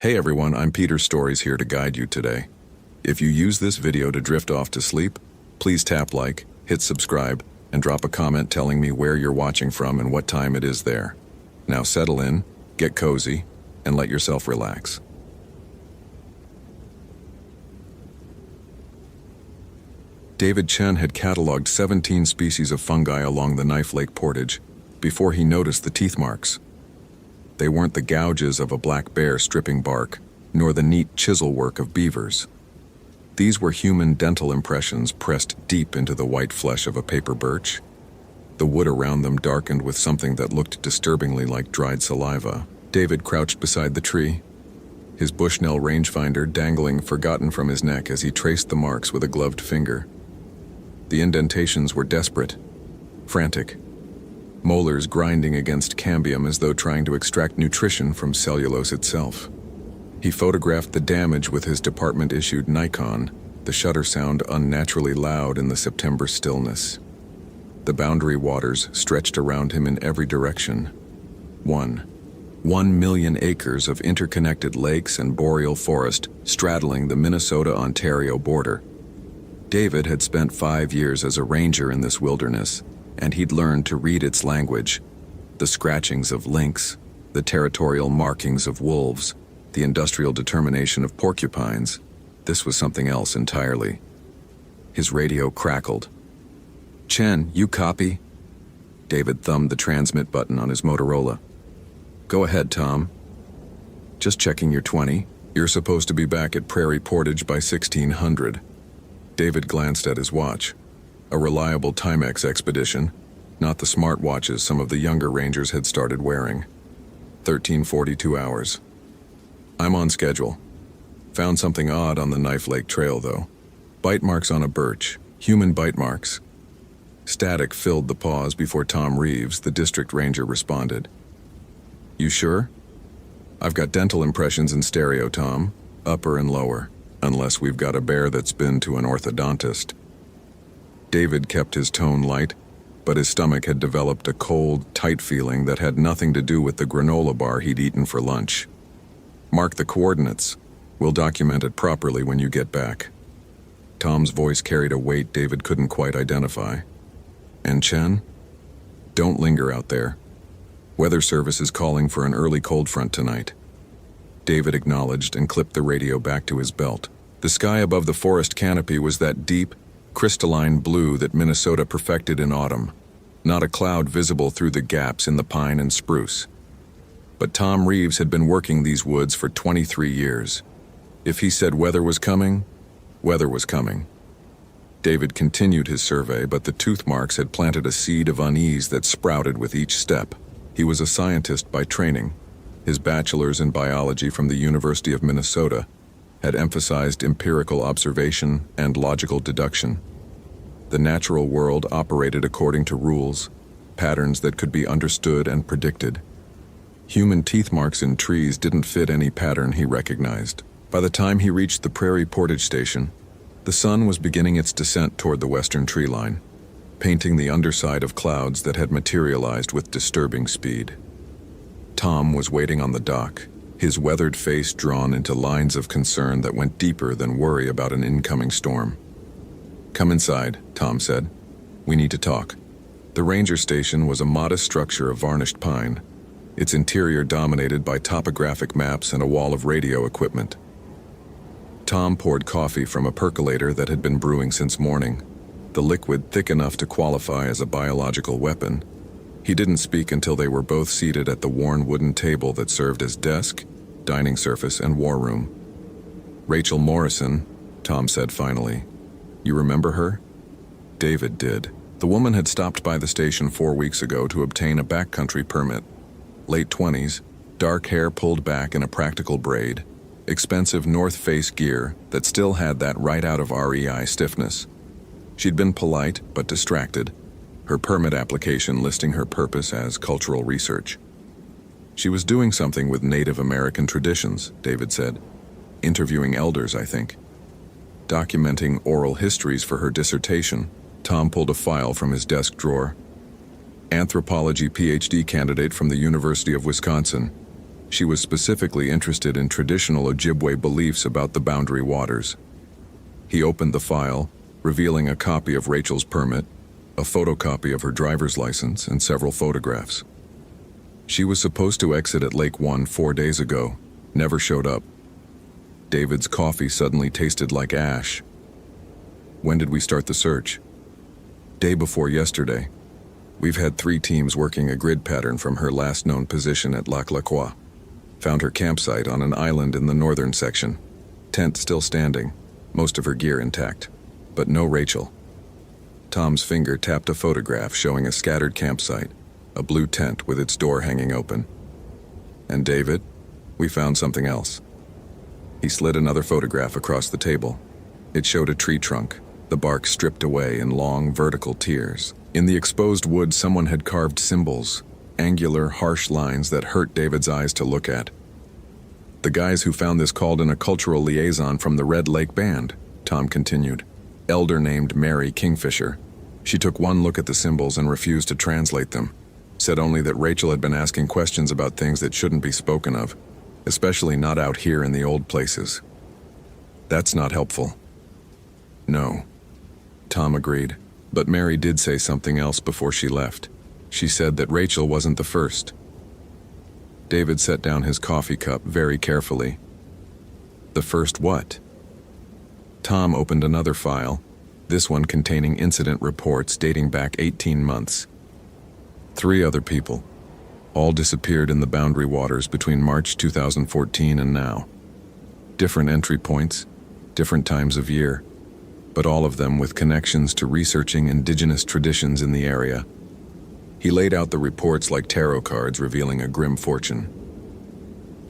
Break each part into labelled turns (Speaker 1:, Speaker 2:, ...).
Speaker 1: Hey everyone, I'm Peter Stories here to guide you today. If you use this video to drift off to sleep, please tap like, hit subscribe, and drop a comment telling me where you're watching from and what time it is there. Now settle in, get cozy, and let yourself relax. David Chen had cataloged 17 species of fungi along the Knife Lake portage before he noticed the teeth marks. They weren't the gouges of a black bear stripping bark, nor the neat chisel work of beavers. These were human dental impressions pressed deep into the white flesh of a paper birch. The wood around them darkened with something that looked disturbingly like dried saliva. David crouched beside the tree, his Bushnell rangefinder dangling forgotten from his neck as he traced the marks with a gloved finger. The indentations were desperate, frantic, molars grinding against cambium as though trying to extract nutrition from cellulose itself. He photographed the damage with his department-issued Nikon, the shutter sound unnaturally loud in the September stillness. The boundary waters stretched around him in every direction. 1 million acres of interconnected lakes and boreal forest straddling the Minnesota-Ontario border. David had spent 5 years as a ranger in this wilderness, and he'd learned to read its language. The scratchings of lynx, the territorial markings of wolves, the industrial determination of porcupines. This was something else entirely. His radio crackled. "Chen, you copy?" David thumbed the transmit button on his Motorola. "Go ahead, Tom. Just checking your 20. You're supposed to be back at Prairie Portage by 1600. David glanced at his watch. A reliable Timex expedition, not the smartwatches some of the younger rangers had started wearing. 1342 hours. I'm on schedule. Found something odd on the Knife Lake Trail, though. Bite marks on a birch. Human bite marks. Static filled the pause before Tom Reeves, the district ranger, responded. "You sure? I've got dental impressions in stereo, Tom. Upper and lower. Unless we've got a bear that's been to an orthodontist." David kept his tone light, but his stomach had developed a cold, tight feeling that had nothing to do with the granola bar he'd eaten for lunch. "Mark the coordinates. We'll document it properly when you get back." Tom's voice carried a weight David couldn't quite identify. "And Chen? Don't linger out there. Weather Service is calling for an early cold front tonight." David acknowledged and clipped the radio back to his belt. The sky above the forest canopy was that deep, crystalline blue that Minnesota perfected in autumn, not a cloud visible through the gaps in the pine and spruce. But Tom Reeves had been working these woods for 23 years. If he said weather was coming, weather was coming. David continued his survey, but the tooth marks had planted a seed of unease that sprouted with each step. He was a scientist by training. His bachelor's in biology from the University of Minnesota had emphasized empirical observation and logical deduction. The natural world operated according to rules, patterns that could be understood and predicted. Human teeth marks in trees didn't fit any pattern he recognized. By the time he reached the Prairie Portage station, the sun was beginning its descent toward the western tree line, painting the underside of clouds that had materialized with disturbing speed. Tom was waiting on the dock, his weathered face drawn into lines of concern that went deeper than worry about an incoming storm. "Come inside," Tom said. "We need to talk." The ranger station was a modest structure of varnished pine, its interior dominated by topographic maps and a wall of radio equipment. Tom poured coffee from a percolator that had been brewing since morning, the liquid thick enough to qualify as a biological weapon. He didn't speak until they were both seated at the worn wooden table that served as desk, dining surface, and war room. "Rachel Morrison," Tom said finally. "You remember her?" David did. The woman had stopped by the station 4 weeks ago to obtain a backcountry permit. Late 20s, dark hair pulled back in a practical braid, expensive North Face gear that still had that right out of REI stiffness. She'd been polite but distracted, her permit application listing her purpose as cultural research. She was doing something with Native American traditions, David said. Interviewing elders, I think. Documenting oral histories for her dissertation. Tom pulled a file from his desk drawer. Anthropology PhD candidate from the University of Wisconsin. She was specifically interested in traditional Ojibwe beliefs about the boundary waters. He opened the file, revealing a copy of Rachel's permit, a photocopy of her driver's license, and several photographs. She was supposed to exit at Lake 1 4 days ago, never showed up. David's coffee suddenly tasted like ash. When did we start the search? Day before yesterday. We've had 3 teams working a grid pattern from her last known position at Lac La Croix. Found her campsite on an island in the northern section. Tent still standing, most of her gear intact, but no Rachel. Tom's finger tapped a photograph showing a scattered campsite, a blue tent with its door hanging open. And David, we found something else. He slid another photograph across the table. It showed a tree trunk, the bark stripped away in long, vertical tiers. In the exposed wood, someone had carved symbols, angular, harsh lines that hurt David's eyes to look at. The guys who found this called in a cultural liaison from the Red Lake Band, Tom continued. Elder named Mary Kingfisher. She took one look at the symbols and refused to translate them. Said only that Rachel had been asking questions about things that shouldn't be spoken of, especially not out here in the old places. That's not helpful. No, Tom agreed, but Mary did say something else before she left. She said that Rachel wasn't the first. David set down his coffee cup very carefully. The first what? Tom opened another file, this one containing incident reports dating back 18 months. 3 other people, all disappeared in the boundary waters between March 2014 and now. Different entry points, different times of year, but all of them with connections to researching indigenous traditions in the area. He laid out the reports like tarot cards revealing a grim fortune.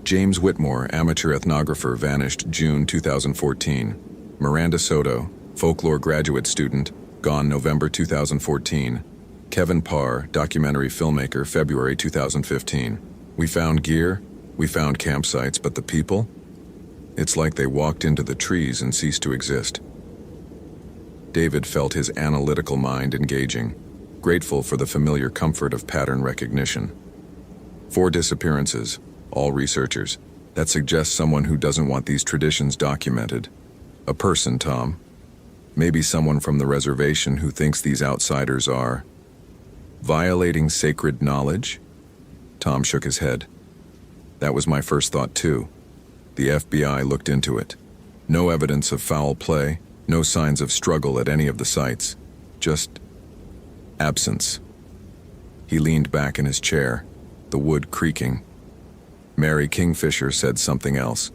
Speaker 1: James Whitmore, amateur ethnographer, vanished June 2014. Miranda Soto, folklore graduate student, gone November 2014. Kevin Parr, documentary filmmaker, February 2015. We found gear, we found campsites, but the people? It's like they walked into the trees and ceased to exist. David felt his analytical mind engaging, grateful for the familiar comfort of pattern recognition. 4 disappearances, all researchers. That suggests someone who doesn't want these traditions documented. A person, Tom. Maybe someone from the reservation who thinks these outsiders are violating sacred knowledge? Tom shook his head. That was my first thought too. The FBI looked into it. No evidence of foul play, no signs of struggle at any of the sites. Just absence. He leaned back in his chair, the wood creaking. Mary Kingfisher said something else.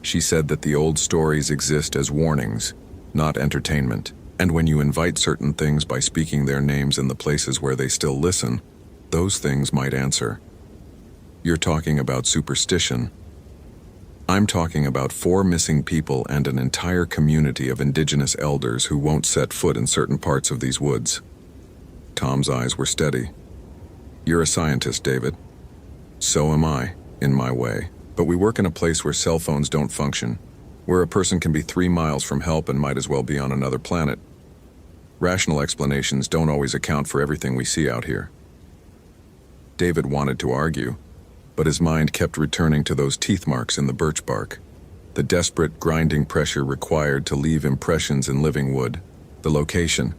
Speaker 1: She said that the old stories exist as warnings, not entertainment. And when you invite certain things by speaking their names in the places where they still listen, those things might answer. You're talking about superstition. I'm talking about 4 missing people and an entire community of indigenous elders who won't set foot in certain parts of these woods. Tom's eyes were steady. You're a scientist, David. So am I, in my way. But we work in a place where cell phones don't function, where a person can be 3 miles from help and might as well be on another planet. Rational explanations don't always account for everything we see out here. David wanted to argue, but his mind kept returning to those teeth marks in the birch bark, the desperate grinding pressure required to leave impressions in living wood, the location,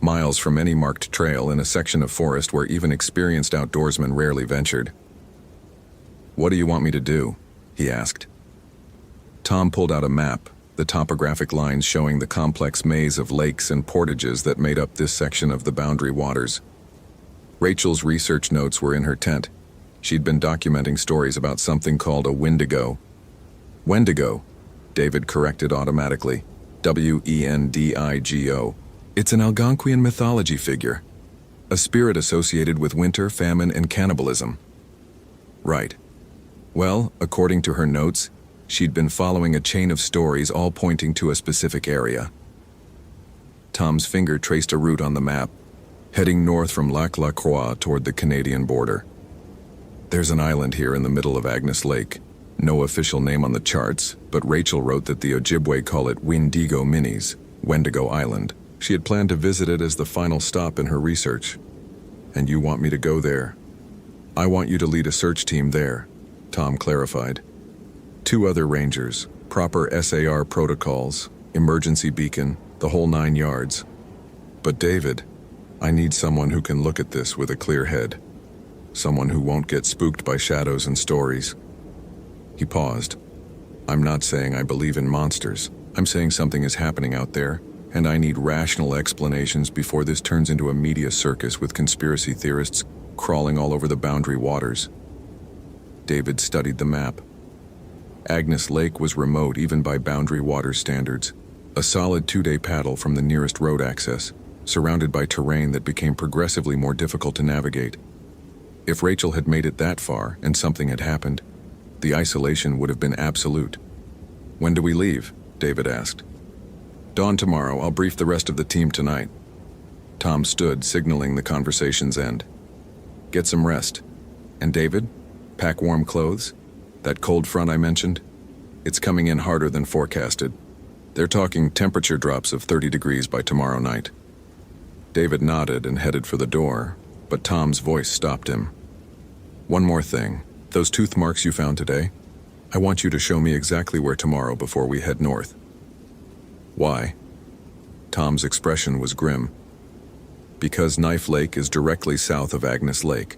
Speaker 1: miles from any marked trail in a section of forest where even experienced outdoorsmen rarely ventured. What do you want me to do? He asked. Tom pulled out a map, the topographic lines showing the complex maze of lakes and portages that made up this section of the boundary waters. Rachel's research notes were in her tent. She'd been documenting stories about something called a Wendigo. Wendigo, David corrected automatically. Wendigo. It's an Algonquian mythology figure, a spirit associated with winter, famine, and cannibalism. Right. Well, according to her notes, she'd been following a chain of stories all pointing to a specific area. Tom's finger traced a route on the map, heading north from Lac La Croix toward the Canadian border. There's an island here in the middle of Agnes Lake. No official name on the charts, but Rachel wrote that the Ojibwe call it Wendigo Minis, Wendigo Island. She had planned to visit it as the final stop in her research. And you want me to go there? I want you to lead a search team there. Tom clarified. 2 other rangers, proper SAR protocols, emergency beacon, the whole 9 yards. But David, I need someone who can look at this with a clear head. Someone who won't get spooked by shadows and stories. He paused. I'm not saying I believe in monsters. I'm saying something is happening out there, and I need rational explanations before this turns into a media circus with conspiracy theorists crawling all over the boundary waters. David studied the map. Agnes Lake was remote even by boundary water standards, a solid 2-day paddle from the nearest road access, surrounded by terrain that became progressively more difficult to navigate. If Rachel had made it that far and something had happened, the isolation would have been absolute. When do we leave? David asked. Dawn tomorrow. I'll brief the rest of the team tonight. Tom stood, signaling the conversation's end. Get some rest. And David, pack warm clothes. That cold front I mentioned, it's coming in harder than forecasted. They're talking temperature drops of 30 degrees by tomorrow night. David nodded and headed for the door, but Tom's voice stopped him. One more thing. Those tooth marks you found today, I want you to show me exactly where tomorrow before we head north. Why? Tom's expression was grim. Because Knife Lake is directly south of Agnes Lake,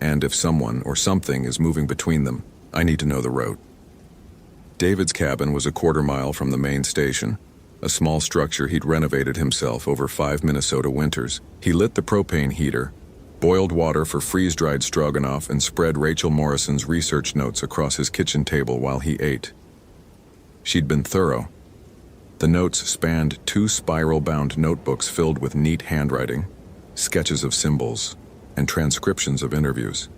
Speaker 1: and if someone or something is moving between them, I need to know the route. David's cabin was a 1/4 mile from the main station, a small structure he'd renovated himself over 5 Minnesota winters. He lit the propane heater, boiled water for freeze-dried stroganoff, and spread Rachel Morrison's research notes across his kitchen table while he ate. She'd been thorough. The notes spanned 2 spiral-bound notebooks filled with neat handwriting, sketches of symbols, and transcriptions of interviews.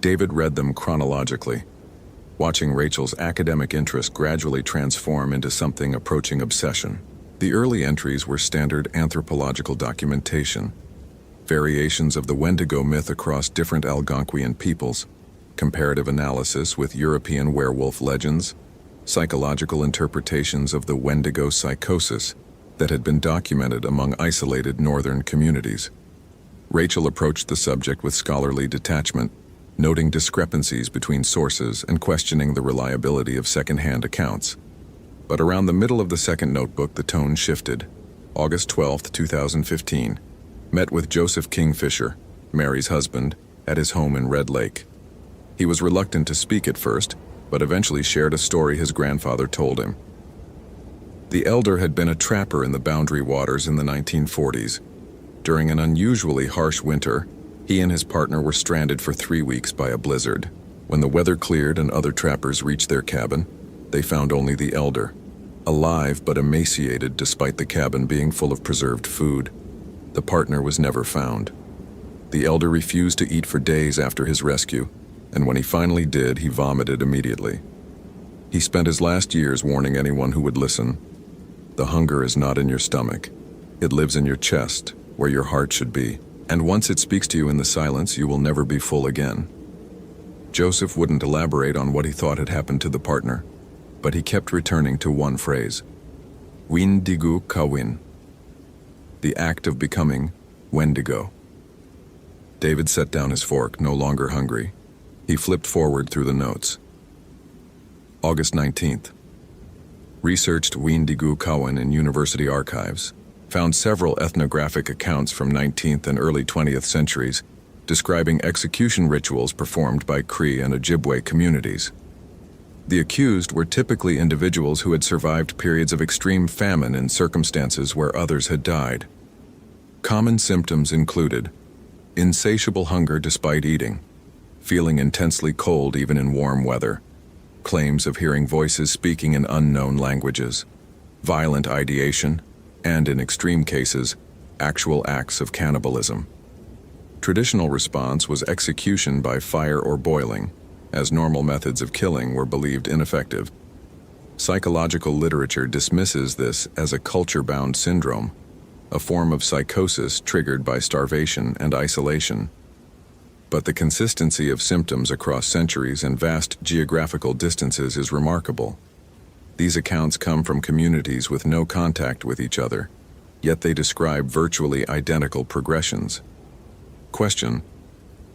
Speaker 1: David read them chronologically, watching Rachel's academic interest gradually transform into something approaching obsession. The early entries were standard anthropological documentation, variations of the Wendigo myth across different Algonquian peoples, comparative analysis with European werewolf legends, psychological interpretations of the Wendigo psychosis that had been documented among isolated northern communities. Rachel approached the subject with scholarly detachment, noting discrepancies between sources and questioning the reliability of second-hand accounts. But around the middle of the second notebook, the tone shifted. August 12, 2015. Met with Joseph Kingfisher, Mary's husband, at his home in Red Lake. He was reluctant to speak at first, but eventually shared a story his grandfather told him. The elder had been a trapper in the boundary waters in the 1940s. During an unusually harsh winter, he and his partner were stranded for 3 weeks by a blizzard. When the weather cleared and other trappers reached their cabin, they found only the elder, alive but emaciated despite the cabin being full of preserved food. The partner was never found. The elder refused to eat for days after his rescue, and when he finally did, he vomited immediately. He spent his last years warning anyone who would listen. The hunger is not in your stomach. It lives in your chest, where your heart should be. And once it speaks to you in the silence, you will never be full again. Joseph wouldn't elaborate on what he thought had happened to the partner, but he kept returning to one phrase. Wendigo Kawin. The act of becoming Wendigo. David set down his fork, no longer hungry. He flipped forward through the notes. August 19th. Researched Wendigo Kawin in university archives. Found several ethnographic accounts from 19th and early 20th centuries describing execution rituals performed by Cree and Ojibwe communities. The accused were typically individuals who had survived periods of extreme famine in circumstances where others had died. Common symptoms included insatiable hunger despite eating, feeling intensely cold even in warm weather, claims of hearing voices speaking in unknown languages, violent ideation, and in extreme cases, actual acts of cannibalism. Traditional response was execution by fire or boiling, as normal methods of killing were believed ineffective. Psychological literature dismisses this as a culture-bound syndrome, a form of psychosis triggered by starvation and isolation. But the consistency of symptoms across centuries and vast geographical distances is remarkable. These accounts come from communities with no contact with each other, yet they describe virtually identical progressions. Question: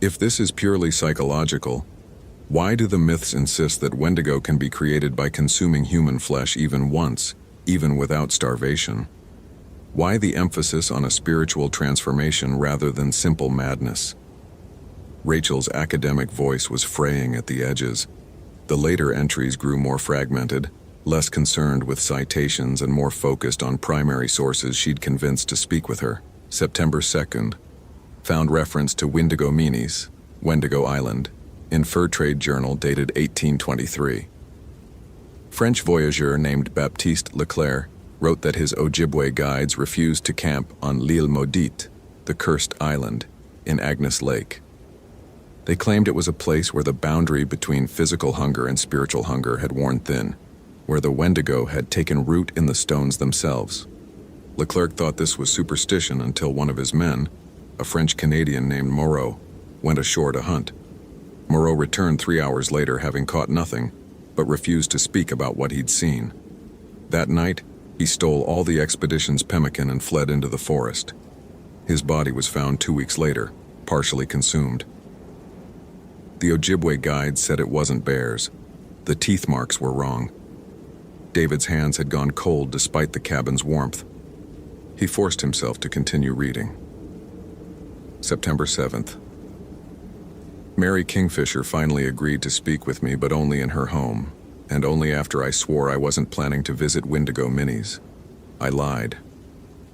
Speaker 1: if this is purely psychological, Why do the myths insist that Wendigo can be created by consuming human flesh even once, even without starvation? Why the emphasis on a spiritual transformation rather than simple madness? Rachel's academic voice was fraying at the edges. The later entries grew more fragmented, less concerned with citations and more focused on primary sources she'd convinced to speak with her. September 2nd, found reference to Wendigo Minis, Wendigo Island, in Fur Trade Journal dated 1823. French voyageur named Baptiste Leclerc wrote that his Ojibwe guides refused to camp on l'Île Maudite, the cursed island, in Agnes Lake. They claimed it was a place where the boundary between physical hunger and spiritual hunger had worn thin, where the Wendigo had taken root in the stones themselves. Leclerc thought this was superstition until one of his men, a French-Canadian named Moreau, went ashore to hunt. Moreau returned 3 hours later having caught nothing, but refused to speak about what he'd seen. That night, he stole all the expedition's pemmican and fled into the forest. His body was found 2 weeks later, partially consumed. The Ojibwe guide said it wasn't bears. The teeth marks were wrong. David's hands had gone cold despite the cabin's warmth. He forced himself to continue reading. September 7th. Mary Kingfisher finally agreed to speak with me, but only in her home, and only after I swore I wasn't planning to visit Wendigo Minis. I lied.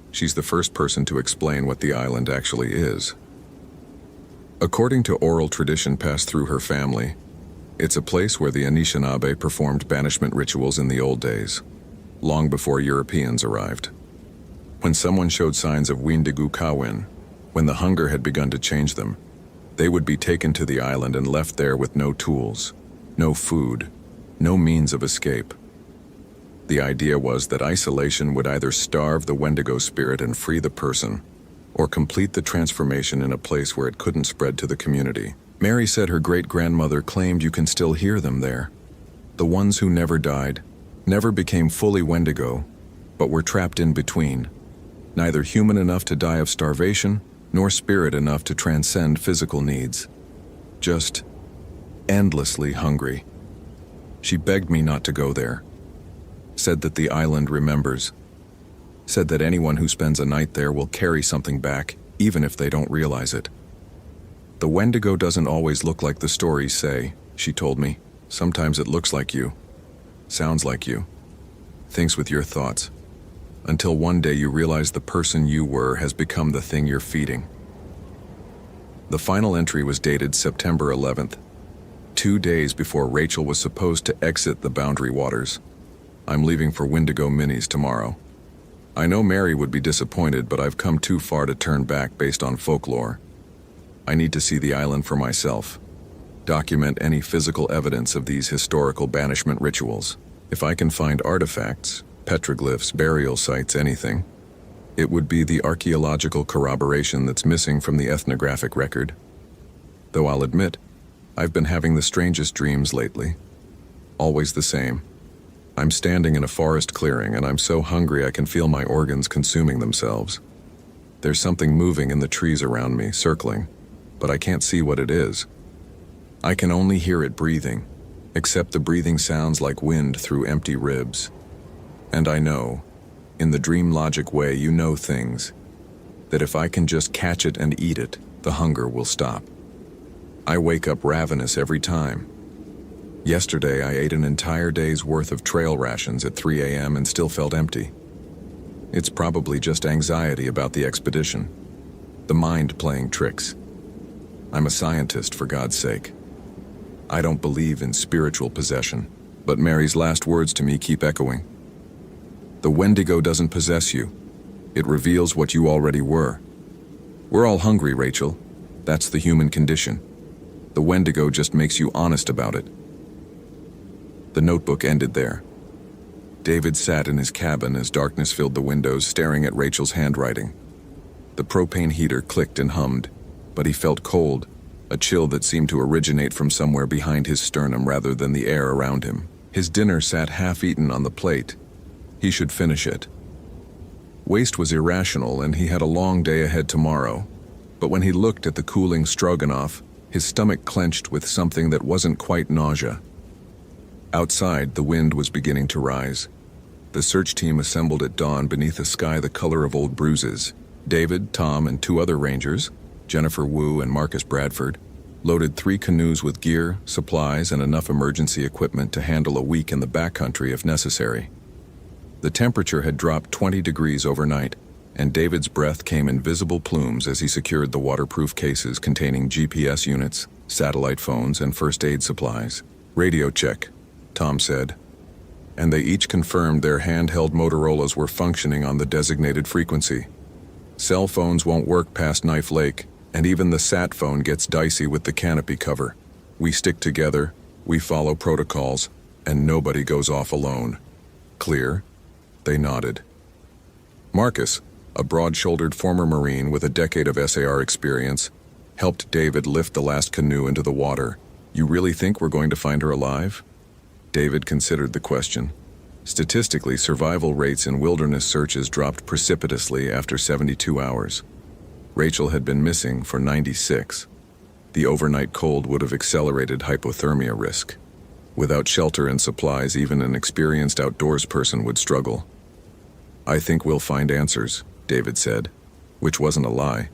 Speaker 1: She's the first person to explain what the island actually is. According to oral tradition passed through her family, it's a place where the Anishinaabe performed banishment rituals in the old days, long before Europeans arrived. When someone showed signs of Wendigo Kawin, when the hunger had begun to change them, they would be taken to the island and left there with no tools, no food, no means of escape. The idea was that isolation would either starve the Wendigo spirit and free the person, or complete the transformation in a place where it couldn't spread to the community. Mary said her great-grandmother claimed you can still hear them there. The ones who never died, never became fully Wendigo, but were trapped in between, neither human enough to die of starvation, nor spirit enough to transcend physical needs. Just endlessly hungry. She begged me not to go there. Said that the island remembers. Said that anyone who spends a night there will carry something back, even if they don't realize it. The Wendigo doesn't always look like the stories say, she told me. Sometimes it looks like you, sounds like you, thinks with your thoughts, until one day you realize the person you were has become the thing you're feeding. The final entry was dated September 11th, 2 days before Rachel was supposed to exit the boundary waters. I'm leaving for Wendigo Minis tomorrow. I know Mary would be disappointed, but I've come too far to turn back based on folklore. I need to see the island for myself. Document any physical evidence of these historical banishment rituals. If I can find artifacts, petroglyphs, burial sites, anything, it would be the archaeological corroboration that's missing from the ethnographic record. Though I'll admit, I've been having the strangest dreams lately. Always the same. I'm standing in a forest clearing and I'm so hungry I can feel my organs consuming themselves. There's something moving in the trees around me, circling, but I can't see what it is. I can only hear it breathing, except the breathing sounds like wind through empty ribs. And I know, in the dream logic way you know things, that if I can just catch it and eat it, the hunger will stop. I wake up ravenous every time. Yesterday I ate an entire day's worth of trail rations at 3 a.m. and still felt empty. It's probably just anxiety about the expedition, the mind playing tricks. I'm a scientist, for God's sake. I don't believe in spiritual possession, but Mary's last words to me keep echoing. The Wendigo doesn't possess you. It reveals what you already were. We're all hungry, Rachel. That's the human condition. The Wendigo just makes you honest about it. The notebook ended there. David sat in his cabin as darkness filled the windows, staring at Rachel's handwriting. The propane heater clicked and hummed, but he felt cold, a chill that seemed to originate from somewhere behind his sternum rather than the air around him. His dinner sat half-eaten on the plate. He should finish it. Waste was irrational and he had a long day ahead tomorrow, but when he looked at the cooling stroganoff, his stomach clenched with something that wasn't quite nausea. Outside, the wind was beginning to rise. The search team assembled at dawn beneath a sky the color of old bruises. David, Tom, and 2 other rangers, Jennifer Wu and Marcus Bradford, loaded 3 canoes with gear, supplies, and enough emergency equipment to handle a week in the backcountry if necessary. The temperature had dropped 20 degrees overnight, and David's breath came in visible plumes as he secured the waterproof cases containing GPS units, satellite phones, and first aid supplies. "Radio check," Tom said, and they each confirmed their handheld Motorola's were functioning on the designated frequency. "Cell phones won't work past Knife Lake, and even the sat phone gets dicey with the canopy cover. We stick together, we follow protocols, and nobody goes off alone. Clear?" They nodded. Marcus, a broad-shouldered former Marine with a decade of SAR experience, helped David lift the last canoe into the water. "You really think we're going to find her alive?" David considered the question. Statistically, survival rates in wilderness searches dropped precipitously after 72 hours. Rachel had been missing for 96. The overnight cold would have accelerated hypothermia risk. Without shelter and supplies, even an experienced outdoors person would struggle. "I think we'll find answers," David said, which wasn't a lie.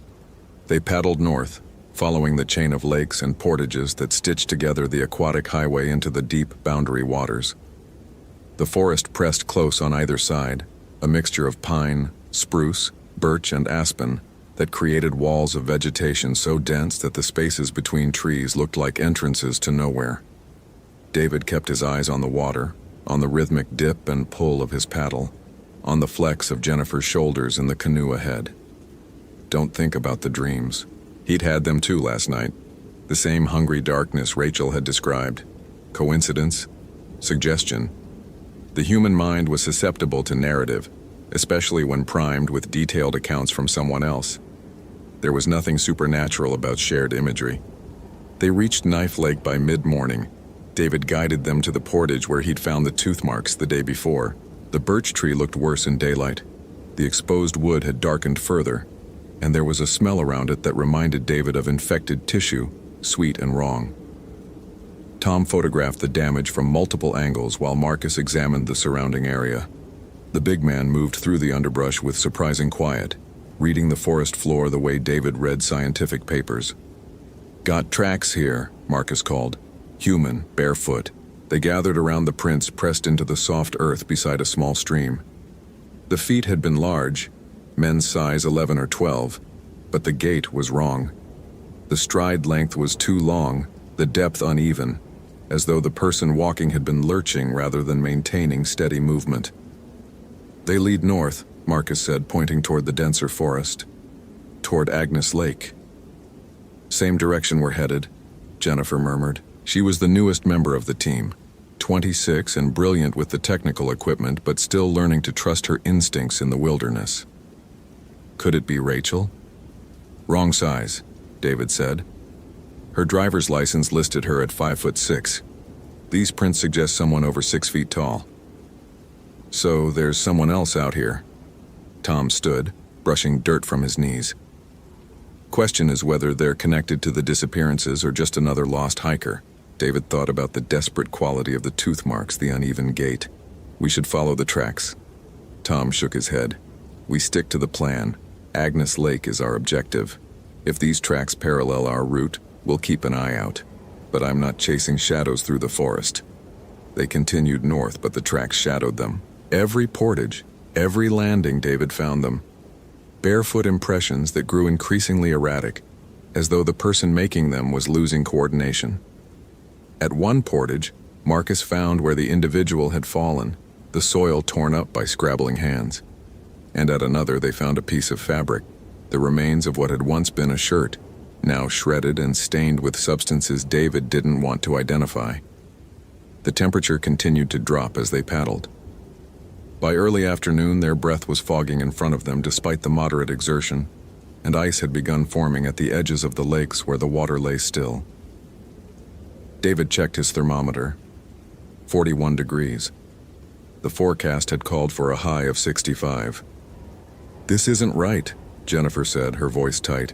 Speaker 1: They paddled north, following the chain of lakes and portages that stitched together the aquatic highway into the deep boundary waters. The forest pressed close on either side, a mixture of pine, spruce, birch, and aspen that created walls of vegetation so dense that the spaces between trees looked like entrances to nowhere. David kept his eyes on the water, on the rhythmic dip and pull of his paddle, on the flex of Jennifer's shoulders in the canoe ahead. Don't think about the dreams. He'd had them too last night. The same hungry darkness Rachel had described. Coincidence? Suggestion? The human mind was susceptible to narrative, especially when primed with detailed accounts from someone else. There was nothing supernatural about shared imagery. They reached Knife Lake by mid-morning. David guided them to the portage where he'd found the tooth marks the day before. The birch tree looked worse in daylight. The exposed wood had darkened further, and there was a smell around it that reminded David of infected tissue, sweet and wrong. Tom photographed the damage from multiple angles while Marcus examined the surrounding area. The big man moved through the underbrush with surprising quiet, reading the forest floor the way David read scientific papers. "Got tracks here," Marcus called. "Human, barefoot." They gathered around the prints pressed into the soft earth beside a small stream. The feet had been large, men's size 11 or 12, but the gait was wrong. The stride length was too long, the depth uneven, as though the person walking had been lurching rather than maintaining steady movement. "They lead north," Marcus said, pointing toward the denser forest. "Toward Agnes Lake." "Same direction we're headed," Jennifer murmured. She was the newest member of the team, 26 and brilliant with the technical equipment, but still learning to trust her instincts in the wilderness. Could it be Rachel? "Wrong size," David said. Her driver's license listed her at 5'6". These prints suggest someone over 6 feet tall. "So there's someone else out here." Tom stood, brushing dirt from his knees. "Question is whether they're connected to the disappearances or just another lost hiker." David thought about the desperate quality of the tooth marks, the uneven gait. "We should follow the tracks." Tom shook his head. "We stick to the plan. Agnes Lake is our objective. If these tracks parallel our route, we'll keep an eye out. But I'm not chasing shadows through the forest." They continued north, but the tracks shadowed them. Every portage, every landing, David found them. Barefoot impressions that grew increasingly erratic, as though the person making them was losing coordination. At one portage, Marcus found where the individual had fallen, the soil torn up by scrabbling hands. And at another they found a piece of fabric, the remains of what had once been a shirt, now shredded and stained with substances David didn't want to identify. The temperature continued to drop as they paddled. By early afternoon, their breath was fogging in front of them despite the moderate exertion, and ice had begun forming at the edges of the lakes where the water lay still. David checked his thermometer. 41 degrees. The forecast had called for a high of 65. "This isn't right," Jennifer said, her voice tight.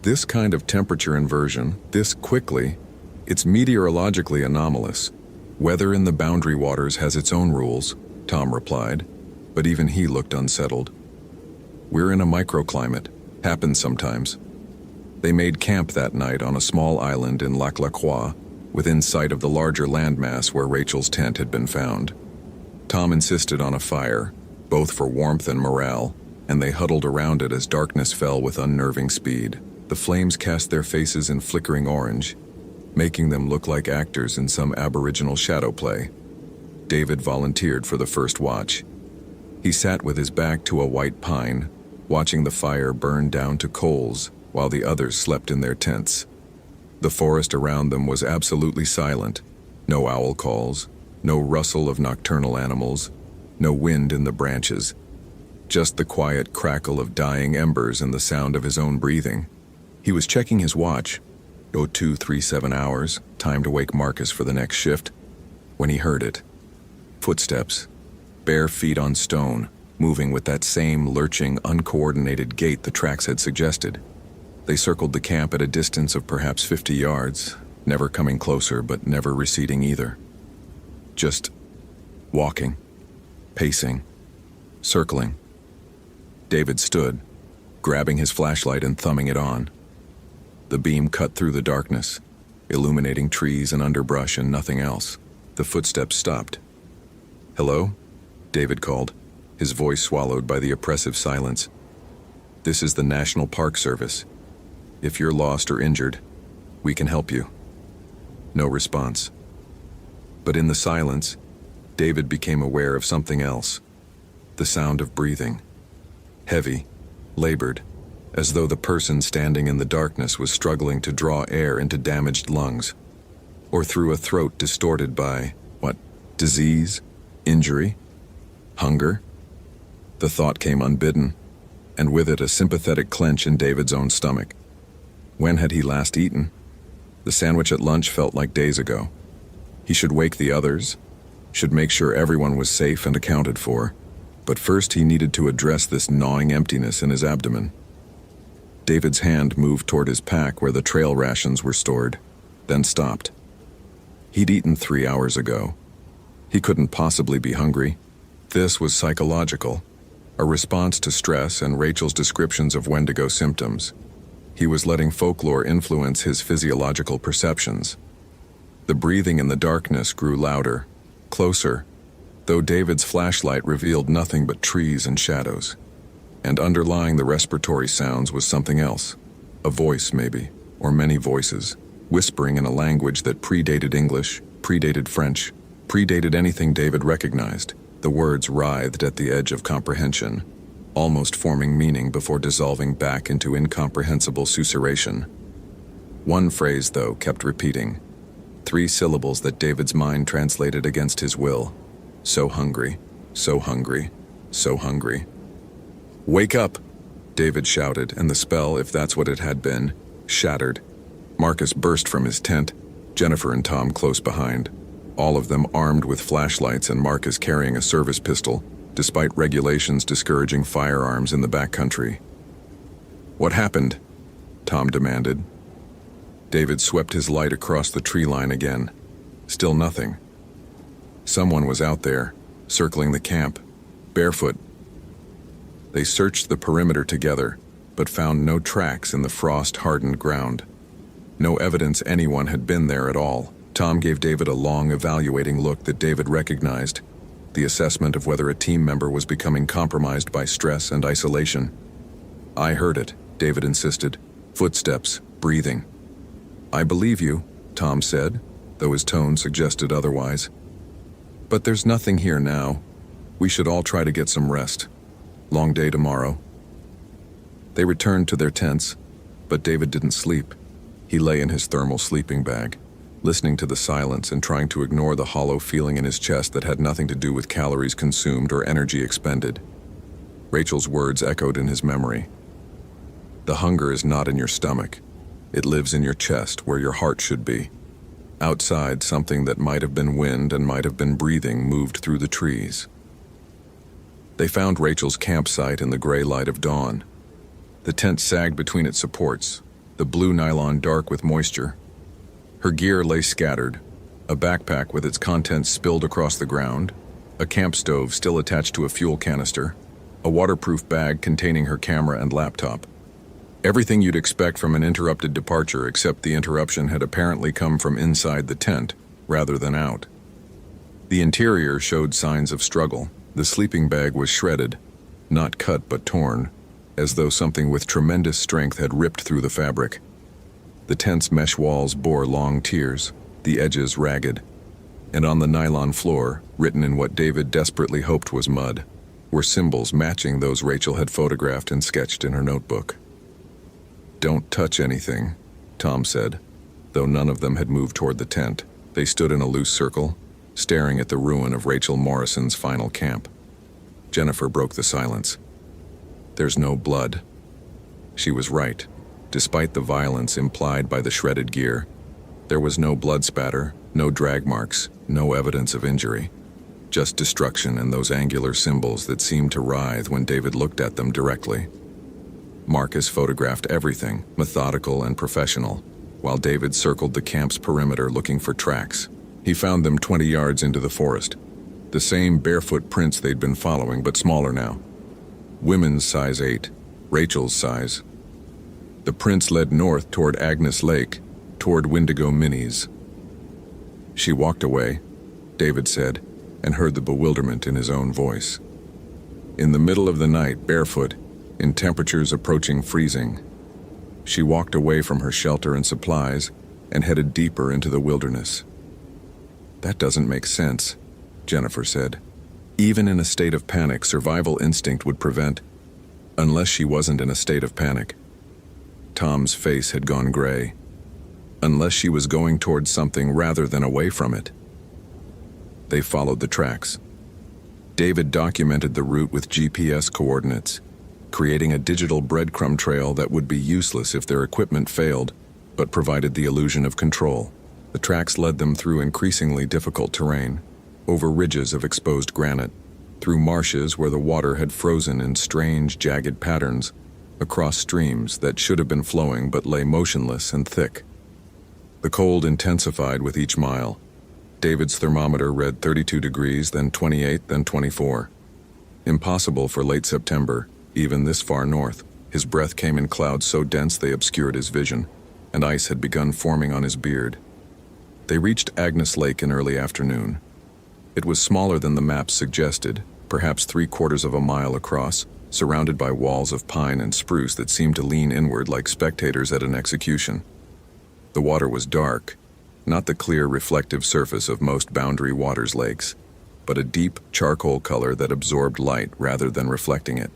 Speaker 1: This kind of temperature inversion, this quickly, it's meteorologically anomalous. Weather in the boundary waters has its own rules, Tom replied, but even he looked unsettled. We're in a microclimate. Happens sometimes. They made camp that night on a small island in Lac La Croix, within sight of the larger landmass where Rachel's tent had been found. Tom insisted on a fire, both for warmth and morale, and they huddled around it as darkness fell with unnerving speed. The flames cast their faces in flickering orange, making them look like actors in some aboriginal shadow play. David volunteered for the first watch. He sat with his back to a white pine, watching the fire burn down to coals while the others slept in their tents. The forest around them was absolutely silent. No owl calls, no rustle of nocturnal animals, no wind in the branches. Just the quiet crackle of dying embers and the sound of his own breathing. He was checking his watch. 0237 hours, time to wake Marcus for the next shift, when he heard it. Footsteps, bare feet on stone, moving with that same lurching, uncoordinated gait the tracks had suggested. They circled the camp at a distance of perhaps 50 yards, never coming closer but never receding either. Just walking, pacing, circling. David stood, grabbing his flashlight and thumbing it on. The beam cut through the darkness, illuminating trees and underbrush and nothing else. The footsteps stopped. "Hello?" David called, his voice swallowed by the oppressive silence. "This is the National Park Service. If you're lost or injured, we can help you." No response. But in the silence, David became aware of something else. The sound of breathing. Heavy, labored, as though the person standing in the darkness was struggling to draw air into damaged lungs, or through a throat distorted by, disease? Injury? Hunger? The thought came unbidden, and with it a sympathetic clench in David's own stomach. When had he last eaten? The sandwich at lunch felt like days ago. He should wake the others, should make sure everyone was safe and accounted for, but first he needed to address this gnawing emptiness in his abdomen. David's hand moved toward his pack where the trail rations were stored, then stopped. He'd eaten 3 hours ago. He couldn't possibly be hungry. This was psychological, a response to stress and Rachel's descriptions of Wendigo symptoms. He was letting folklore influence his physiological perceptions. The breathing in the darkness grew louder, closer, though David's flashlight revealed nothing but trees and shadows. And underlying the respiratory sounds was something else. A voice, maybe, or many voices, whispering in a language that predated English, predated French, predated anything David recognized. The words writhed at the edge of comprehension, almost forming meaning before dissolving back into incomprehensible susurration. One phrase, though, kept repeating. 3 syllables that David's mind translated against his will. So hungry, so hungry, so hungry. "Wake up!" David shouted, and the spell, if that's what it had been, shattered. Marcus burst from his tent, Jennifer and Tom close behind, all of them armed with flashlights and Marcus carrying a service pistol, despite regulations discouraging firearms in the backcountry. "What happened?" Tom demanded. David swept his light across the tree line again. Still nothing. Someone was out there, circling the camp, barefoot. They searched the perimeter together, but found no tracks in the frost-hardened ground. No evidence anyone had been there at all. Tom gave David a long, evaluating look that David recognized, the assessment of whether a team member was becoming compromised by stress and isolation. "I heard it," David insisted. "Footsteps, breathing." "I believe you," Tom said, though his tone suggested otherwise. "But there's nothing here now. We should all try to get some rest. Long day tomorrow." They returned to their tents, but David didn't sleep. He lay in his thermal sleeping bag, listening to the silence and trying to ignore the hollow feeling in his chest that had nothing to do with calories consumed or energy expended. Rachel's words echoed in his memory. "The hunger is not in your stomach. It lives in your chest, where your heart should be." Outside, something that might have been wind and might have been breathing moved through the trees. They found Rachel's campsite in the gray light of dawn. The tent sagged between its supports, the blue nylon dark with moisture. Her gear lay scattered, a backpack with its contents spilled across the ground, a camp stove still attached to a fuel canister, a waterproof bag containing her camera and laptop. Everything you'd expect from an interrupted departure, except the interruption had apparently come from inside the tent, rather than out. The interior showed signs of struggle. The sleeping bag was shredded, not cut but torn, as though something with tremendous strength had ripped through the fabric. The tent's mesh walls bore long tiers, the edges ragged, and on the nylon floor, written in what David desperately hoped was mud, were symbols matching those Rachel had photographed and sketched in her notebook. "Don't touch anything," Tom said, though none of them had moved toward the tent. They stood in a loose circle, staring at the ruin of Rachel Morrison's final camp. Jennifer broke the silence. "There's no blood." She was right. Despite the violence implied by the shredded gear, there was no blood spatter, no drag marks, no evidence of injury. Just destruction and those angular symbols that seemed to writhe when David looked at them directly. Marcus photographed everything, methodical and professional, while David circled the camp's perimeter looking for tracks. He found them 20 yards into the forest. The same barefoot prints they'd been following, but smaller now. Women's size 8, Rachel's size. The prints led north toward Agnes Lake, toward Wendigo Minis. She walked away, David said, and heard the bewilderment in his own voice. In the middle of the night, barefoot, in temperatures approaching freezing, she walked away from her shelter and supplies and headed deeper into the wilderness. "That doesn't make sense," Jennifer said. Even in a state of panic, survival instinct would prevent, unless she wasn't in a state of panic. Tom's face had gone gray. Unless she was going towards something rather than away from it. They followed the tracks. David documented the route with GPS coordinates, creating a digital breadcrumb trail that would be useless if their equipment failed, but provided the illusion of control. The tracks led them through increasingly difficult terrain, over ridges of exposed granite, through marshes where the water had frozen in strange, jagged patterns, across streams that should have been flowing but lay motionless and thick. The cold intensified with each mile. David's thermometer read 32 degrees, then 28, then 24. Impossible for late September, even this far north. His breath came in clouds so dense they obscured his vision, and ice had begun forming on his beard. They reached Agnes Lake in early afternoon. It was smaller than the maps suggested, perhaps 3/4 of a mile across, surrounded by walls of pine and spruce that seemed to lean inward like spectators at an execution. The water was dark, not the clear reflective surface of most Boundary Waters lakes, but a deep charcoal color that absorbed light rather than reflecting it.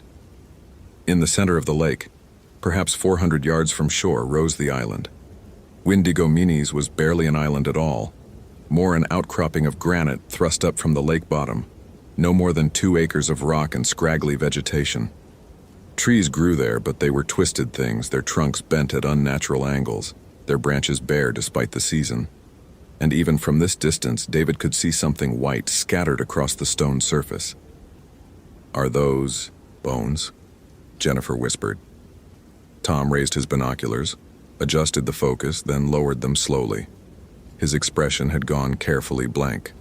Speaker 1: In the center of the lake, perhaps 400 yards from shore, rose the island. Wendigo Minis was barely an island at all, more an outcropping of granite thrust up from the lake bottom, no more than 2 acres of rock and scraggly vegetation. Trees grew there, but they were twisted things, their trunks bent at unnatural angles, their branches bare despite the season. And even from this distance, David could see something white scattered across the stone surface. "Are those bones?" Jennifer whispered. Tom raised his binoculars, adjusted the focus, then lowered them slowly. His expression had gone carefully blank,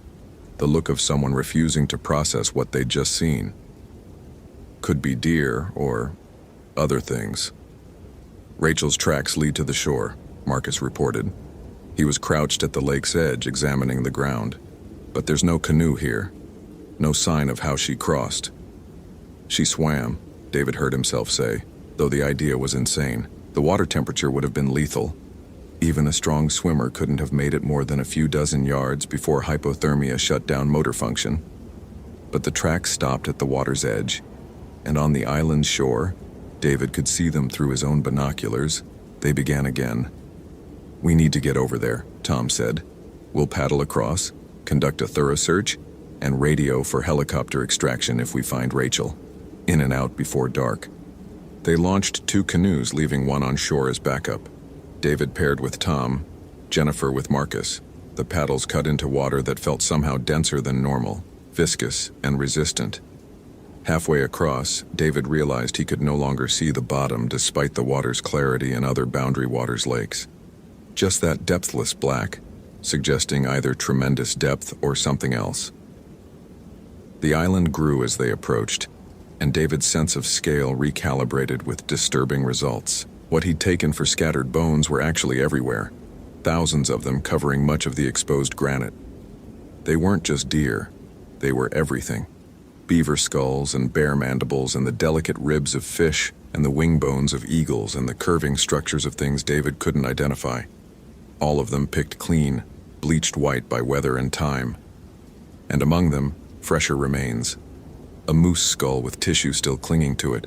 Speaker 1: the look of someone refusing to process what they'd just seen. "Could be deer or other things." "Rachel's tracks lead to the shore," Marcus reported. He was crouched at the lake's edge, examining the ground. "But there's no canoe here. No sign of how she crossed." "She swam," David heard himself say, though the idea was insane. The water temperature would have been lethal. Even a strong swimmer couldn't have made it more than a few dozen yards before hypothermia shut down motor function. But the tracks stopped at the water's edge, and on the island's shore, David could see them through his own binoculars. They began again. "We need to get over there," Tom said. "We'll paddle across, conduct a thorough search, and radio for helicopter extraction if we find Rachel. In and out before dark." They launched 2 canoes, leaving one on shore as backup. David paired with Tom, Jennifer with Marcus. The paddles cut into water that felt somehow denser than normal, viscous and resistant. Halfway across, David realized he could no longer see the bottom despite the water's clarity in other Boundary Waters lakes. Just that depthless black, suggesting either tremendous depth or something else. The island grew as they approached, and David's sense of scale recalibrated with disturbing results. What he'd taken for scattered bones were actually everywhere, thousands of them covering much of the exposed granite. They weren't just deer, they were everything. Beaver skulls and bear mandibles and the delicate ribs of fish and the wing bones of eagles and the curving structures of things David couldn't identify. All of them picked clean, bleached white by weather and time. And among them, fresher remains. A moose skull with tissue still clinging to it.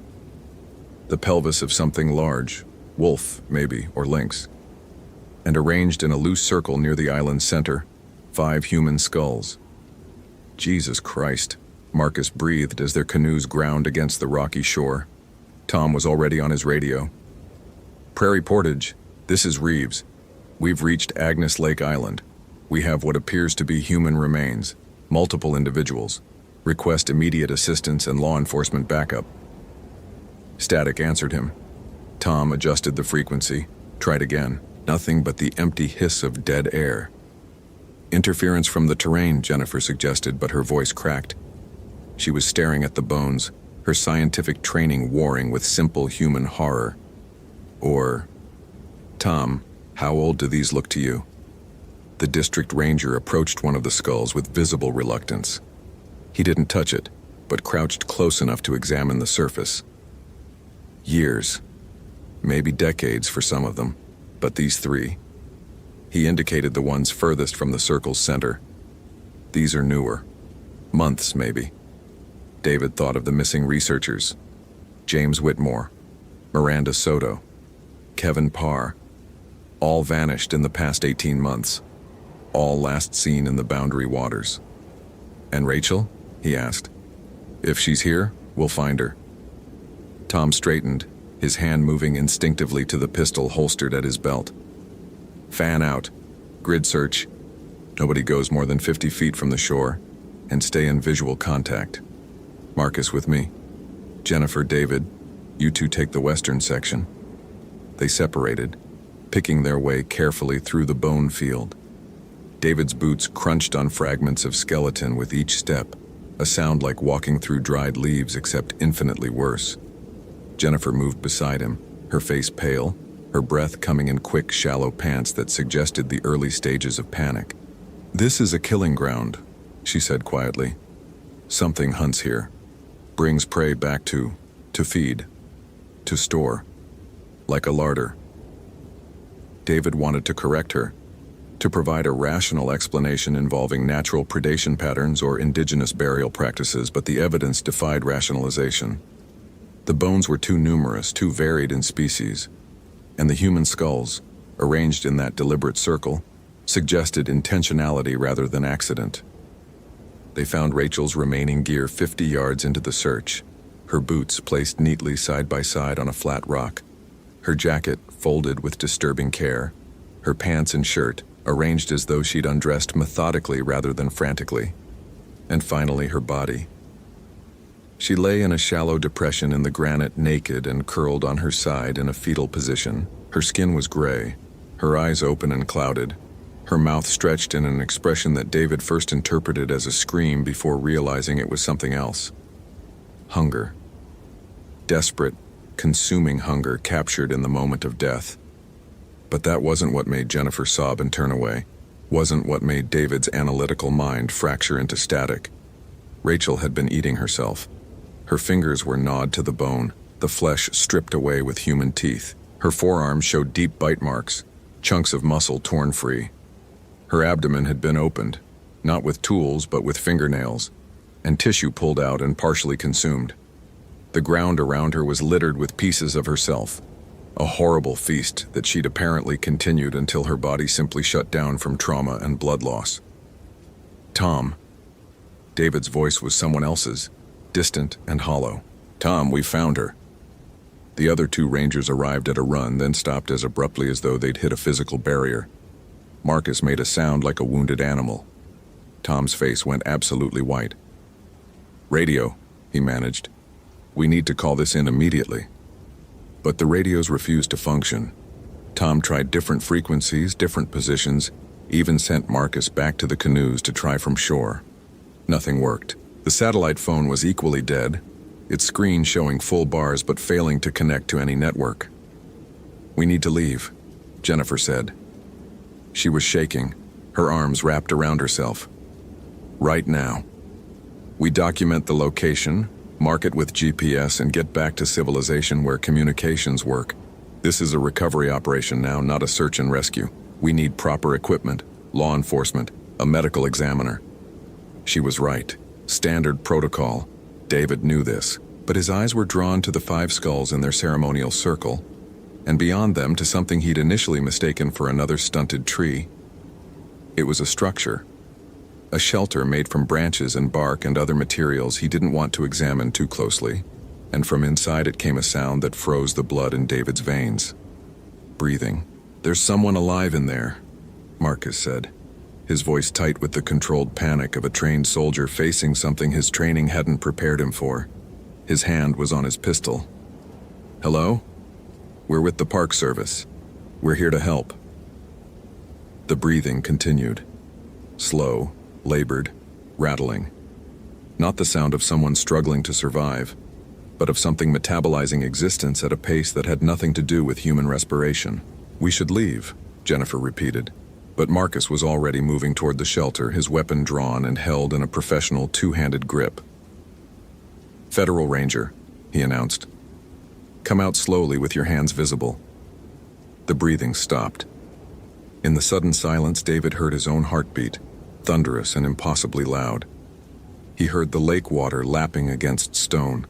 Speaker 1: The pelvis of something large, wolf, maybe, or lynx. And arranged in a loose circle near the island's center, 5 human skulls. Jesus Christ, Marcus breathed as their canoes ground against the rocky shore. Tom was already on his radio. Prairie Portage, this is Reeves. We've reached Agnes Lake Island. We have what appears to be human remains, multiple individuals. Request immediate assistance and law enforcement backup. Static answered him. Tom adjusted the frequency, tried again. Nothing but the empty hiss of dead air. Interference from the terrain, Jennifer suggested, but her voice cracked. She was staring at the bones, her scientific training warring with simple human horror. Or, Tom, how old do these look to you? The district ranger approached one of the skulls with visible reluctance. He didn't touch it, but crouched close enough to examine the surface. Years, maybe decades for some of them, but these 3. He indicated the ones furthest from the circle's center. These are newer. Months, maybe. David thought of the missing researchers. James Whitmore, Miranda Soto, Kevin Parr. All vanished in the past 18 months. All last seen in the Boundary Waters. And Rachel? He asked. If she's here, we'll find her. Tom straightened, his hand moving instinctively to the pistol holstered at his belt. Fan out. Grid search. Nobody goes more than 50 feet from the shore, and stay in visual contact. Marcus with me. Jennifer, David, you two take the western section. They separated, picking their way carefully through the bone field. David's boots crunched on fragments of skeleton with each step, a sound like walking through dried leaves except infinitely worse. Jennifer moved beside him, her face pale, her breath coming in quick, shallow pants that suggested the early stages of panic. This is a killing ground, she said quietly. Something hunts here, brings prey back to feed, to store, like a larder. David wanted to correct her, to provide a rational explanation involving natural predation patterns or indigenous burial practices, but the evidence defied rationalization. The bones were too numerous, too varied in species, and the human skulls, arranged in that deliberate circle, suggested intentionality rather than accident. They found Rachel's remaining gear 50 yards into the search, her boots placed neatly side by side on a flat rock, her jacket folded with disturbing care, her pants and shirt arranged as though she'd undressed methodically rather than frantically, and finally her body. She lay in a shallow depression in the granite, naked and curled on her side in a fetal position. Her skin was gray, her eyes open and clouded, her mouth stretched in an expression that David first interpreted as a scream before realizing it was something else. Hunger. Desperate, consuming hunger captured in the moment of death. But that wasn't what made Jennifer sob and turn away, wasn't what made David's analytical mind fracture into static. Rachel had been eating herself. Her fingers were gnawed to the bone, the flesh stripped away with human teeth. Her forearms showed deep bite marks, chunks of muscle torn free. Her abdomen had been opened, not with tools but with fingernails, and tissue pulled out and partially consumed. The ground around her was littered with pieces of herself, a horrible feast that she'd apparently continued until her body simply shut down from trauma and blood loss. Tom. David's voice was someone else's, distant and hollow. Tom, we found her. The other 2 rangers arrived at a run, then stopped as abruptly as though they'd hit a physical barrier. Marcus made a sound like a wounded animal. Tom's face went absolutely white. Radio, he managed. "We need to call this in immediately." But the radios refused to function. Tom tried different frequencies, different positions, even sent Marcus back to the canoes to try from shore. Nothing worked. The satellite phone was equally dead, its screen showing full bars but failing to connect to any network. "We need to leave," Jennifer said. She was shaking, her arms wrapped around herself. "Right now. We document the location, mark it with GPS, and get back to civilization where communications work. This is a recovery operation now, not a search and rescue. We need proper equipment, law enforcement, a medical examiner." She was right. Standard protocol. David knew this, but his eyes were drawn to the 5 skulls in their ceremonial circle, and beyond them to something he'd initially mistaken for another stunted tree. It was a structure. A shelter made from branches and bark and other materials he didn't want to examine too closely, and from inside it came a sound that froze the blood in David's veins. Breathing. "There's someone alive in there," Marcus said, his voice tight with the controlled panic of a trained soldier facing something his training hadn't prepared him for. His hand was on his pistol. "Hello? We're with the Park Service. We're here to help." The breathing continued. Slow, labored, rattling. Not the sound of someone struggling to survive, but of something metabolizing existence at a pace that had nothing to do with human respiration. "We should leave," Jennifer repeated. But Marcus was already moving toward the shelter, his weapon drawn and held in a professional 2-handed grip. "Federal Ranger," he announced. "Come out slowly with your hands visible." The breathing stopped. In the sudden silence, David heard his own heartbeat, thunderous and impossibly loud. He heard the lake water lapping against stone.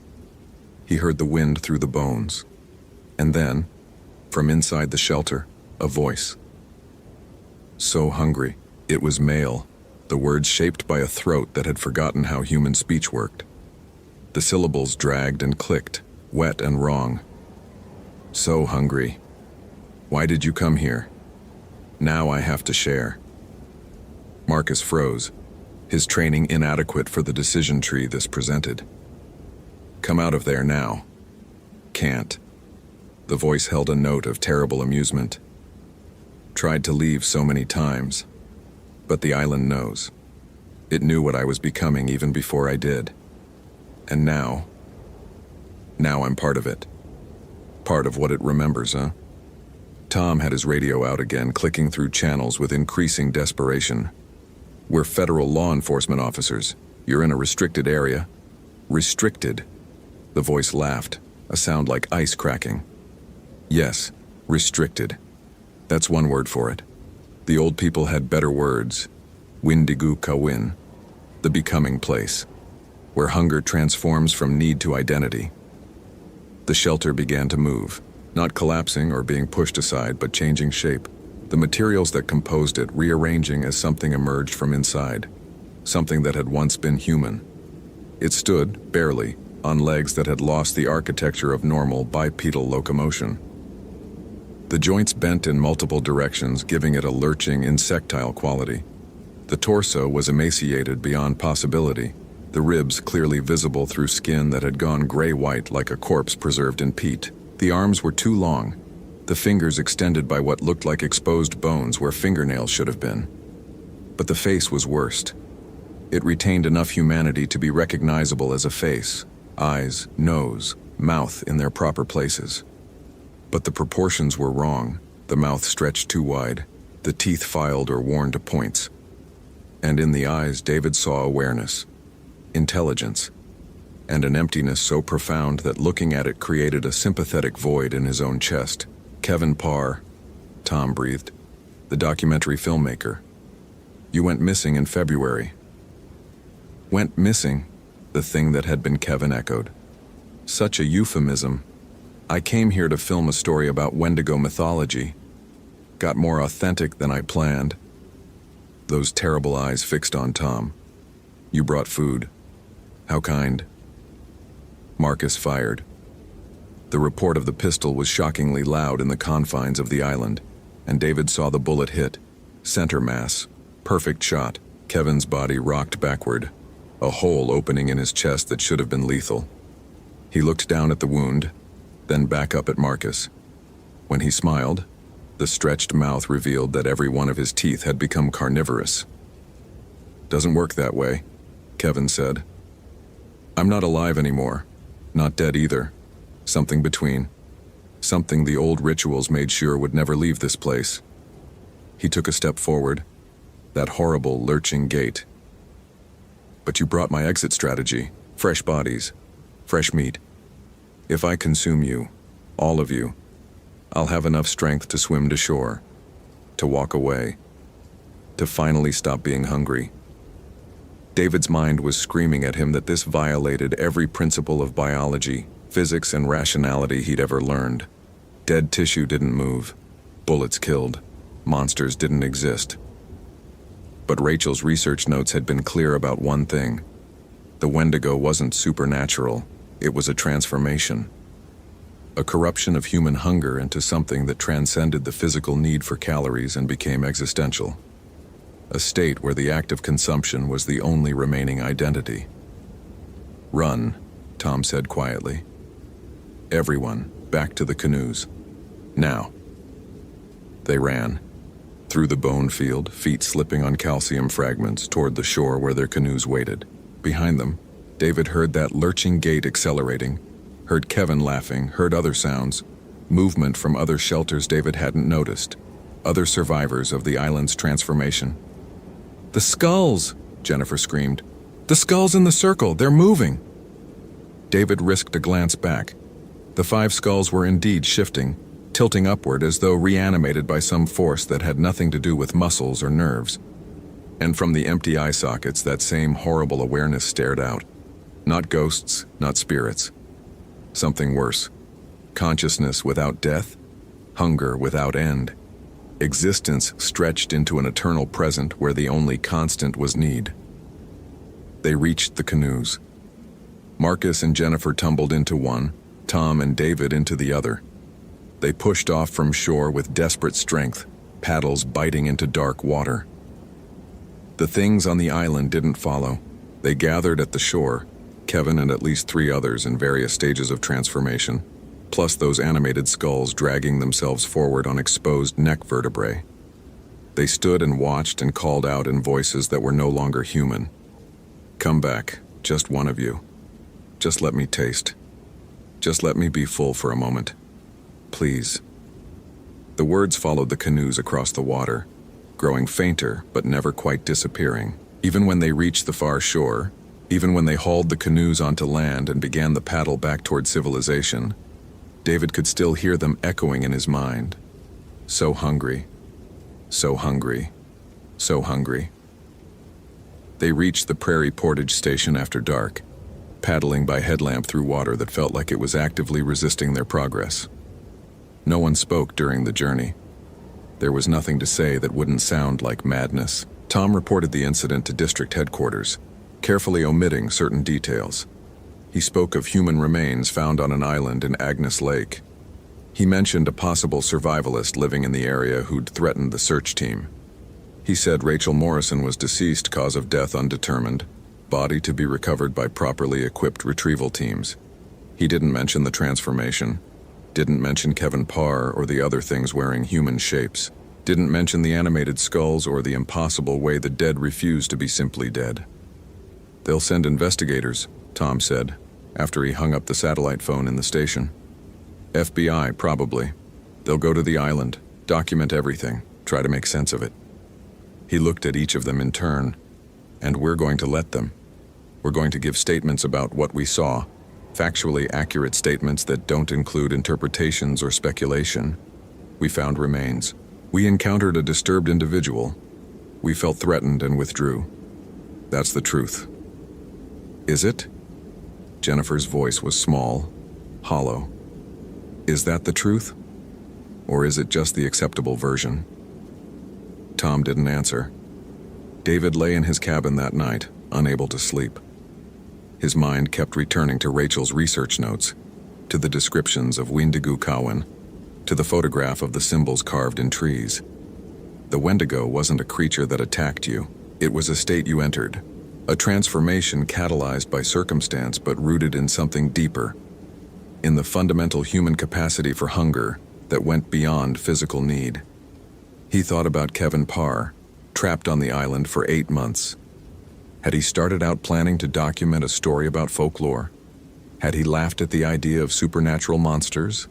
Speaker 1: He heard the wind through the bones. And then, from inside the shelter, a voice. So hungry. It was male, the words shaped by a throat that had forgotten how human speech worked. The syllables dragged and clicked, wet and wrong. "So hungry. Why did you come here? Now I have to share." Marcus froze, his training inadequate for the decision tree this presented. "Come out of there now." "Can't." The voice held a note of terrible amusement. "Tried to leave so many times. But the island knows. It knew what I was becoming even before I did. And now I'm part of it. Part of what it remembers, huh?" Tom had his radio out again, clicking through channels with increasing desperation. "We're federal law enforcement officers. You're in a restricted area." "Restricted?" The voice laughed, a sound like ice cracking. "Yes, restricted. That's one word for it. The old people had better words. Windigu Kawin, the becoming place, where hunger transforms from need to identity." The shelter began to move, not collapsing or being pushed aside, but changing shape. The materials that composed it rearranging as something emerged from inside, something that had once been human. It stood, barely, on legs that had lost the architecture of normal bipedal locomotion. The joints bent in multiple directions, giving it a lurching, insectile quality. The torso was emaciated beyond possibility, the ribs clearly visible through skin that had gone gray-white like a corpse preserved in peat. The arms were too long, the fingers extended by what looked like exposed bones where fingernails should have been. But the face was worst. It retained enough humanity to be recognizable as a face, eyes, nose, mouth in their proper places. But the proportions were wrong, the mouth stretched too wide, the teeth filed or worn to points. And in the eyes, David saw awareness, intelligence, and an emptiness so profound that looking at it created a sympathetic void in his own chest. "Kevin Parr," Tom breathed, "the documentary filmmaker. You went missing in February." "Went missing?" The thing that had been Kevin echoed. Such a euphemism. "I came here to film a story about Wendigo mythology. Got more authentic than I planned." Those terrible eyes fixed on Tom. "You brought food. How kind." Marcus fired. The report of the pistol was shockingly loud in the confines of the island, and David saw the bullet hit. Center mass. Perfect shot. Kevin's body rocked backward. a hole opening in his chest that should have been lethal. He looked down at the wound, then back up at Marcus. When he smiled, the stretched mouth revealed that every one of his teeth had become carnivorous. "Doesn't work that way," Kevin said. "I'm not alive anymore. Not dead either. Something between. Something the old rituals made sure would never leave this place." He took a step forward, that horrible, lurching gait. "But you brought my exit strategy. Fresh bodies. Fresh meat. If I consume you, all of you, I'll have enough strength to swim to shore, to walk away, to finally stop being hungry." David's mind was screaming at him that this violated every principle of biology, physics, and rationality he'd ever learned. Dead tissue didn't move. Bullets killed. Monsters didn't exist. But Rachel's research notes had been clear about one thing. The Wendigo wasn't supernatural. It was a transformation. A corruption of human hunger into something that transcended the physical need for calories and became existential. A state where the act of consumption was the only remaining identity. "Run," Tom said quietly. "Everyone, back to the canoes. Now." They ran. Through the bone field, feet slipping on calcium fragments toward the shore where their canoes waited. Behind them, David heard that lurching gait accelerating, heard Kevin laughing, heard other sounds, movement from other shelters David hadn't noticed, other survivors of the island's transformation. "The skulls!" Jennifer screamed. "The skulls in the circle, they're moving!" David risked a glance back. The 5 skulls were indeed shifting, tilting upward as though reanimated by some force that had nothing to do with muscles or nerves. And from the empty eye sockets, that same horrible awareness stared out. Not ghosts, not spirits. Something worse. Consciousness without death, hunger without end. Existence stretched into an eternal present where the only constant was need. They reached the canoes. Marcus and Jennifer tumbled into one, Tom and David into the other. They pushed off from shore with desperate strength, paddles biting into dark water. The things on the island didn't follow. They gathered at the shore, Kevin and at least 3 others in various stages of transformation, plus those animated skulls dragging themselves forward on exposed neck vertebrae. They stood and watched and called out in voices that were no longer human. "Come back, just one of you. Just let me taste. Just let me be full for a moment. Please." The words followed the canoes across the water, growing fainter but never quite disappearing. Even when they reached the far shore, even when they hauled the canoes onto land and began the paddle back toward civilization, David could still hear them echoing in his mind. So hungry, so hungry, so hungry. They reached the Prairie Portage station after dark, paddling by headlamp through water that felt like it was actively resisting their progress. No one spoke during the journey. There was nothing to say that wouldn't sound like madness. Tom reported the incident to district headquarters, carefully omitting certain details. He spoke of human remains found on an island in Agnes Lake. He mentioned a possible survivalist living in the area who'd threatened the search team. He said Rachel Morrison was deceased, cause of death undetermined, body to be recovered by properly equipped retrieval teams. He didn't mention the transformation, didn't mention Kevin Parr or the other things wearing human shapes, didn't mention the animated skulls or the impossible way the dead refused to be simply dead. "They'll send investigators," Tom said, after he hung up the satellite phone in the station. "FBI, probably. They'll go to the island, document everything, try to make sense of it." He looked at each of them in turn. "And we're going to let them. We're going to give statements about what we saw, factually accurate statements that don't include interpretations or speculation. We found remains. We encountered a disturbed individual. We felt threatened and withdrew. That's the truth." "Is it?" Jennifer's voice was small, hollow. "Is that the truth? Or is it just the acceptable version?" Tom didn't answer. David lay in his cabin that night, unable to sleep. His mind kept returning to Rachel's research notes, to the descriptions of Wendigo Cowan, to the photograph of the symbols carved in trees. The Wendigo wasn't a creature that attacked you. It was a state you entered, A transformation catalyzed by circumstance but rooted in something deeper, in the fundamental human capacity for hunger that went beyond physical need. He thought about Kevin Parr, trapped on the island for 8 months. Had he started out planning to document a story about folklore? Had he laughed at the idea of supernatural monsters?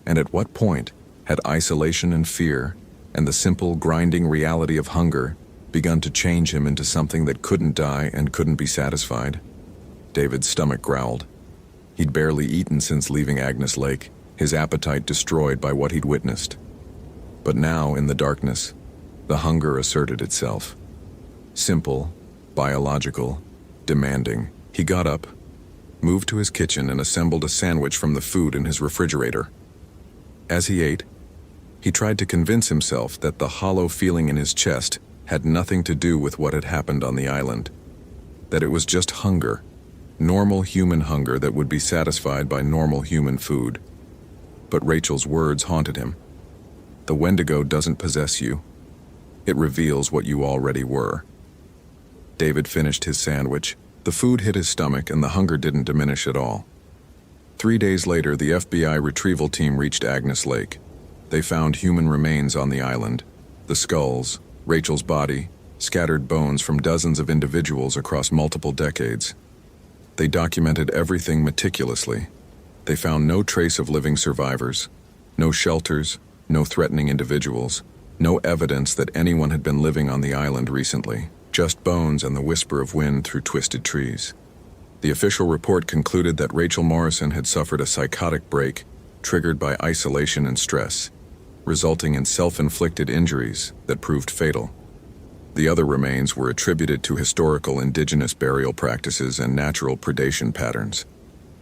Speaker 1: And at what point had isolation and fear, and the simple, grinding reality of hunger, begun to change him into something that couldn't die and couldn't be satisfied? David's stomach growled. He'd barely eaten since leaving Agnes Lake, his appetite destroyed by what he'd witnessed. But now, in the darkness, the hunger asserted itself. Simple, biological, demanding. He got up, moved to his kitchen, and assembled a sandwich from the food in his refrigerator. As he ate, he tried to convince himself that the hollow feeling in his chest had nothing to do with what had happened on the island, that it was just hunger, normal human hunger that would be satisfied by normal human food. But Rachel's words haunted him. The Wendigo doesn't possess you. It reveals what you already were. David finished his sandwich. The food hit his stomach and the hunger didn't diminish at all. 3 days later, the FBI retrieval team reached Agnes Lake. They found human remains on the island, the skulls, Rachel's body, scattered bones from dozens of individuals across multiple decades. They documented everything meticulously. They found no trace of living survivors, no shelters, no threatening individuals, no evidence that anyone had been living on the island recently, just bones and the whisper of wind through twisted trees. The official report concluded that Rachel Morrison had suffered a psychotic break triggered by isolation and stress, resulting in self-inflicted injuries that proved fatal. The other remains were attributed to historical indigenous burial practices and natural predation patterns.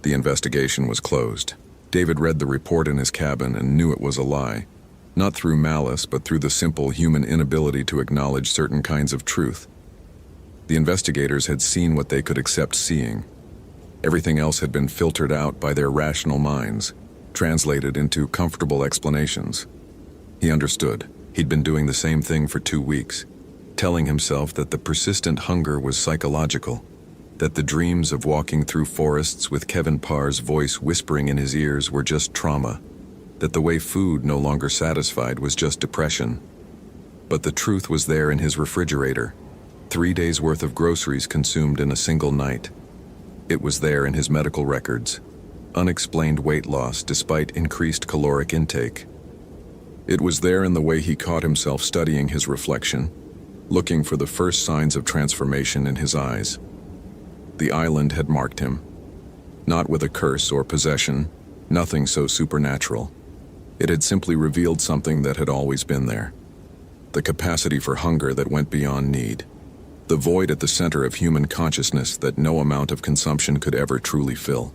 Speaker 1: The investigation was closed. David read the report in his cabin and knew it was a lie, not through malice but through the simple human inability to acknowledge certain kinds of truth. The investigators had seen what they could accept seeing. Everything else had been filtered out by their rational minds, translated into comfortable explanations. He understood. He'd been doing the same thing for 2 weeks, telling himself that the persistent hunger was psychological, that the dreams of walking through forests with Kevin Parr's voice whispering in his ears were just trauma, that the way food no longer satisfied was just depression. But the truth was there in his refrigerator. 3 days' worth of groceries consumed in a single night. It was there in his medical records. Unexplained weight loss despite increased caloric intake. It was there in the way he caught himself studying his reflection, looking for the first signs of transformation in his eyes. The island had marked him. Not with a curse or possession, nothing so supernatural. It had simply revealed something that had always been there. The capacity for hunger that went beyond need. The void at the center of human consciousness that no amount of consumption could ever truly fill.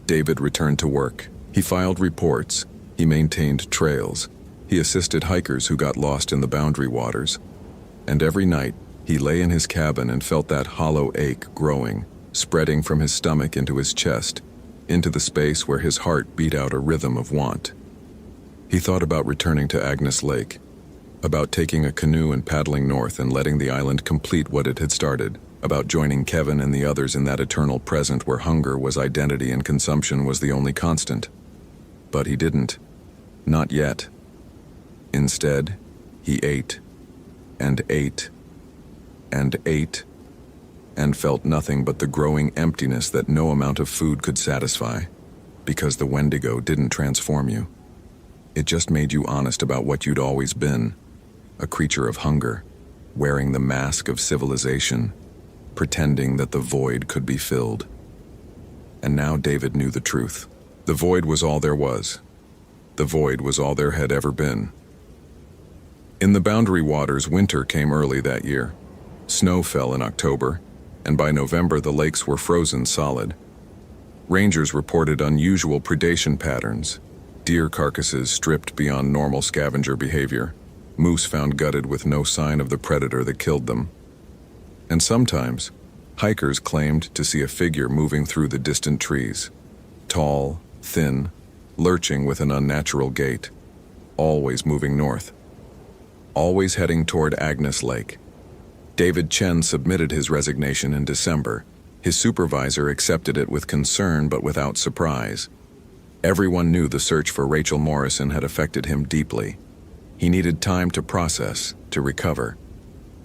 Speaker 1: David returned to work. He filed reports. He maintained trails. He assisted hikers who got lost in the boundary waters. And every night, he lay in his cabin and felt that hollow ache growing, spreading from his stomach into his chest, into the space where his heart beat out a rhythm of want. He thought about returning to Agnes Lake, about taking a canoe and paddling north and letting the island complete what it had started, about joining Kevin and the others in that eternal present where hunger was identity and consumption was the only constant. But he didn't. Not yet. Instead, he ate, and ate, and ate, and felt nothing but the growing emptiness that no amount of food could satisfy, because the Wendigo didn't transform you. It just made you honest about what you'd always been, a creature of hunger, wearing the mask of civilization, pretending that the void could be filled. And now David knew the truth. The void was all there was. The void was all there had ever been. In the boundary waters, winter came early that year. Snow fell in October, and by November the lakes were frozen solid. Rangers reported unusual predation patterns, deer carcasses stripped beyond normal scavenger behavior, moose found gutted with no sign of the predator that killed them. And sometimes, hikers claimed to see a figure moving through the distant trees, tall, thin, lurching with an unnatural gait, always moving north, always heading toward Agnes Lake. David Chen submitted his resignation in December. His supervisor accepted it with concern but without surprise. Everyone knew the search for Rachel Morrison had affected him deeply. He needed time to process, to recover.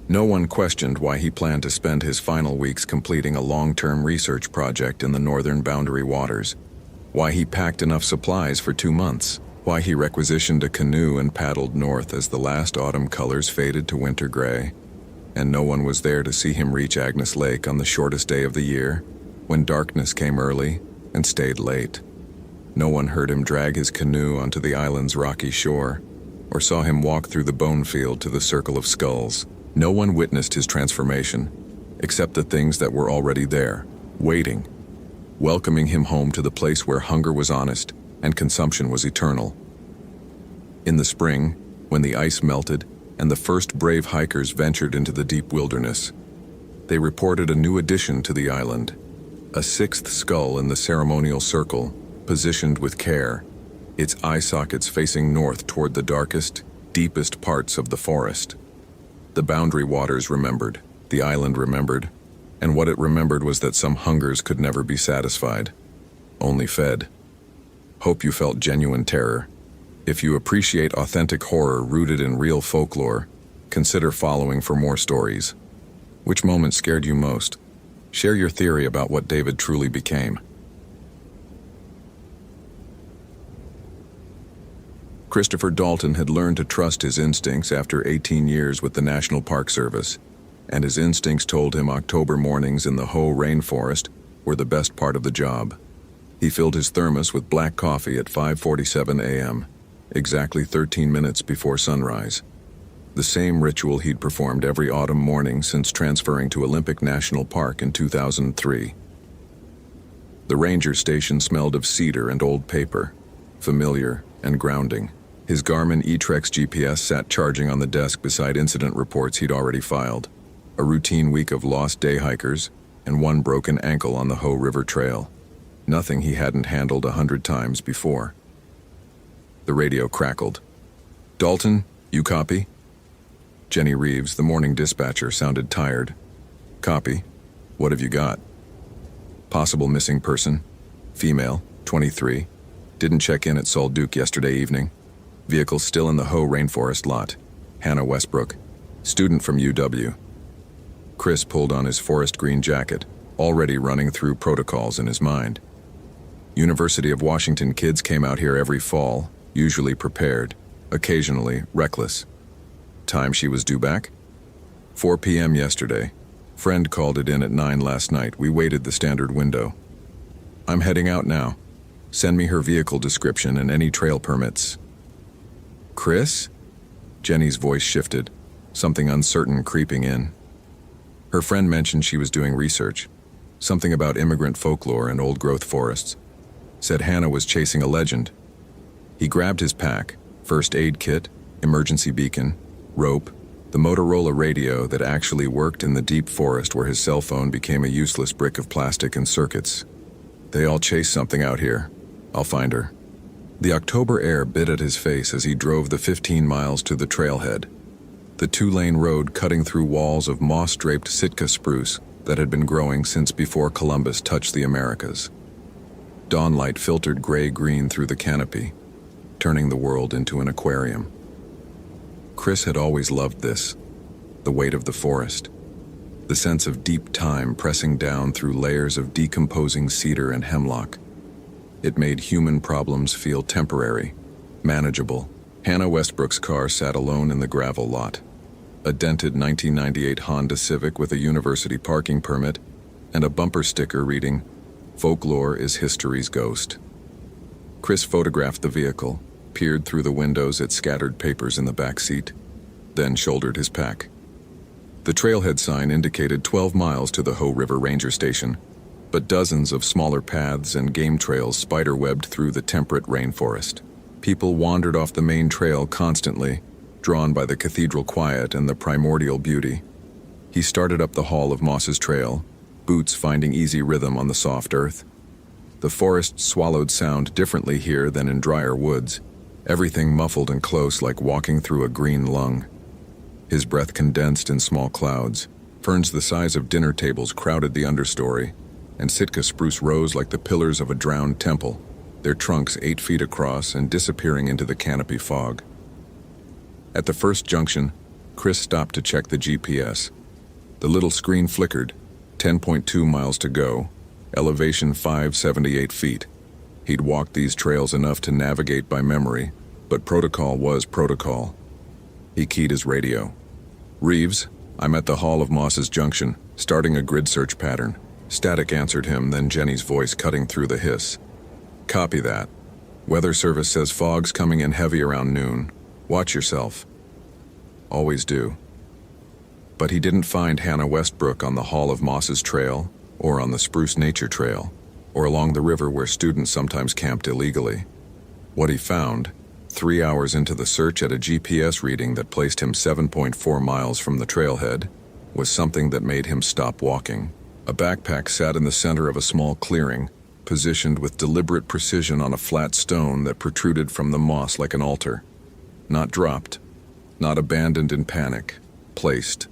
Speaker 1: No one questioned why he planned to spend his final weeks completing a long-term research project in the northern boundary waters, why he packed enough supplies for 2 months, why he requisitioned a canoe and paddled north as the last autumn colors faded to winter gray. And no one was there to see him reach Agnes Lake on the shortest day of the year, when darkness came early and stayed late. No one heard him drag his canoe onto the island's rocky shore, or saw him walk through the bone field to the circle of skulls. No one witnessed his transformation, except the things that were already there, waiting, welcoming him home to the place where hunger was honest and consumption was eternal. In the spring, when the ice melted and the first brave hikers ventured into the deep wilderness, they reported a new addition to the island, a sixth skull in the ceremonial circle, positioned with care, its eye sockets facing north toward the darkest, deepest parts of the forest. The boundary waters remembered, the island remembered, and what it remembered was that some hungers could never be satisfied, only fed. Hope you felt genuine terror. If you appreciate authentic horror rooted in real folklore, consider following for more stories. Which moment scared you most? Share your theory about what David truly became. Christopher Dalton had learned to trust his instincts after 18 years with the National Park Service, and his instincts told him October mornings in the Hoh rainforest were the best part of the job. He filled his thermos with black coffee at 5:47 a.m., exactly 13 minutes before sunrise. The same ritual he'd performed every autumn morning since transferring to Olympic National Park in 2003. The ranger station smelled of cedar and old paper, familiar and grounding. His Garmin eTrex GPS sat charging on the desk beside incident reports he'd already filed. A routine week of lost day hikers and one broken ankle on the Hoh River Trail. Nothing he hadn't handled 100 times before. The radio crackled. "Dalton, you copy?" Jenny Reeves, the morning dispatcher, sounded tired. "Copy. What have you got?" "Possible missing person. Female, 23. Didn't check in at Sol Duke yesterday evening. Vehicle still in the Hoh rainforest lot. Hannah Westbrook. Student from UW." Chris pulled on his forest green jacket, already running through protocols in his mind. University of Washington kids came out here every fall, usually prepared, occasionally reckless. Time she was due back? 4 p.m. yesterday. Friend called it in at 9 last night. We waited the standard window. "I'm heading out now. Send me her vehicle description and any trail permits." "Chris?" Jenny's voice shifted, something uncertain creeping in. Her friend mentioned she was doing research, something about immigrant folklore and old-growth forests. Said Hannah was chasing a legend. He grabbed his pack, first aid kit, emergency beacon, rope, the Motorola radio that actually worked in the deep forest where his cell phone became a useless brick of plastic and circuits. They all chase something out here. I'll find her. The October air bit at his face as he drove the 15 miles to the trailhead, the 2-lane road cutting through walls of moss-draped Sitka spruce that had been growing since before Columbus touched the Americas. Dawnlight filtered gray-green through the canopy, turning the world into an aquarium. Chris had always loved this, the weight of the forest, the sense of deep time pressing down through layers of decomposing cedar and hemlock. It made human problems feel temporary, manageable. Hannah Westbrook's car sat alone in the gravel lot, a dented 1998 Honda Civic with a university parking permit and a bumper sticker reading, "Folklore is history's ghost." Chris photographed the vehicle, peered through the windows at scattered papers in the back seat, then shouldered his pack. The trailhead sign indicated 12 miles to the Hoh River Ranger Station, but dozens of smaller paths and game trails spiderwebbed through the temperate rainforest. People wandered off the main trail constantly, drawn by the cathedral quiet and the primordial beauty. He started up the Hall of Moss's trail, boots finding easy rhythm on the soft earth. The forest swallowed sound differently here than in drier woods, everything muffled and close like walking through a green lung. His breath condensed in small clouds, Ferns the size of dinner tables crowded the understory, and Sitka spruce rose like the pillars of a drowned temple, their trunks 8 feet across and disappearing into the canopy fog. At the first junction, Chris stopped to check the GPS. The little screen flickered, 10.2 miles to go, elevation 578 feet. He'd walked these trails enough to navigate by memory, but protocol was protocol. He keyed his radio. "Reeves, I'm at the Hall of Moss's Junction, starting a grid search pattern." Static answered him, then Jenny's voice cutting through the hiss. "Copy that. Weather Service says fog's coming in heavy around noon. Watch yourself." "Always do." But he didn't find Hannah Westbrook on the Hall of Moss's trail, or on the Spruce Nature Trail, or along the river where students sometimes camped illegally. What he found, 3 hours into the search at a GPS reading that placed him 7.4 miles from the trailhead, was something that made him stop walking. A backpack sat in the center of a small clearing, positioned with deliberate precision on a flat stone that protruded from the moss like an altar. Not dropped, not abandoned in panic, placed.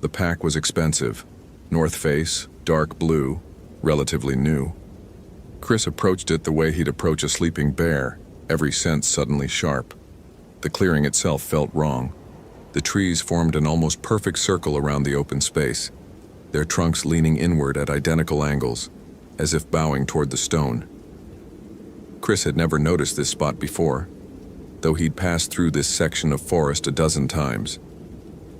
Speaker 1: The pack was expensive, North Face, dark blue, relatively new. Chris approached it the way he'd approach a sleeping bear, every sense suddenly sharp. The clearing itself felt wrong. The trees formed an almost perfect circle around the open space, their trunks leaning inward at identical angles, as if bowing toward the stone. Chris had never noticed this spot before, though he'd passed through this section of forest a dozen times.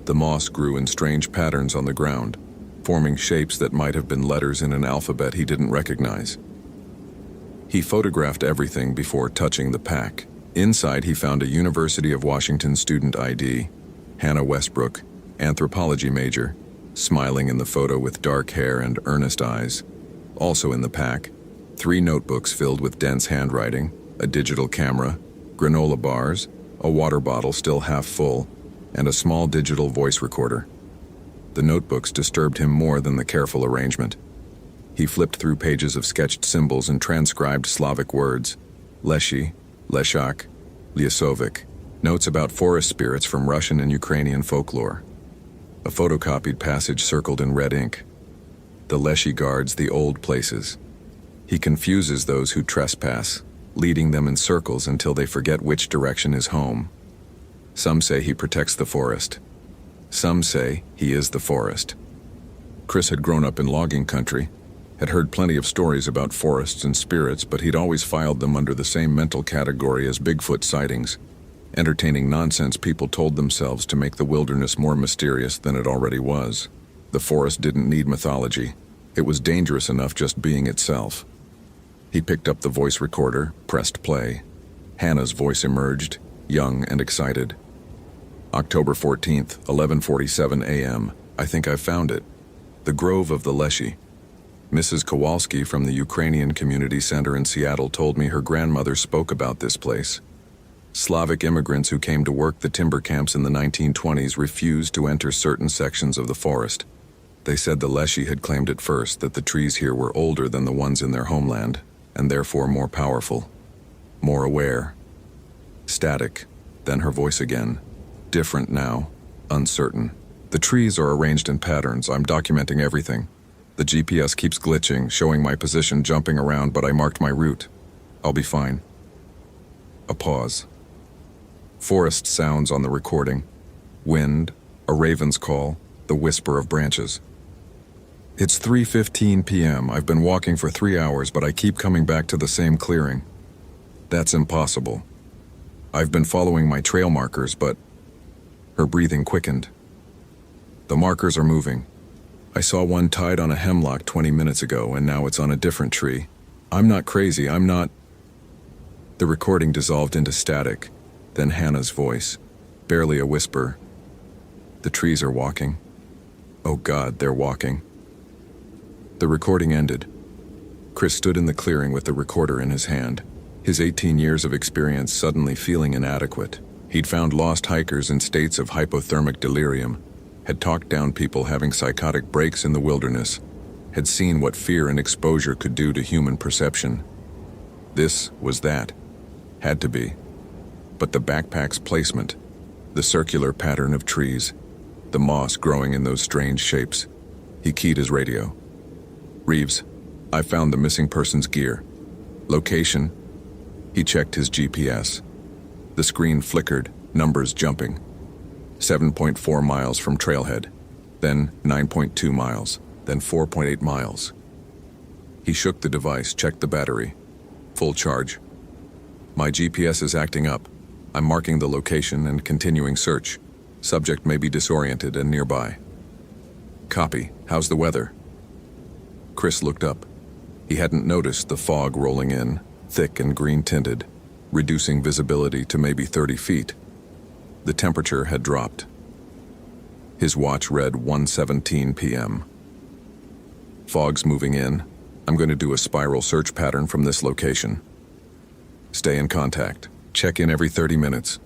Speaker 1: The moss grew in strange patterns on the ground, forming shapes that might have been letters in an alphabet he didn't recognize. He photographed everything before touching the pack. Inside, he found a University of Washington student ID, Hannah Westbrook, anthropology major, smiling in the photo with dark hair and earnest eyes. Also in the pack, 3 notebooks filled with dense handwriting, a digital camera, granola bars, a water bottle still half full, and a small digital voice recorder. The notebooks disturbed him more than the careful arrangement. He flipped through pages of sketched symbols and transcribed Slavic words, Leshi, Leshak, Liasovic, notes about forest spirits from Russian and Ukrainian folklore. A photocopied passage circled in red ink. The Leshi guards the old places. He confuses those who trespass, leading them in circles until they forget which direction is home. Some say he protects the forest. Some say he is the forest. Chris had grown up in logging country, had heard plenty of stories about forests and spirits, but he'd always filed them under the same mental category as Bigfoot sightings, entertaining nonsense people told themselves to make the wilderness more mysterious than it already was. The forest didn't need mythology. It was dangerous enough just being itself. He picked up the voice recorder, pressed play. Hannah's voice emerged, young and excited. October 14th, 11:47 a.m. I think I found it. The Grove of the Leshi. Mrs. Kowalski from the Ukrainian Community Center in Seattle told me her grandmother spoke about this place. Slavic immigrants who came to work the timber camps in the 1920s refused to enter certain sections of the forest. They said the Leshi had claimed at first that the trees here were older than the ones in their homeland, and therefore more powerful, more aware. Static, then her voice again. Different now, uncertain. The trees are arranged in patterns. I'm documenting everything. The GPS keeps glitching, showing my position, jumping around, but I marked my route. I'll be fine. A pause. Forest sounds on the recording. Wind, a raven's call, the whisper of branches. It's 3:15 p.m. I've been walking for 3 hours, but I keep coming back to the same clearing. That's impossible. I've been following my trail markers, but... Her breathing quickened. The markers are moving. I saw one tied on a hemlock 20 minutes ago, and now it's on a different tree. I'm not crazy, I'm not... The recording dissolved into static, then Hannah's voice, barely a whisper. The trees are walking. Oh God, they're walking. The recording ended. Chris stood in the clearing with the recorder in his hand, his 18 years of experience suddenly feeling inadequate. He'd found lost hikers in states of hypothermic delirium, had talked down people having psychotic breaks in the wilderness, had seen what fear and exposure could do to human perception. This was that. Had to be. But the backpack's placement, the circular pattern of trees, the moss growing in those strange shapes. He keyed his radio. "Reeves, I found the missing person's gear. Location?" He checked his GPS. The screen flickered, numbers jumping. 7.4 miles from trailhead, then 9.2 miles, then 4.8 miles. He shook the device, checked the battery. Full charge. "My GPS is acting up. I'm marking the location and continuing search. Subject may be disoriented and nearby." "Copy. How's the weather?" Chris looked up. He hadn't noticed the fog rolling in, thick and green-tinted, reducing visibility to maybe 30 feet. The temperature had dropped. His watch read 1:17 p.m. "Fog's moving in. I'm going to do a spiral search pattern from this location. Stay in contact. Check in every 30 minutes.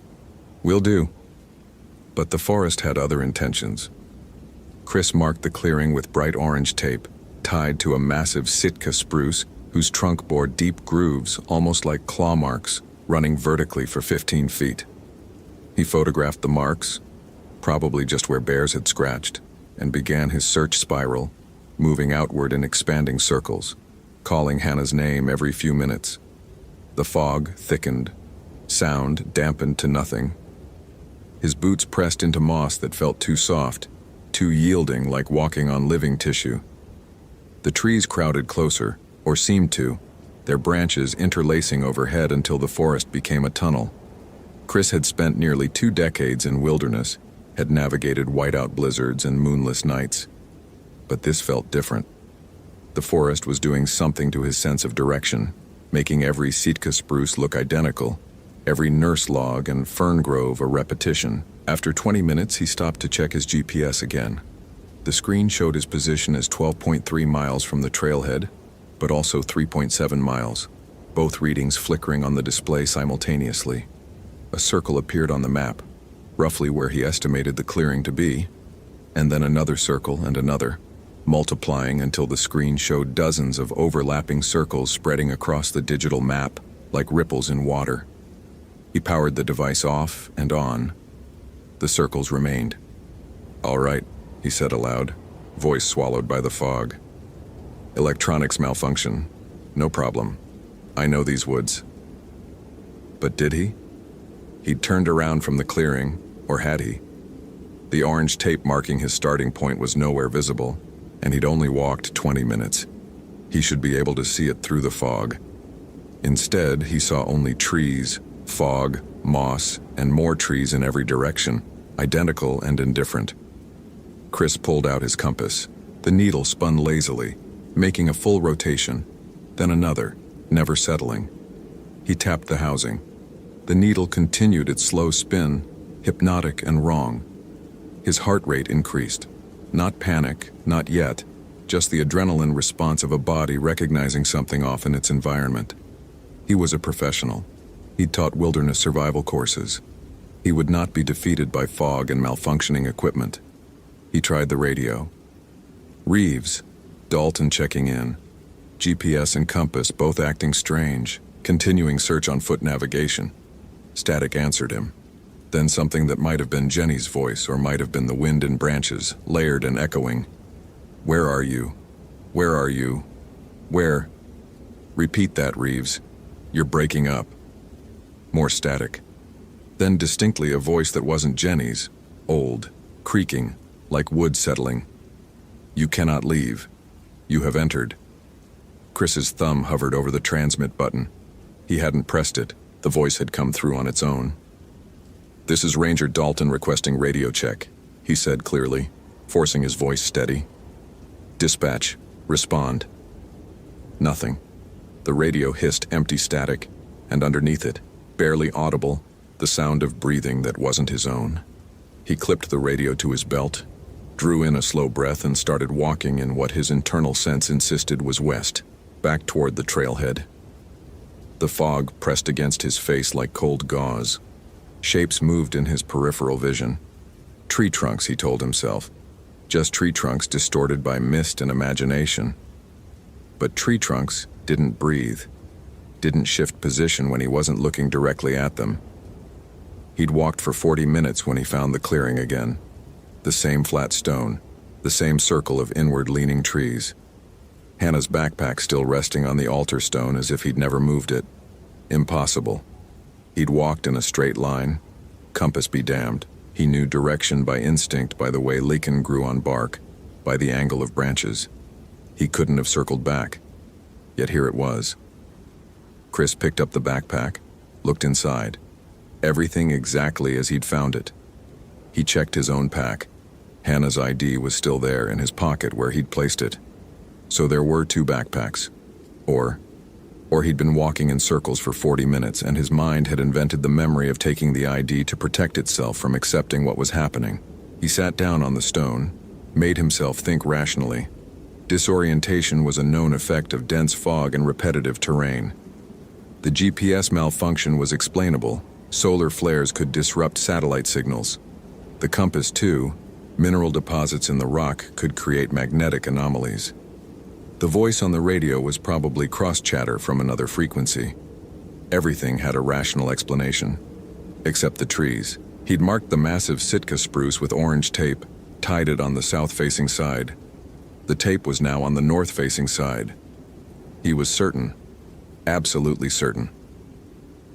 Speaker 1: "Will do." But the forest had other intentions. Chris marked the clearing with bright orange tape, tied to a massive Sitka spruce whose trunk bore deep grooves, almost like claw marks, running vertically for 15 feet. He photographed the marks, probably just where bears had scratched, and began his search spiral, moving outward in expanding circles, calling Hannah's name every few minutes. The fog thickened, sound dampened to nothing. His boots pressed into moss that felt too soft, too yielding, like walking on living tissue. The trees crowded closer, or seemed to, their branches interlacing overhead until the forest became a tunnel. Chris had spent nearly 2 decades in wilderness, had navigated whiteout blizzards and moonless nights. But this felt different. The forest was doing something to his sense of direction, making every Sitka spruce look identical, every nurse log and fern grove a repetition. After 20 minutes, he stopped to check his GPS again. The screen showed his position as 12.3 miles from the trailhead, but also 3.7 miles, both readings flickering on the display simultaneously. A circle appeared on the map, roughly where he estimated the clearing to be, and then another circle and another, multiplying until the screen showed dozens of overlapping circles spreading across the digital map like ripples in water. He powered the device off and on. The circles remained. "All right," he said aloud, voice swallowed by the fog. "Electronics malfunction. No problem. I know these woods." But did he? He'd turned around from the clearing, or had he? The orange tape marking his starting point was nowhere visible, and he'd only walked 20 minutes. He should be able to see it through the fog. Instead, he saw only trees, fog, moss, and more trees in every direction, identical and indifferent. Chris pulled out his compass. The needle spun lazily, making a full rotation, then another, never settling. He tapped the housing. The needle continued its slow spin, hypnotic and wrong. His heart rate increased. Not panic, not yet, just the adrenaline response of a body recognizing something off in its environment. He was a professional. He'd taught wilderness survival courses. He would not be defeated by fog and malfunctioning equipment. He tried the radio. "Reeves," Dalton checking in. GPS and compass both acting strange, continuing search on foot navigation. Static answered him. Then something that might have been Jenny's voice or might have been the wind in branches, layered and echoing. "Where are you? Where are you? Where?" "Repeat that, Reeves. You're breaking up." More static. Then distinctly a voice that wasn't Jenny's, old, creaking, like wood settling. "You cannot leave. You have entered." Chris's thumb hovered over the transmit button. He hadn't pressed it. The voice had come through on its own. "This is Ranger Dalton requesting radio check," he said clearly, forcing his voice steady. "Dispatch, respond." Nothing. The radio hissed empty static, and underneath it, barely audible, the sound of breathing that wasn't his own. He clipped the radio to his belt, drew in a slow breath and started walking in what his internal sense insisted was west, back toward the trailhead. The fog pressed against his face like cold gauze. Shapes moved in his peripheral vision. Tree trunks, he told himself. Just tree trunks distorted by mist and imagination. But tree trunks didn't breathe, didn't shift position when he wasn't looking directly at them. He'd walked for 40 minutes when he found the clearing again. The same flat stone, the same circle of inward-leaning trees. Hannah's backpack still resting on the altar stone as if he'd never moved it. Impossible. He'd walked in a straight line. Compass be damned. He knew direction by instinct, by the way lichen grew on bark, by the angle of branches. He couldn't have circled back. Yet here it was. Chris picked up the backpack, looked inside. Everything exactly as he'd found it. He checked his own pack. Hannah's ID was still there in his pocket where he'd placed it. So there were 2 backpacks. Or he'd been walking in circles for 40 minutes and his mind had invented the memory of taking the ID to protect itself from accepting what was happening. He sat down on the stone, made himself think rationally. Disorientation was a known effect of dense fog and repetitive terrain. The GPS malfunction was explainable. Solar flares could disrupt satellite signals. The compass, too, mineral deposits in the rock could create magnetic anomalies. The voice on the radio was probably cross-chatter from another frequency. Everything had a rational explanation. Except the trees. He'd marked the massive Sitka spruce with orange tape, tied it on the south-facing side. The tape was now on the north-facing side. He was certain. Absolutely certain.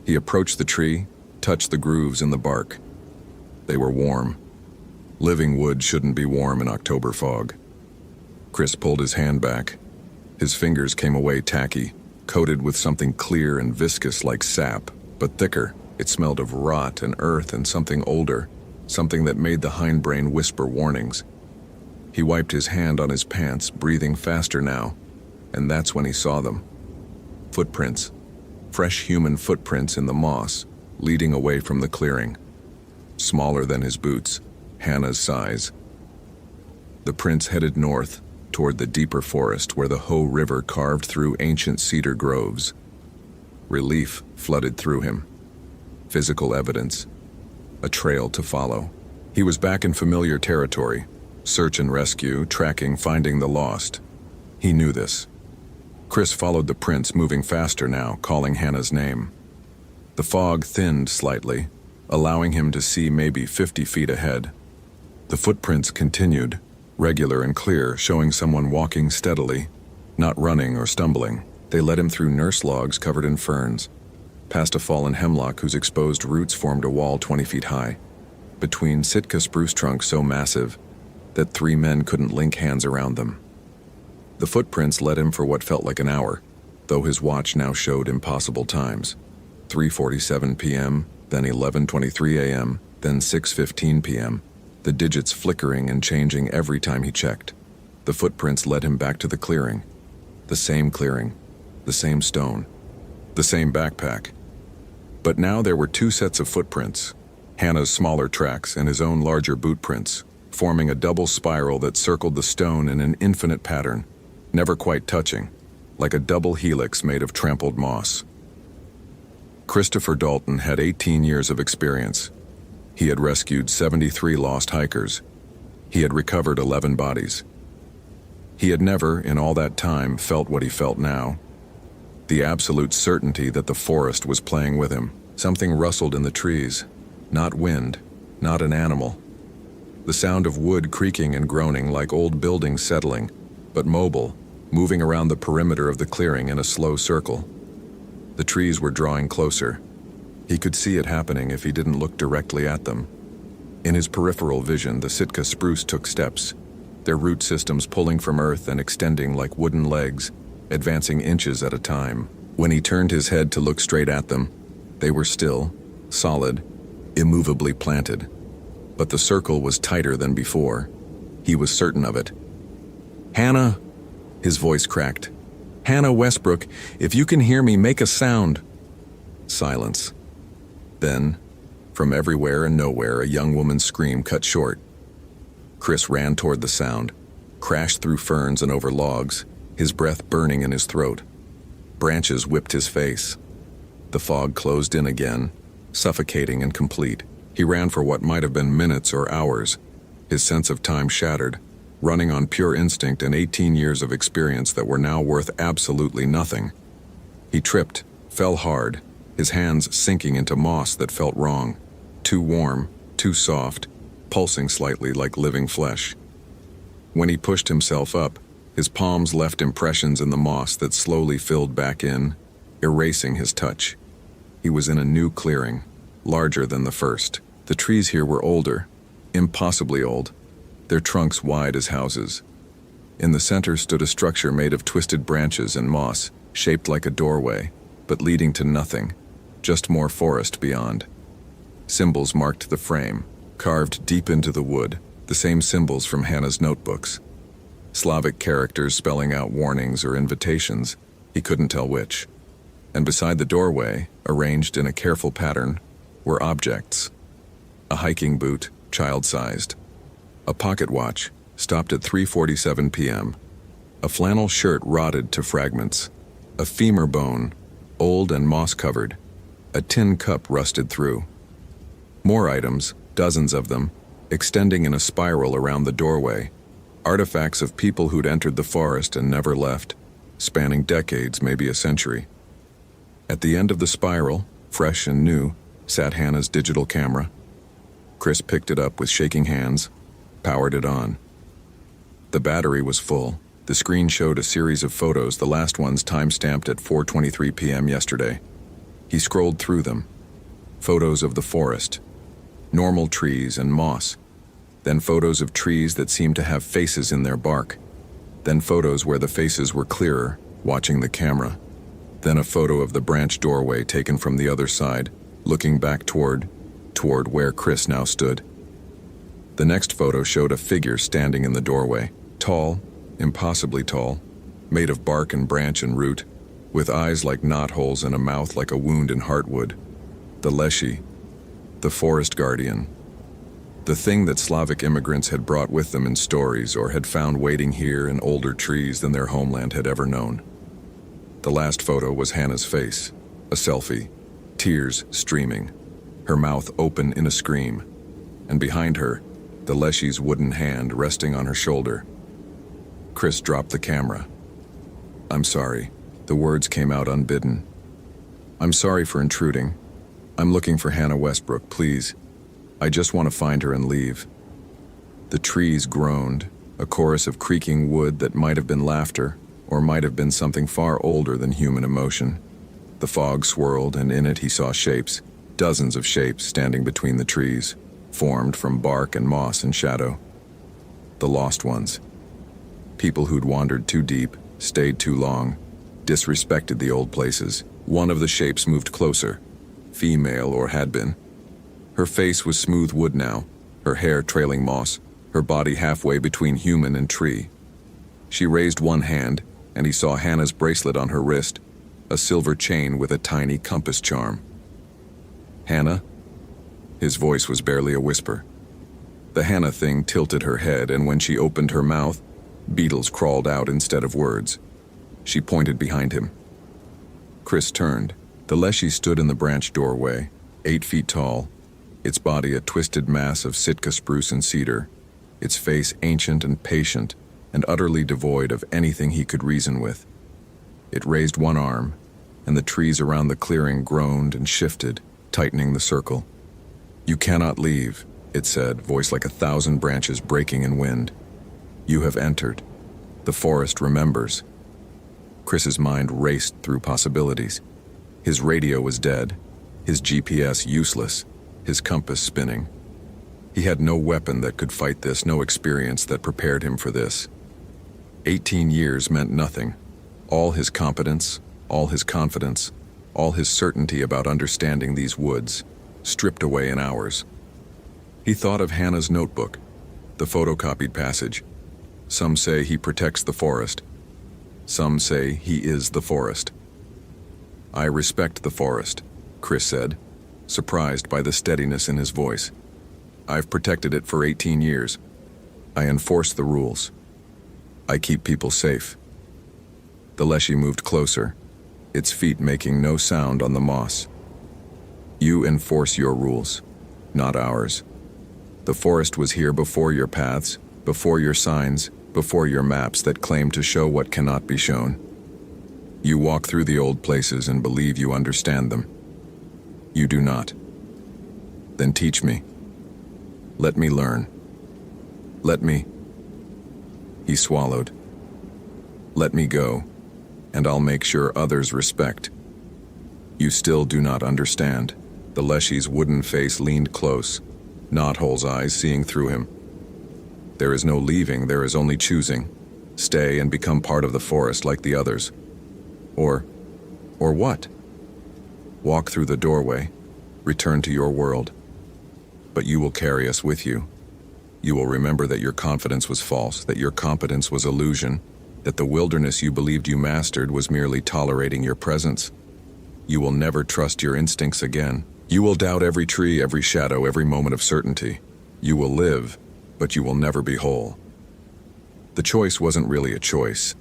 Speaker 1: He approached the tree, touched the grooves in the bark. They were warm. Living wood shouldn't be warm in October fog. Chris pulled his hand back. His fingers came away tacky, coated with something clear and viscous like sap, but thicker. It smelled of rot and earth and something older, something that made the hindbrain whisper warnings. He wiped his hand on his pants, breathing faster now, and that's when he saw them. Footprints. Fresh human footprints in the moss, leading away from the clearing. Smaller than his boots, Hannah's size. The prints headed north, toward the deeper forest where the Hoh River carved through ancient cedar groves. Relief flooded through him. Physical evidence. A trail to follow. He was back in familiar territory. Search and rescue, tracking, finding the lost. He knew this. Chris followed the prints, moving faster now, calling Hannah's name. The fog thinned slightly, allowing him to see maybe 50 feet ahead. The footprints continued, regular and clear, showing someone walking steadily, not running or stumbling. They led him through nurse logs covered in ferns, past a fallen hemlock whose exposed roots formed a wall 20 feet high, between Sitka spruce trunks so massive that 3 men couldn't link hands around them. The footprints led him for what felt like an hour, though his watch now showed impossible times. 3:47 p.m., then 11:23 a.m., then 6:15 p.m., the digits flickering and changing every time he checked. The footprints led him back to the clearing. The same clearing, the same stone, the same backpack. But now there were 2 sets of footprints, Hannah's smaller tracks and his own larger boot prints, forming a double spiral that circled the stone in an infinite pattern, never quite touching, like a double helix made of trampled moss. Christopher Dalton had 18 years of experience. He had rescued 73 lost hikers. He had recovered 11 bodies. He had never, in all that time, felt what he felt now. The absolute certainty that the forest was playing with him. Something rustled in the trees. Not wind, not an animal. The sound of wood creaking and groaning like old buildings settling, but mobile, moving around the perimeter of the clearing in a slow circle. The trees were drawing closer. He could see it happening if he didn't look directly at them. In his peripheral vision, the Sitka spruce took steps, their root systems pulling from earth and extending like wooden legs, advancing inches at a time. When he turned his head to look straight at them, they were still, solid, immovably planted. But the circle was tighter than before. He was certain of it. "Hannah!" His voice cracked. "Hannah Westbrook, if you can hear me, make a sound." Silence. Then, from everywhere and nowhere, a young woman's scream cut short. Chris ran toward the sound, crashed through ferns and over logs, his breath burning in his throat. Branches whipped his face. The fog closed in again, suffocating and complete. He ran for what might have been minutes or hours, his sense of time shattered, running on pure instinct and 18 years of experience that were now worth absolutely nothing. He tripped, fell hard, his hands sinking into moss that felt wrong, too warm, too soft, pulsing slightly like living flesh. When he pushed himself up, his palms left impressions in the moss that slowly filled back in, erasing his touch. He was in a new clearing, larger than the first. The trees here were older, impossibly old, their trunks wide as houses. In the center stood a structure made of twisted branches and moss, shaped like a doorway, but leading to nothing, just more forest beyond. Symbols marked the frame, carved deep into the wood, the same symbols from Hannah's notebooks. Slavic characters spelling out warnings or invitations, he couldn't tell which. And beside the doorway, arranged in a careful pattern, were objects. A hiking boot, child-sized. A pocket watch, stopped at 3:47 p.m. A flannel shirt rotted to fragments. A femur bone, old and moss-covered. A tin cup rusted through. More items, dozens of them, extending in a spiral around the doorway. Artifacts of people who'd entered the forest and never left, spanning decades, maybe a century. At the end of the spiral, fresh and new, sat Hannah's digital camera. Chris picked it up with shaking hands, powered it on. The battery was full. The screen showed a series of photos, the last ones time-stamped at 4:23 p.m. yesterday. He scrolled through them. Photos of the forest, normal trees and moss. Then photos of trees that seemed to have faces in their bark. Then photos where the faces were clearer, watching the camera. Then a photo of the branch doorway taken from the other side, looking back toward where Chris now stood. The next photo showed a figure standing in the doorway, tall, impossibly tall, made of bark and branch and root, with eyes like knotholes and a mouth like a wound in heartwood. The Leshy, the forest guardian. The thing that Slavic immigrants had brought with them in stories or had found waiting here in older trees than their homeland had ever known. The last photo was Hannah's face, a selfie, tears streaming, her mouth open in a scream, and behind her, the Leshy's wooden hand resting on her shoulder. Chris dropped the camera. "I'm sorry." The words came out unbidden. "I'm sorry for intruding. I'm looking for Hannah Westbrook, please. I just want to find her and leave." The trees groaned, a chorus of creaking wood that might have been laughter, or might have been something far older than human emotion. The fog swirled, and in it he saw shapes, dozens of shapes standing between the trees, formed from bark and moss and shadow. The lost ones. People who'd wandered too deep, stayed too long, disrespected the old places. One of the shapes moved closer, female or had been. Her face was smooth wood now, her hair trailing moss, her body halfway between human and tree. She raised one hand, and he saw Hannah's bracelet on her wrist, a silver chain with a tiny compass charm. "Hannah?" His voice was barely a whisper. The Hannah thing tilted her head, and when she opened her mouth, beetles crawled out instead of words. She pointed behind him. Chris turned. The Leshy stood in the branch doorway, 8 feet tall, its body a twisted mass of Sitka spruce and cedar, its face ancient and patient and utterly devoid of anything he could reason with. It raised one arm, and the trees around the clearing groaned and shifted, tightening the circle. "You cannot leave," it said, voice like 1,000 branches breaking in wind. "You have entered. The forest remembers." Chris's mind raced through possibilities. His radio was dead, his GPS useless, his compass spinning. He had no weapon that could fight this, no experience that prepared him for this. 18 years meant nothing. All his competence, all his confidence, all his certainty about understanding these woods, stripped away in hours. He thought of Hannah's notebook, the photocopied passage. Some say he protects the forest. Some say he is the forest. "I respect the forest," Chris said, surprised by the steadiness in his voice. "I've protected it for 18 years. I enforce the rules. I keep people safe." The Leshy moved closer, its feet making no sound on the moss. "You enforce your rules, not ours. The forest was here before your paths, before your signs, before your maps that claim to show what cannot be shown. You walk through the old places and believe you understand them. You do not. Then teach me." Let me learn. Let me... He swallowed. Let me go, and I'll make sure others respect. You still do not understand. The Leshy's wooden face leaned close, Knothole's eyes seeing through him. There is no leaving, there is only choosing. Stay and become part of the forest like the others. Or what? Walk through the doorway, return to your world. But you will carry us with you. You will remember that your confidence was false, that your competence was illusion, that the wilderness you believed you mastered was merely tolerating your presence. You will never trust your instincts again. You will doubt every tree, every shadow, every moment of certainty. You will live, but you will never be whole. The choice wasn't really a choice.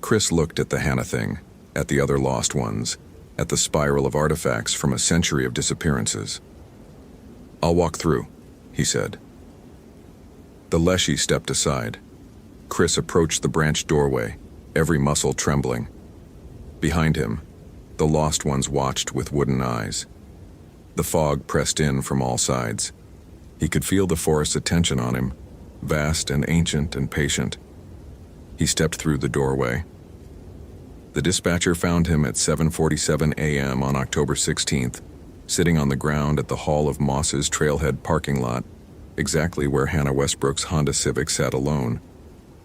Speaker 1: Chris looked at the Hannah thing, at the other lost ones, at the spiral of artifacts from a century of disappearances. I'll walk through, he said. The Leshy stepped aside. Chris approached the branched doorway, every muscle trembling. Behind him, the lost ones watched with wooden eyes. The fog pressed in from all sides. He could feel the forest's attention on him, vast and ancient and patient. He stepped through the doorway. The dispatcher found him at 7:47 a.m. on October 16th, sitting on the ground at the Hall of Moss's trailhead parking lot, exactly where Hannah Westbrook's Honda Civic sat alone.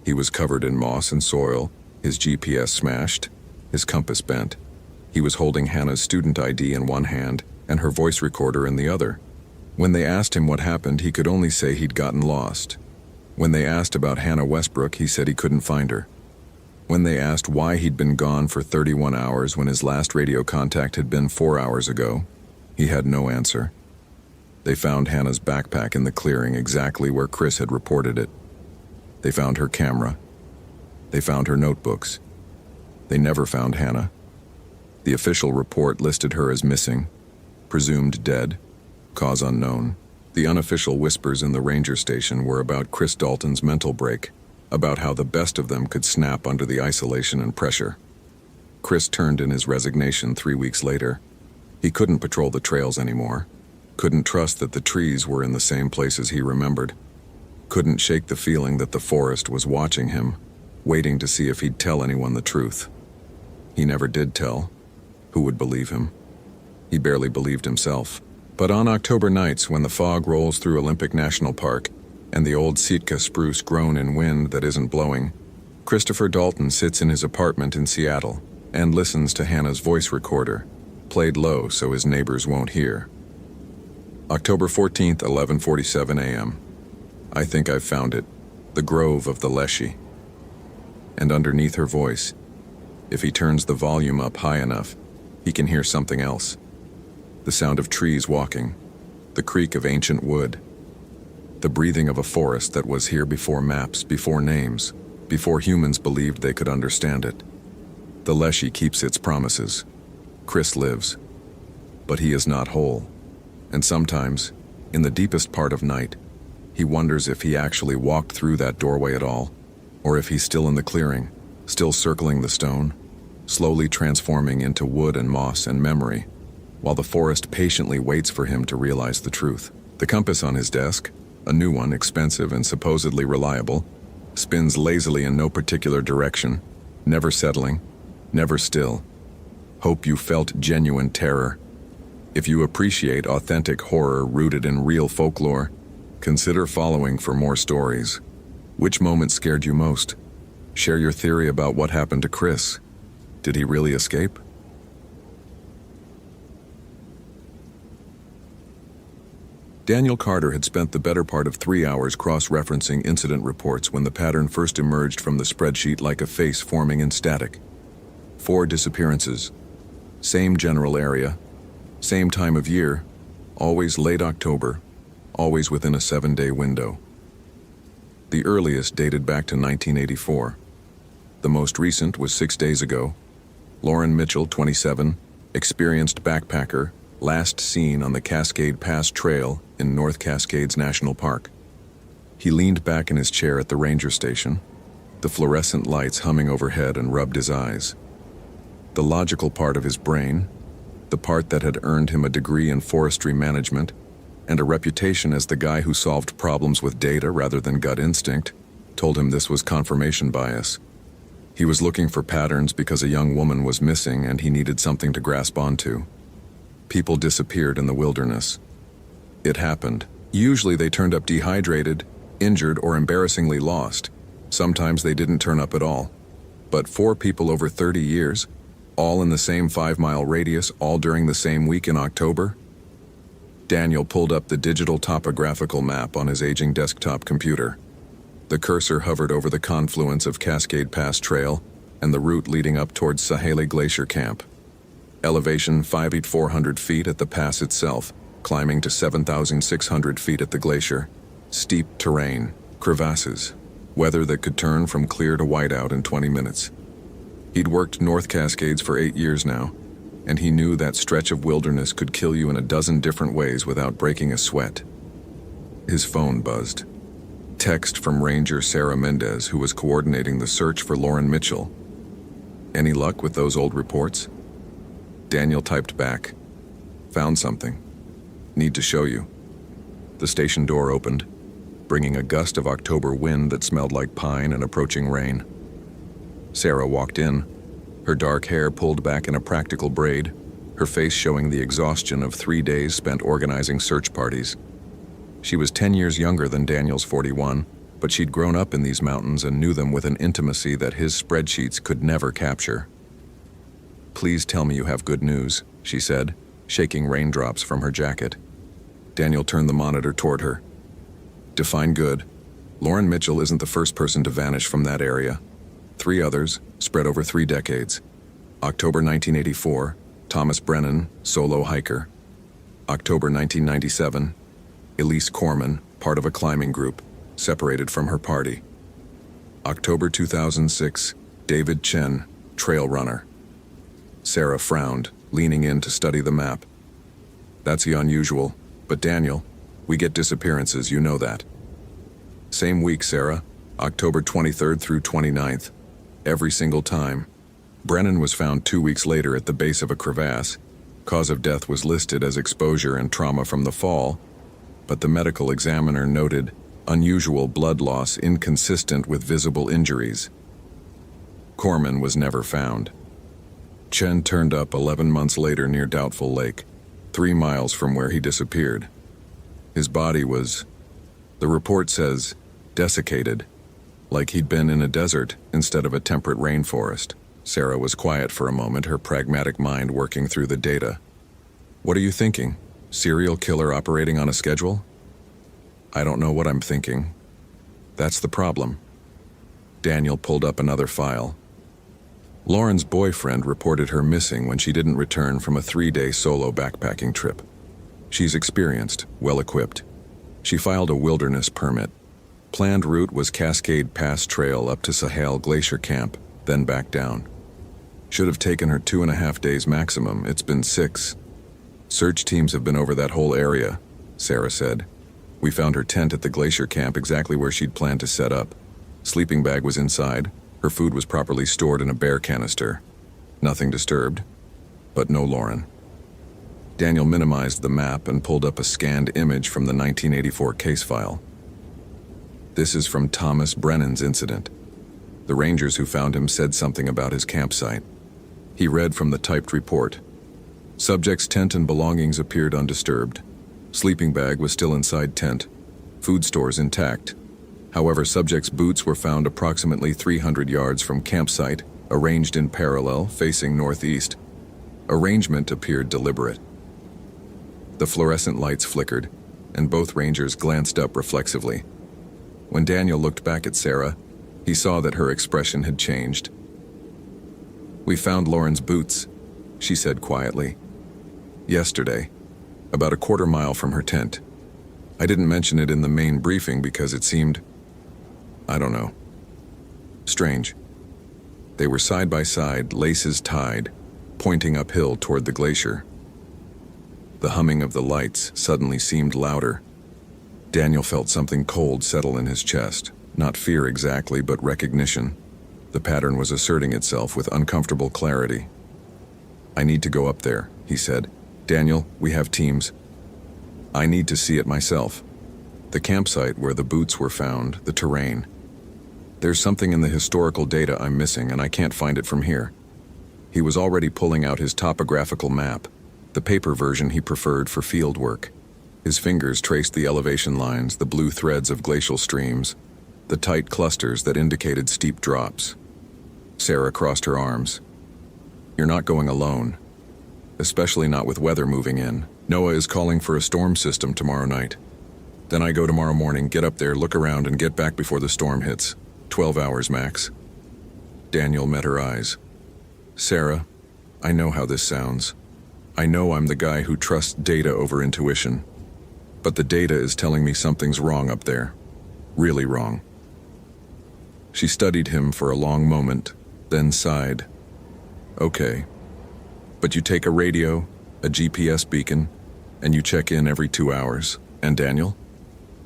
Speaker 1: He was covered in moss and soil, his GPS smashed, his compass bent. He was holding Hannah's student ID in one hand and her voice recorder in the other. When they asked him what happened, he could only say he'd gotten lost. When they asked about Hannah Westbrook, he said he couldn't find her. When they asked why he'd been gone for 31 hours when his last radio contact had been 4 hours ago, he had no answer. They found Hannah's backpack in the clearing exactly where Chris had reported it. They found her camera. They found her notebooks. They never found Hannah. The official report listed her as missing, presumed dead, cause unknown. The unofficial whispers in the ranger station were about Chris Dalton's mental break, about how the best of them could snap under the isolation and pressure. Chris turned in his resignation 3 weeks later. He couldn't patrol the trails anymore, couldn't trust that the trees were in the same places he remembered, couldn't shake the feeling that the forest was watching him, waiting to see if he'd tell anyone the truth. He never did tell. Who would believe him? He barely believed himself. But on October nights, when the fog rolls through Olympic National Park and the old Sitka spruce groan in wind that isn't blowing, Christopher Dalton sits in his apartment in Seattle and listens to Hannah's voice recorder, played low so his neighbors won't hear. October 14th, 11:47 a.m. I think I've found it, the grove of the Leshy. And underneath her voice, if he turns the volume up high enough, he can hear something else. The sound of trees walking, the creak of ancient wood, the breathing of a forest that was here before maps, before names, before humans believed they could understand it. The Leshy keeps its promises. Chris lives, but he is not whole. And sometimes, in the deepest part of night, he wonders if he actually walked through that doorway at all, or if he's still in the clearing, still circling the stone, slowly transforming into wood and moss and memory, while the forest patiently waits for him to realize the truth. The compass on his desk, a new one, expensive and supposedly reliable, spins lazily in no particular direction, never settling, never still. Hope you felt genuine terror. If you appreciate authentic horror rooted in real folklore, consider following for more stories. Which moment scared you most? Share your theory about what happened to Chris. Did he really escape? Daniel Carter had spent the better part of 3 hours cross-referencing incident reports when the pattern first emerged from the spreadsheet like a face forming in static. 4 disappearances. Same general area. Same time of year. Always late October. Always within a 7-day window. The earliest dated back to 1984. The most recent was 6 days ago. Lauren Mitchell, 27, experienced backpacker, last seen on the Cascade Pass Trail in North Cascades National Park. He leaned back in his chair at the ranger station, the fluorescent lights humming overhead, and rubbed his eyes. The logical part of his brain, the part that had earned him a degree in forestry management, and a reputation as the guy who solved problems with data rather than gut instinct, told him this was confirmation bias. He was looking for patterns because a young woman was missing and he needed something to grasp onto. People disappeared in the wilderness. It happened. Usually they turned up dehydrated, injured, or embarrassingly lost. Sometimes they didn't turn up at all. But 4 people over 30 years, all in the same 5-mile radius, all during the same week in October? Daniel pulled up the digital topographical map on his aging desktop computer. The cursor hovered over the confluence of Cascade Pass Trail and the route leading up towards Saheli Glacier Camp. Elevation 5,400 feet at the pass itself, climbing to 7,600 feet at the glacier. Steep terrain, crevasses, weather that could turn from clear to whiteout in 20 minutes. He'd worked North Cascades for 8 years now, and he knew that stretch of wilderness could kill you in a dozen different ways without breaking a sweat. His phone buzzed. Text from Ranger Sarah Mendez, who was coordinating the search for Lauren Mitchell. Any luck with those old reports? Daniel typed back. Found something. Need to show you. The station door opened, bringing a gust of October wind that smelled like pine and approaching rain. Sarah walked in, her dark hair pulled back in a practical braid, her face showing the exhaustion of 3 days spent organizing search parties. She was 10 years younger than Daniel's 41, but she'd grown up in these mountains and knew them with an intimacy that his spreadsheets could never capture. Please tell me you have good news, she said, shaking raindrops from her jacket. Daniel turned the monitor toward her. Define good. Lauren Mitchell isn't the first person to vanish from that area. 3 others, spread over 3 decades. October 1984, Thomas Brennan, solo hiker. October 1997, Elise Corman, part of a climbing group, separated from her party. October 2006, David Chen, trail runner. Sarah frowned, leaning in to study the map. That's the unusual, but Daniel, we get disappearances, you know that. Same week, Sarah, October 23rd through 29th. Every single time. Brennan was found 2 weeks later at the base of a crevasse. Cause of death was listed as exposure and trauma from the fall, but the medical examiner noted unusual blood loss inconsistent with visible injuries. Corman was never found. Chen turned up 11 months later near Doubtful Lake, 3 miles from where he disappeared. His body was, the report says, desiccated, like he'd been in a desert instead of a temperate rainforest. Sarah was quiet for a moment, her pragmatic mind working through the data. What are you thinking? Serial killer operating on a schedule? I don't know what I'm thinking. That's the problem. Daniel pulled up another file. Lauren's boyfriend reported her missing when she didn't return from a 3-day solo backpacking trip. She's experienced, well-equipped. She filed a wilderness permit. Planned route was Cascade Pass Trail up to Sahel Glacier Camp, then back down. Should have taken her 2.5 days maximum. It's been 6. Search teams have been over that whole area, Sarah said. We found her tent at the glacier camp exactly where she'd planned to set up. Sleeping bag was inside. Her food was properly stored in a bear canister. Nothing disturbed, but no Lauren. Daniel minimized the map and pulled up a scanned image from the 1984 case file. This is from Thomas Brennan's incident. The rangers who found him said something about his campsite. He read from the typed report. Subject's tent and belongings appeared undisturbed. Sleeping bag was still inside tent. Food stores intact. However, subject's boots were found approximately 300 yards from campsite, arranged in parallel, facing northeast. Arrangement appeared deliberate. The fluorescent lights flickered, and both rangers glanced up reflexively. When Daniel looked back at Sarah, he saw that her expression had changed. We found Lauren's boots, she said quietly. Yesterday, about a quarter mile from her tent. I didn't mention it in the main briefing because it seemed, I don't know, strange. They were side by side, laces tied, pointing uphill toward the glacier. The humming of the lights suddenly seemed louder. Daniel felt something cold settle in his chest, not fear exactly, but recognition. The pattern was asserting itself with uncomfortable clarity. I need to go up there, he said. Daniel, we have teams. I need to see it myself. The campsite where the boots were found, the terrain. There's something in the historical data I'm missing, and I can't find it from here. He was already pulling out his topographical map, the paper version he preferred for field work. His fingers traced the elevation lines, the blue threads of glacial streams, the tight clusters that indicated steep drops. Sarah crossed her arms. You're not going alone. Especially not with weather moving in. Noah is calling for a storm system tomorrow night. Then I go tomorrow morning, get up there, look around, and get back before the storm hits. 12 hours max. Daniel met her eyes. Sarah, I know how this sounds. I know I'm the guy who trusts data over intuition. But the data is telling me something's wrong up there. Really wrong. She studied him for a long moment, then sighed. Okay. But you take a radio, a GPS beacon, and you check in every 2 hours. And Daniel?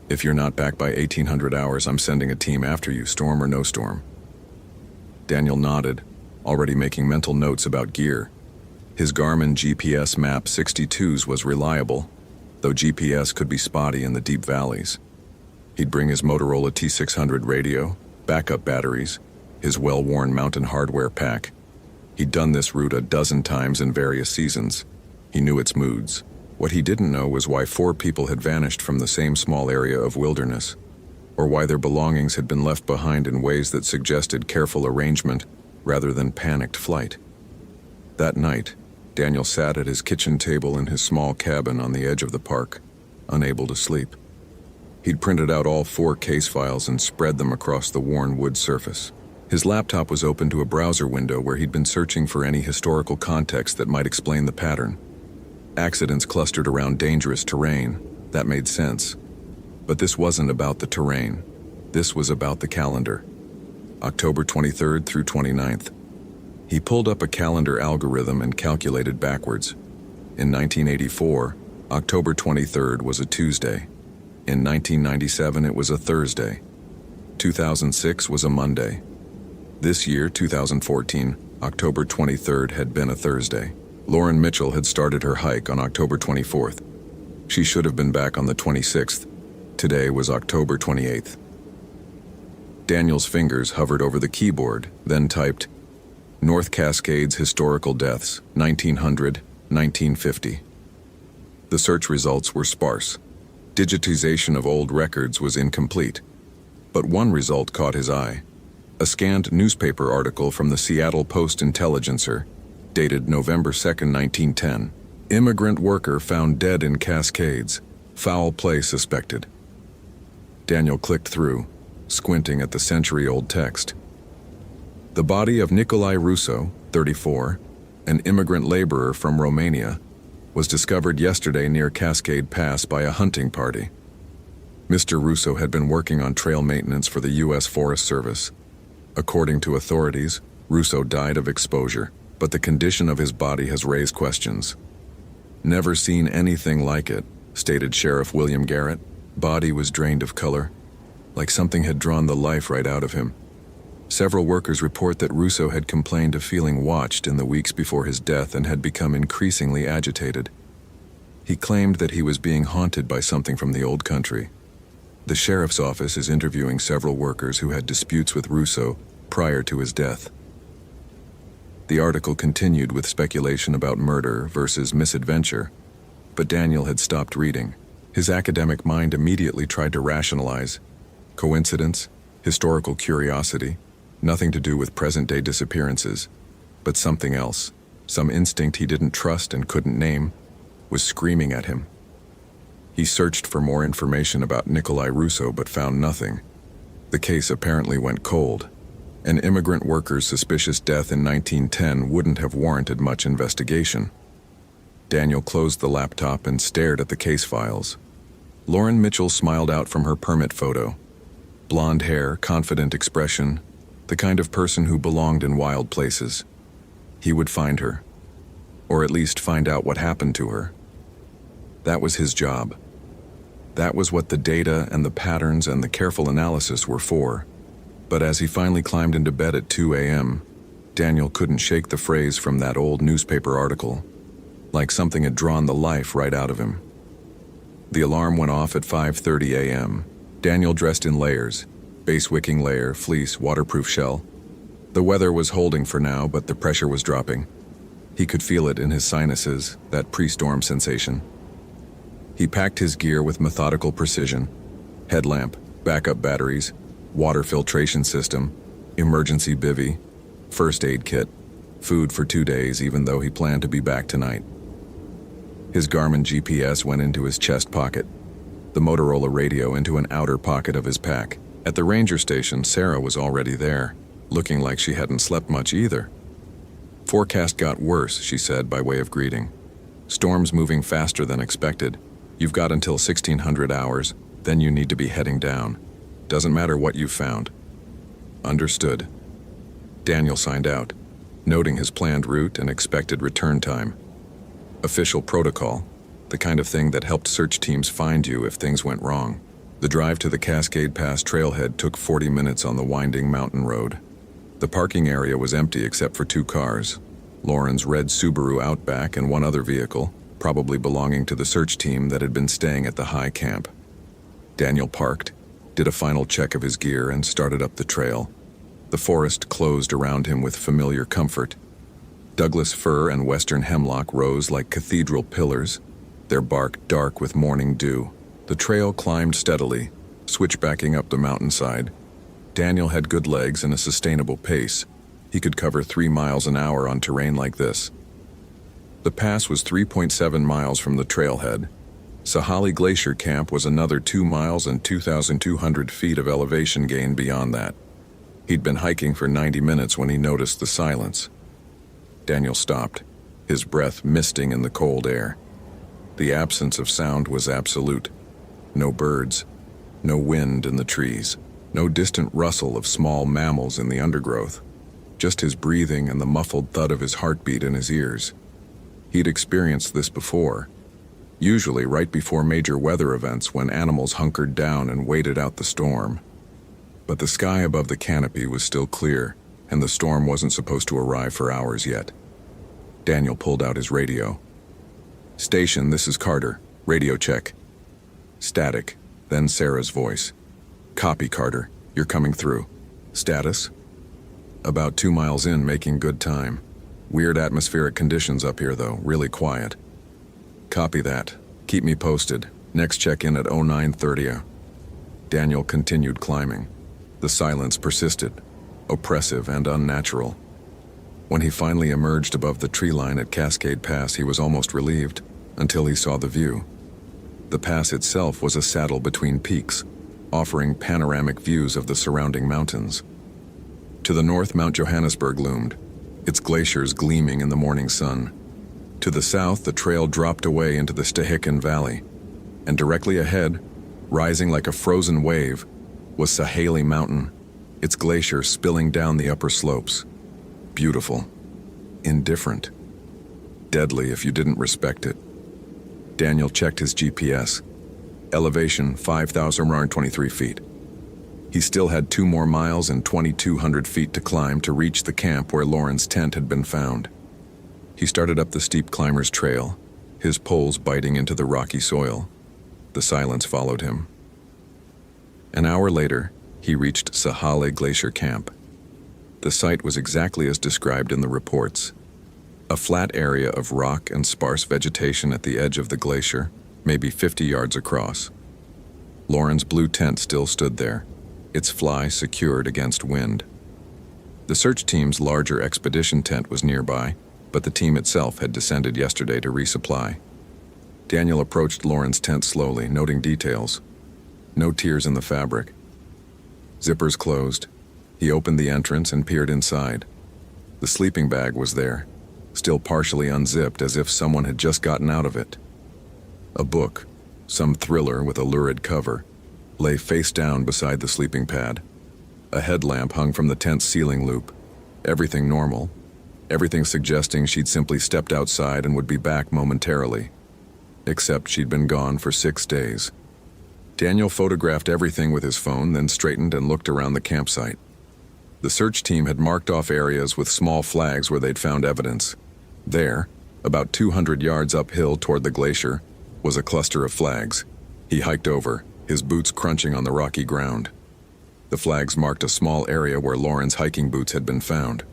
Speaker 1: If you're not back by 1800 hours, I'm sending a team after you, storm or no storm. Daniel nodded, already making mental notes about gear. His Garmin GPS map 62s was reliable, though GPS could be spotty in the deep valleys. He'd bring his Motorola T600 radio, backup batteries, his well-worn mountain hardware pack. He'd done this route a dozen times in various seasons. He knew its moods. What he didn't know was why 4 people had vanished from the same small area of wilderness, or why their belongings had been left behind in ways that suggested careful arrangement rather than panicked flight. That night, Daniel sat at his kitchen table in his small cabin on the edge of the park, unable to sleep. He'd printed out all 4 case files and spread them across the worn wood surface. His laptop was open to a browser window where he'd been searching for any historical context that might explain the pattern. Accidents clustered around dangerous terrain. That made sense. But this wasn't about the terrain. This was about the calendar. October 23rd through 29th. He pulled up a calendar algorithm and calculated backwards. In 1984, October 23rd was a Tuesday. In 1997, it was a Thursday. 2006 was a Monday. This year, 2014, October 23rd had been a Thursday. Lauren Mitchell had started her hike on October 24th. She should have been back on the 26th. Today was October 28th. Daniel's fingers hovered over the keyboard, then typed, North Cascades Historical Deaths, 1900-1950. The search results were sparse. Digitization of old records was incomplete. But one result caught his eye. A scanned newspaper article from the Seattle Post-Intelligencer, dated November 2, 1910. Immigrant worker found dead in Cascades. Foul play suspected. Daniel clicked through, squinting at the century-old text. The body of Nicolae Russo, 34, an immigrant laborer from Romania, was discovered yesterday near Cascade Pass by a hunting party. Mr. Russo had been working on trail maintenance for the U.S. Forest Service. According to authorities, Russo died of exposure, but the condition of his body has raised questions. Never seen anything like it, stated Sheriff William Garrett. Body was drained of color, like something had drawn the life right out of him. Several workers report that Russo had complained of feeling watched in the weeks before his death and had become increasingly agitated. He claimed that he was being haunted by something from the old country. The sheriff's office is interviewing several workers who had disputes with Russo prior to his death. The article continued with speculation about murder versus misadventure, but Daniel had stopped reading. His academic mind immediately tried to rationalize. Coincidence, historical curiosity, nothing to do with present-day disappearances, but something else, some instinct he didn't trust and couldn't name, was screaming at him. He searched for more information about Nicolae Russo but found nothing. The case apparently went cold. An immigrant worker's suspicious death in 1910 wouldn't have warranted much investigation. Daniel closed the laptop and stared at the case files. Lauren Mitchell smiled out from her permit photo. Blonde hair, confident expression, the kind of person who belonged in wild places. He would find her, or at least find out what happened to her. That was his job. That was what the data and the patterns and the careful analysis were for. But as he finally climbed into bed at 2 a.m., Daniel couldn't shake the phrase from that old newspaper article, like something had drawn the life right out of him. The alarm went off at 5:30 a.m. Daniel dressed in layers, base wicking layer, fleece, waterproof shell. The weather was holding for now, but the pressure was dropping. He could feel it in his sinuses, that pre-storm sensation. He packed his gear with methodical precision: headlamp, backup batteries, water filtration system, emergency bivvy, first aid kit, food for 2 days even though he planned to be back tonight. His Garmin GPS went into his chest pocket, the Motorola radio into an outer pocket of his pack. At the ranger station, Sarah was already there, looking like she hadn't slept much either. "Forecast got worse," she said by way of greeting. "Storm's moving faster than expected. You've got until 1600 hours, then you need to be heading down. Doesn't matter what you've found." "Understood." Daniel signed out, noting his planned route and expected return time. Official protocol, the kind of thing that helped search teams find you if things went wrong. The drive to the Cascade Pass trailhead took 40 minutes on the winding mountain road. The parking area was empty except for 2 cars, Lauren's red Subaru Outback and one other vehicle, probably belonging to the search team that had been staying at the high camp. Daniel parked, did a final check of his gear, and started up the trail. The forest closed around him with familiar comfort. Douglas fir and western hemlock rose like cathedral pillars, their bark dark with morning dew. The trail climbed steadily, switchbacking up the mountainside. Daniel had good legs and a sustainable pace. He could cover 3 miles an hour on terrain like this. The pass was 3.7 miles from the trailhead. Sahali Glacier Camp was another 2 miles and 2,200 feet of elevation gain beyond that. He'd been hiking for 90 minutes when he noticed the silence. Daniel stopped, his breath misting in the cold air. The absence of sound was absolute. No birds, no wind in the trees, no distant rustle of small mammals in the undergrowth. Just his breathing and the muffled thud of his heartbeat in his ears. He'd experienced this before, usually right before major weather events when animals hunkered down and waited out the storm. But the sky above the canopy was still clear, and the storm wasn't supposed to arrive for hours yet. Daniel pulled out his radio. "Station, this is Carter. Radio check." Static, then Sarah's voice. "Copy, Carter. You're coming through. Status?" "About 2 miles in, making good time. Weird atmospheric conditions up here, though. Really quiet." "Copy that. Keep me posted. Next check-in at 0930. Daniel continued climbing. The silence persisted, oppressive and unnatural. When he finally emerged above the tree line at Cascade Pass, he was almost relieved, until he saw the view. The pass itself was a saddle between peaks, offering panoramic views of the surrounding mountains. To the north, Mount Johannesburg loomed, its glaciers gleaming in the morning sun. To the south, the trail dropped away into the Stehekin Valley, and directly ahead, rising like a frozen wave, was Sahali Mountain, its glacier spilling down the upper slopes. Beautiful, indifferent, deadly if you didn't respect it. Daniel checked his GPS. Elevation 5,123 feet. He still had 2 more miles and 2,200 feet to climb to reach the camp where Lauren's tent had been found. He started up the steep climber's trail, his poles biting into the rocky soil. The silence followed him. An hour later, he reached Sahali Glacier Camp. The site was exactly as described in the reports. A flat area of rock and sparse vegetation at the edge of the glacier, maybe 50 yards across. Lauren's blue tent still stood there, its fly secured against wind. The search team's larger expedition tent was nearby, but the team itself had descended yesterday to resupply. Daniel approached Lauren's tent slowly, noting details. No tears in the fabric. Zippers closed. He opened the entrance and peered inside. The sleeping bag was there, still partially unzipped as if someone had just gotten out of it. A book, some thriller with a lurid cover, lay face down beside the sleeping pad. A headlamp hung from the tent's ceiling loop. Everything normal. Everything suggesting she'd simply stepped outside and would be back momentarily. Except she'd been gone for 6 days. Daniel photographed everything with his phone, then straightened and looked around the campsite. The search team had marked off areas with small flags where they'd found evidence. There, about 200 yards uphill toward the glacier, was a cluster of flags, He hiked over, his boots crunching on the rocky ground. The flags marked a small area where Lauren's hiking boots had been found.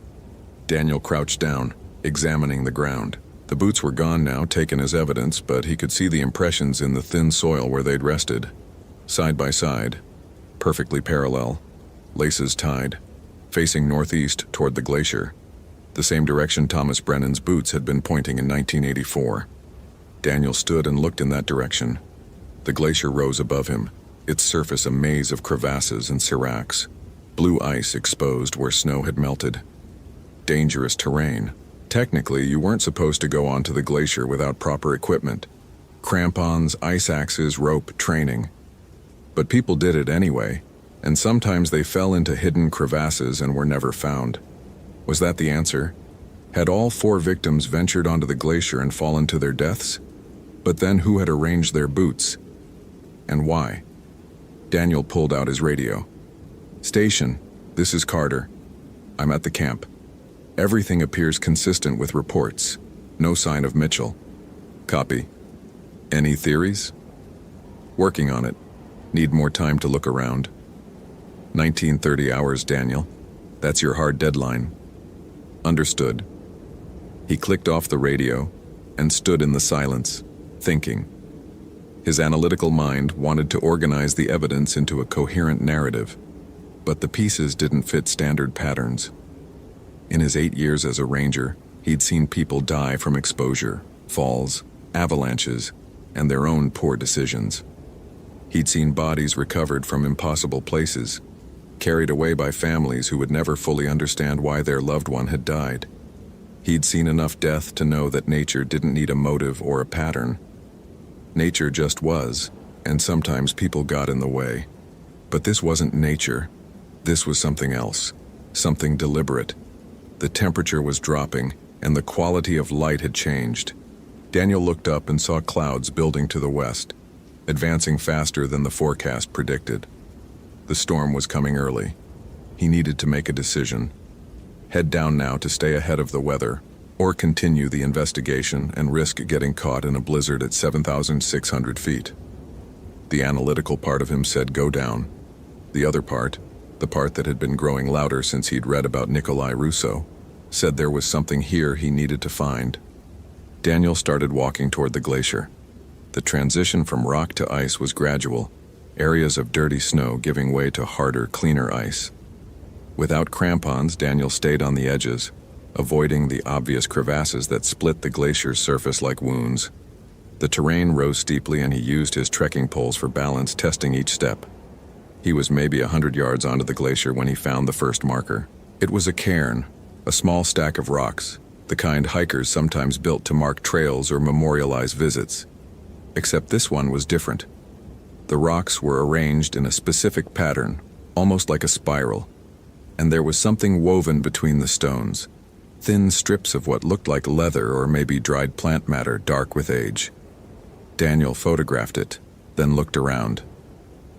Speaker 1: Daniel crouched down, examining the ground. The boots were gone now, taken as evidence, but he could see the impressions in the thin soil where they'd rested. Side by side, perfectly parallel, laces tied, facing northeast toward the glacier, the same direction Thomas Brennan's boots had been pointing in 1984. Daniel stood and looked in that direction. The glacier rose above him, its surface a maze of crevasses and seracs, blue ice exposed where snow had melted. Dangerous terrain. Technically, you weren't supposed to go onto the glacier without proper equipment. Crampons, ice axes, rope, training. But people did it anyway, and sometimes they fell into hidden crevasses and were never found. Was that the answer? Had all 4 victims ventured onto the glacier and fallen to their deaths? But then who had arranged their boots? And why? Daniel pulled out his radio. "Station, this is Carter. I'm at the camp. Everything appears consistent with reports. No sign of Mitchell. Copy. Any theories?" "Working on it. Need more time to look around." 1930 hours, Daniel. That's your hard deadline." "Understood." He clicked off the radio and stood in the silence, thinking. His analytical mind wanted to organize the evidence into a coherent narrative, but the pieces didn't fit standard patterns. In his 8 years as a ranger, he'd seen people die from exposure, falls, avalanches, and their own poor decisions. He'd seen bodies recovered from impossible places, carried away by families who would never fully understand why their loved one had died. He'd seen enough death to know that nature didn't need a motive or a pattern. Nature just was, and sometimes people got in the way. But this wasn't nature. This was something else, something deliberate. The temperature was dropping, and the quality of light had changed. Daniel looked up and saw clouds building to the west, advancing faster than the forecast predicted. The storm was coming early. He needed to make a decision. Head down now to stay ahead of the weather, or continue the investigation and risk getting caught in a blizzard at 7,600 feet. The analytical part of him said go down. The other part, the part that had been growing louder since he'd read about Nikolai Russo, said there was something here he needed to find. Daniel started walking toward the glacier. The transition from rock to ice was gradual, areas of dirty snow giving way to harder, cleaner ice. Without crampons, Daniel stayed on the edges, avoiding the obvious crevasses that split the glacier's surface like wounds. The terrain rose steeply and he used his trekking poles for balance, testing each step. He was maybe 100 yards onto the glacier when he found the first marker. It was a cairn, a small stack of rocks, the kind hikers sometimes built to mark trails or memorialize visits. Except this one was different. The rocks were arranged in a specific pattern, almost like a spiral, and there was something woven between the stones. Thin strips of what looked like leather or maybe dried plant matter, dark with age. Daniel photographed it, then looked around.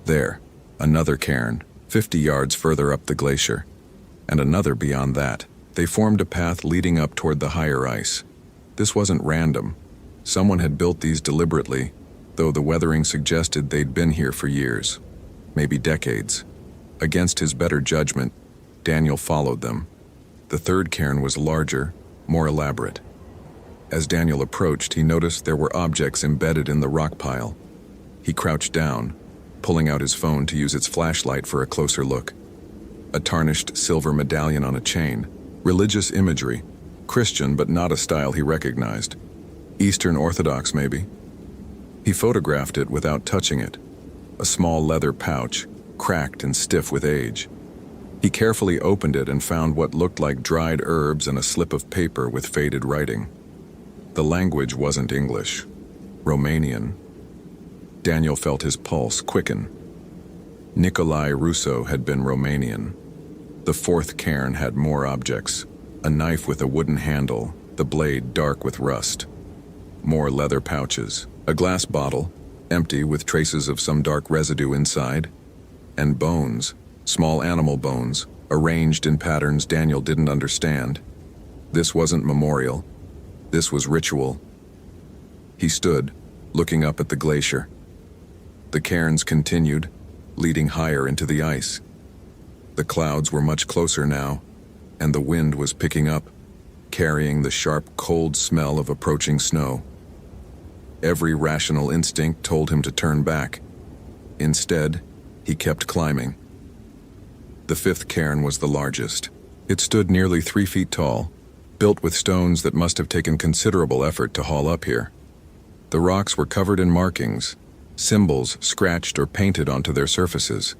Speaker 1: There, another cairn, 50 yards further up the glacier, and another beyond that. They formed a path leading up toward the higher ice. This wasn't random. Someone had built these deliberately, though the weathering suggested they'd been here for years, maybe decades. Against his better judgment, Daniel followed them. The third cairn was larger, more elaborate. As Daniel approached, he noticed there were objects embedded in the rock pile. He crouched down, pulling out his phone to use its flashlight for a closer look. A tarnished silver medallion on a chain, religious imagery, Christian but not a style he recognized. Eastern Orthodox, maybe. He photographed it without touching it. A small leather pouch, cracked and stiff with age. He carefully opened it and found what looked like dried herbs and a slip of paper with faded writing. The language wasn't English. Romanian. Daniel felt his pulse quicken. Nikolai Russo had been Romanian. The fourth cairn had more objects. A knife with a wooden handle, the blade dark with rust. More leather pouches. A glass bottle, empty with traces of some dark residue inside. And bones. Small animal bones, arranged in patterns Daniel didn't understand. This wasn't memorial. This was ritual. He stood, looking up at the glacier. The cairns continued, leading higher into the ice. The clouds were much closer now, and the wind was picking up, carrying the sharp, cold smell of approaching snow. Every rational instinct told him to turn back. Instead, he kept climbing. The fifth cairn was the largest. It stood nearly 3 feet tall, built with stones that must have taken considerable effort to haul up here. The rocks were covered in markings, symbols scratched or painted onto their surfaces.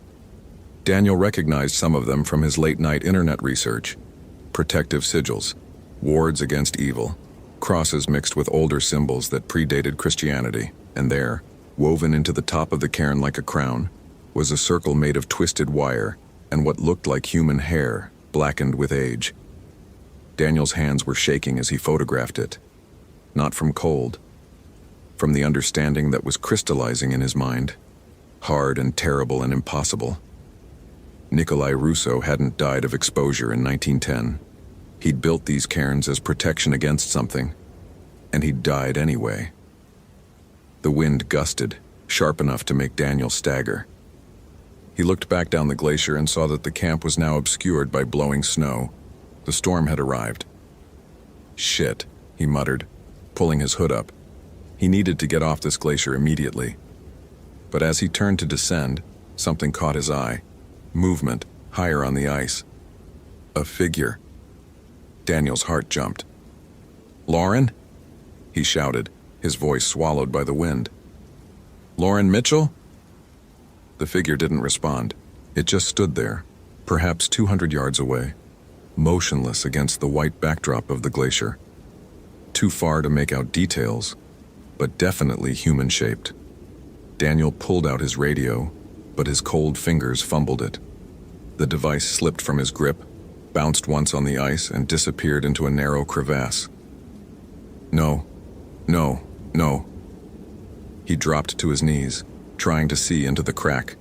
Speaker 1: Daniel recognized some of them from his late-night internet research. Protective sigils, wards against evil, crosses mixed with older symbols that predated Christianity, and there, woven into the top of the cairn like a crown, was a circle made of twisted wire and what looked like human hair, blackened with age. Daniel's hands were shaking as he photographed it. Not from cold, from the understanding that was crystallizing in his mind, hard and terrible and impossible. Nikolai Russo hadn't died of exposure in 1910. He'd built these cairns as protection against something, and he'd died anyway. The wind gusted, sharp enough to make Daniel stagger. He looked back down the glacier and saw that the camp was now obscured by blowing snow. The storm had arrived. "Shit," he muttered, pulling his hood up. He needed to get off this glacier immediately. But as he turned to descend, something caught his eye. Movement, higher on the ice. A figure. Daniel's heart jumped. "Lauren?" he shouted, his voice swallowed by the wind. "Lauren Mitchell?" The figure didn't respond. It just stood there, perhaps 200 yards away, motionless against the white backdrop of the glacier. Too far to make out details, but definitely human-shaped. Daniel pulled out his radio, but his cold fingers fumbled it. The device slipped from his grip, bounced once on the ice, and disappeared into a narrow crevasse. No. He dropped to his knees, trying to see into the crack,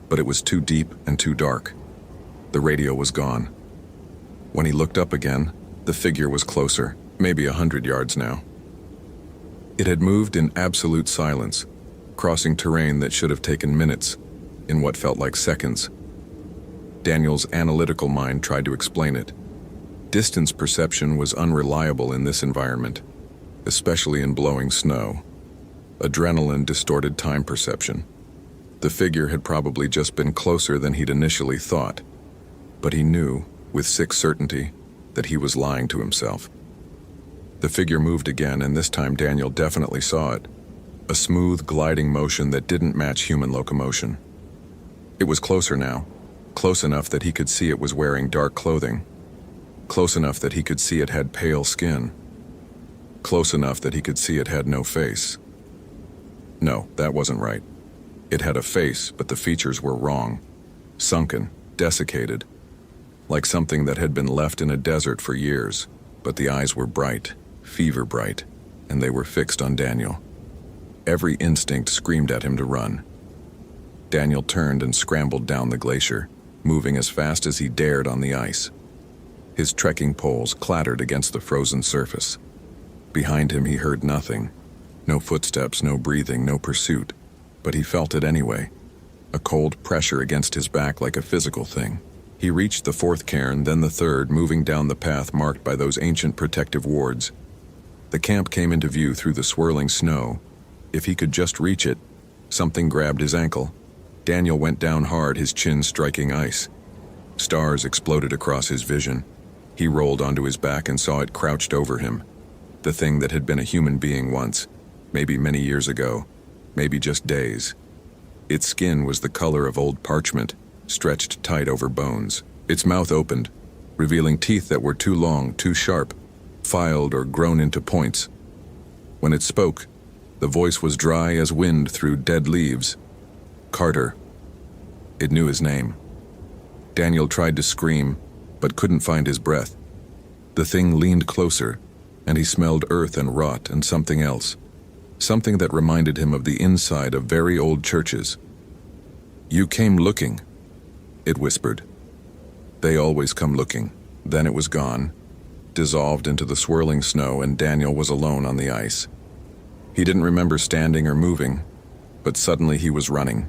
Speaker 1: but it was too deep and too dark. The radio was gone. When he looked up again, the figure was closer, maybe 100 yards now. It had moved in absolute silence, crossing terrain that should have taken minutes, in what felt like seconds. Daniel's analytical mind tried to explain it. Distance perception was unreliable in this environment, especially in blowing snow. Adrenaline distorted time perception. The figure had probably just been closer than he'd initially thought, but he knew, with sick certainty, that he was lying to himself. The figure moved again, and this time Daniel definitely saw it. A smooth, gliding motion that didn't match human locomotion. It was closer now, close enough that he could see it was wearing dark clothing, close enough that he could see it had pale skin, close enough that he could see it had no face. No, that wasn't right. It had a face, but the features were wrong, sunken, desiccated, like something that had been left in a desert for years, but the eyes were bright, fever bright, and they were fixed on Daniel. Every instinct screamed at him to run. Daniel turned and scrambled down the glacier, moving as fast as he dared on the ice. His trekking poles clattered against the frozen surface. Behind him he heard nothing. No footsteps, no breathing, no pursuit. But he felt it anyway. A cold pressure against his back like a physical thing. He reached the fourth cairn, then the third, moving down the path marked by those ancient protective wards. The camp came into view through the swirling snow. If he could just reach it, something grabbed his ankle. Daniel went down hard, his chin striking ice. Stars exploded across his vision. He rolled onto his back and saw it crouched over him. The thing that had been a human being once, maybe many years ago, maybe just days. Its skin was the color of old parchment, stretched tight over bones. Its mouth opened, revealing teeth that were too long, too sharp, filed or grown into points. When it spoke, the voice was dry as wind through dead leaves. Carter. It knew his name. Daniel tried to scream, but couldn't find his breath. The thing leaned closer, and he smelled earth and rot and something else. Something that reminded him of the inside of very old churches. "You came looking," it whispered. "They always come looking." Then it was gone, dissolved into the swirling snow, and Daniel was alone on the ice. He didn't remember standing or moving. But suddenly he was running,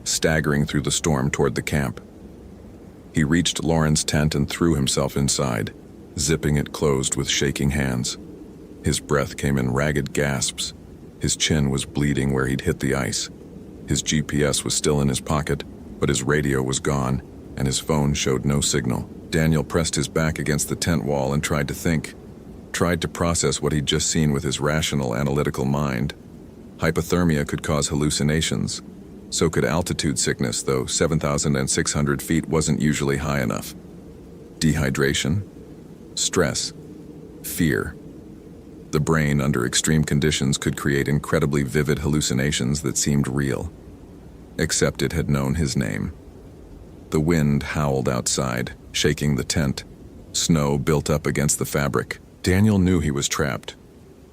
Speaker 1: staggering through the storm toward the camp. He reached Lauren's tent and threw himself inside, zipping it closed with shaking hands. His breath came in ragged gasps. His chin was bleeding where he'd hit the ice. His GPS was still in his pocket, but his radio was gone, and his phone showed no signal. Daniel pressed his back against the tent wall and tried to think, tried to process what he'd just seen with his rational, analytical mind. Hypothermia could cause hallucinations. So could altitude sickness, though 7,600 feet wasn't usually high enough. Dehydration, stress, fear. The brain, under extreme conditions, could create incredibly vivid hallucinations that seemed real. Except it had known his name. The wind howled outside, shaking the tent. Snow built up against the fabric. Daniel knew he was trapped.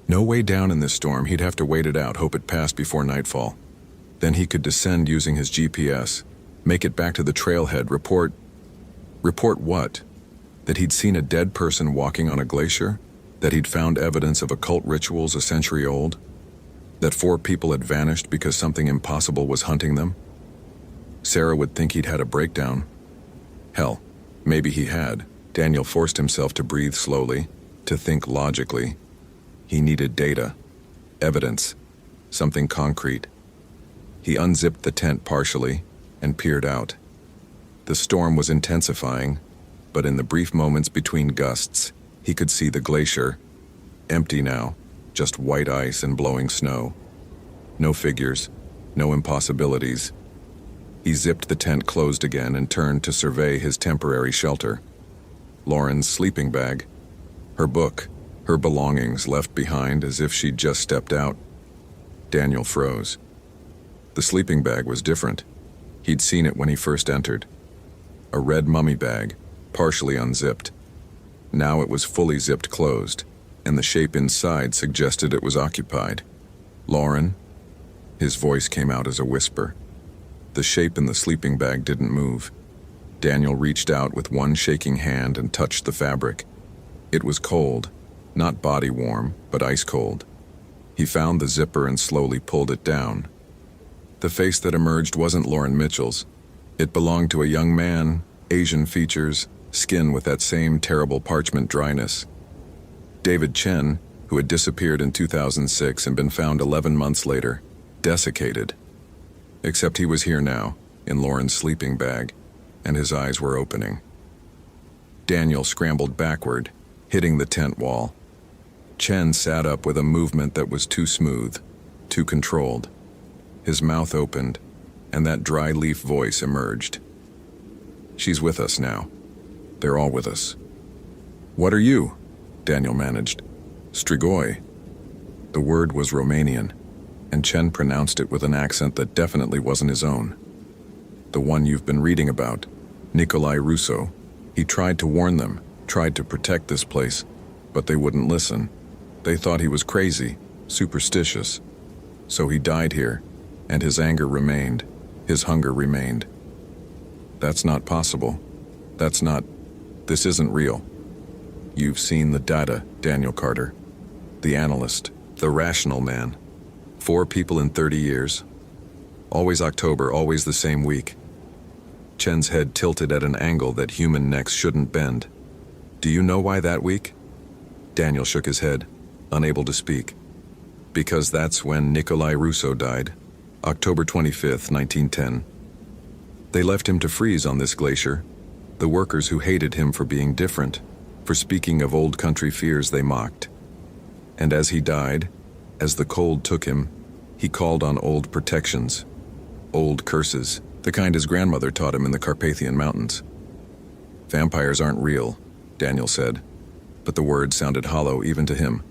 Speaker 1: No way down in this storm. He'd have to wait it out, hope it passed before nightfall. Then he could descend using his GPS, make it back to the trailhead, report... Report what? That he'd seen a dead person walking on a glacier? That he'd found evidence of occult rituals a century old? That 4 people had vanished because something impossible was hunting them? Sarah would think he'd had a breakdown. Hell, maybe he had. Daniel forced himself to breathe slowly, to think logically. He needed data, evidence, something concrete. He unzipped the tent partially and peered out. The storm was intensifying, but in the brief moments between gusts, he could see the glacier, empty now, just white ice and blowing snow. No figures, no impossibilities. He zipped the tent closed again and turned to survey his temporary shelter. Lauren's sleeping bag, her book, her belongings left behind as if she'd just stepped out. Daniel froze. The sleeping bag was different. He'd seen it when he first entered. A red mummy bag, partially unzipped. Now it was fully zipped closed, and the shape inside suggested it was occupied. Lauren? His voice came out as a whisper. The shape in the sleeping bag didn't move. Daniel reached out with one shaking hand and touched the fabric. It was cold, not body warm, but ice cold. He found the zipper and slowly pulled it down. The face that emerged wasn't Lauren Mitchell's. It belonged to a young man, Asian features, skin with that same terrible parchment dryness. David Chen, who had disappeared in 2006 and been found 11 months later, desiccated. Except he was here now, in Lauren's sleeping bag, and his eyes were opening. Daniel scrambled backward, hitting the tent wall. Chen sat up with a movement that was too smooth, too controlled. His mouth opened, and that dry leaf voice emerged. She's with us now. They're all with us. What are you? Daniel managed. Strigoi. The word was Romanian, and Chen pronounced it with an accent that definitely wasn't his own. The one you've been reading about, Nicolae Russo. He tried to warn them, tried to protect this place, but they wouldn't listen. They thought he was crazy, superstitious. So he died here, and his anger remained, his hunger remained. That's not possible. This isn't real. You've seen the data, Daniel Carter. The analyst, the rational man. 4 people in 30 years. Always October, always the same week. Chen's head tilted at an angle that human necks shouldn't bend. Do you know why that week? Daniel shook his head, unable to speak. Because that's when Nicolae Russo died, October 25th, 1910. They left him to freeze on this glacier. The workers who hated him for being different, for speaking of old country fears they mocked. And as he died, as the cold took him, he called on old protections, old curses, the kind his grandmother taught him in the Carpathian Mountains. Vampires aren't real, Daniel said, but the word sounded hollow even to him.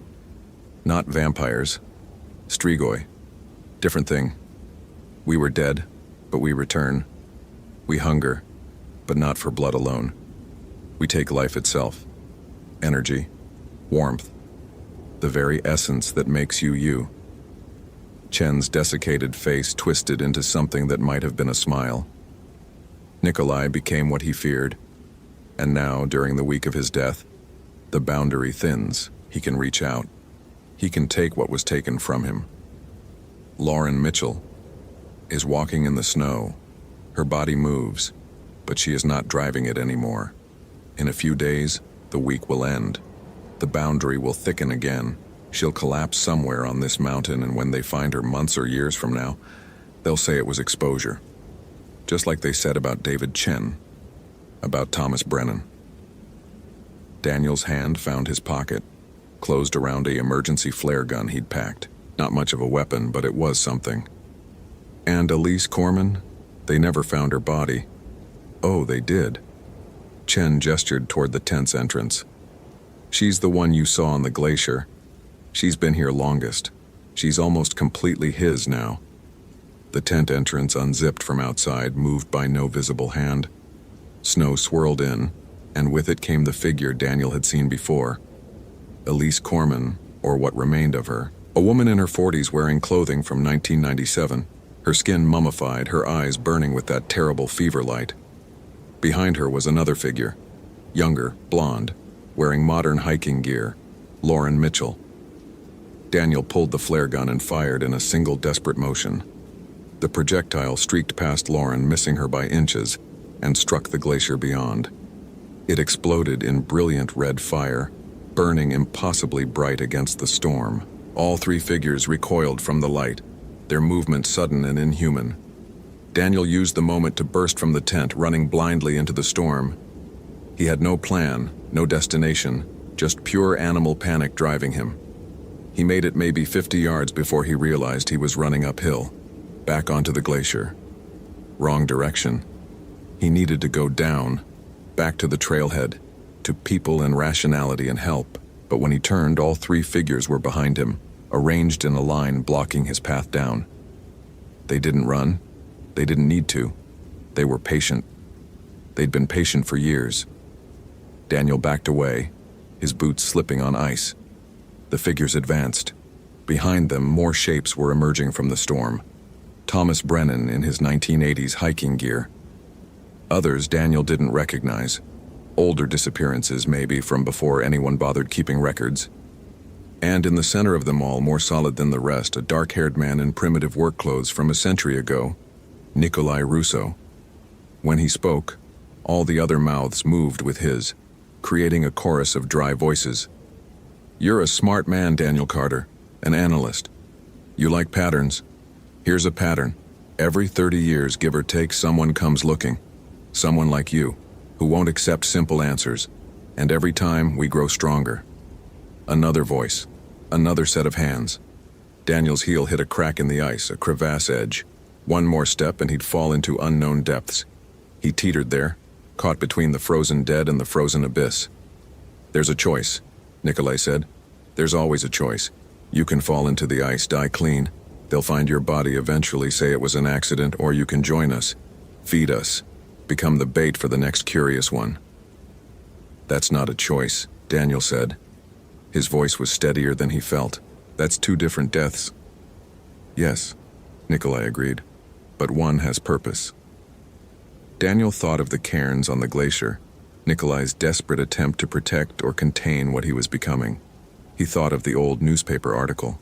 Speaker 1: Not vampires. Strigoi. Different thing. We were dead, but we return. We hunger, but not for blood alone. We take life itself. Energy. Warmth. The very essence that makes you you. Chen's desiccated face twisted into something that might have been a smile. Nicolae became what he feared, and now, during the week of his death, the boundary thins. He can reach out. He can take what was taken from him. Lauren Mitchell. is walking in the snow. Her body moves, but she is not driving it anymore. In a few days, the week will end. The boundary will thicken again. She'll collapse somewhere on this mountain, and when they find her months or years from now, they'll say it was exposure. Just like they said about David Chen, about Thomas Brennan. Daniel's hand found his pocket, closed around a emergency flare gun he'd packed. Not much of a weapon, but it was something. And Elise Corman? They never found her body. Oh, they did. Chen gestured toward the tent's entrance. She's the one you saw on the glacier. She's been here longest. She's almost completely his now. The tent entrance unzipped from outside, moved by no visible hand. Snow swirled in, and with it came the figure Daniel had seen before. Elise Corman, or what remained of her. A woman in her 40s wearing clothing from 1997, her skin mummified, her eyes burning with that terrible fever light. Behind her was another figure, younger, blonde, wearing modern hiking gear, Lauren Mitchell. Daniel pulled the flare gun and fired in a single desperate motion. The projectile streaked past Lauren, missing her by inches, and struck the glacier beyond. It exploded in brilliant red fire, burning impossibly bright against the storm. All three figures recoiled from the light, their movement sudden and inhuman. Daniel used the moment to burst from the tent, running blindly into the storm. He had no plan, no destination, just pure animal panic driving him. He made it maybe 50 yards before he realized he was running uphill, back onto the glacier. Wrong direction. He needed to go down, back to the trailhead, to people and rationality and help. But when he turned, all three figures were behind him, arranged in a line blocking his path down. They didn't run. They didn't need to. They were patient. They'd been patient for years. Daniel backed away, his boots slipping on ice. The figures advanced. Behind them, more shapes were emerging from the storm. Thomas Brennan in his 1980s hiking gear. Others Daniel didn't recognize. Older disappearances, maybe, from before anyone bothered keeping records. And in the center of them all, more solid than the rest, a dark-haired man in primitive work clothes from a century ago, Nikolai Russo. When he spoke, all the other mouths moved with his, creating a chorus of dry voices. You're a smart man, Daniel Carter, an analyst. You like patterns. Here's a pattern. Every 30 years, give or take, someone comes looking. Someone like you, who won't accept simple answers. And every time, we grow stronger. Another voice. Another set of hands. Daniel's heel hit a crack in the ice, a crevasse edge. One more step and he'd fall into unknown depths. He teetered there, caught between the frozen dead and the frozen abyss. There's a choice, Nikolai said. There's always a choice. You can fall into the ice, die clean. They'll find your body eventually, say it was an accident, or you can join us, feed us, become the bait for the next curious one. That's not a choice, Daniel said. His voice was steadier than he felt. That's two different deaths. Yes, Nikolai agreed, but one has purpose. Daniel thought of the cairns on the glacier, Nikolai's desperate attempt to protect or contain what he was becoming. He thought of the old newspaper article.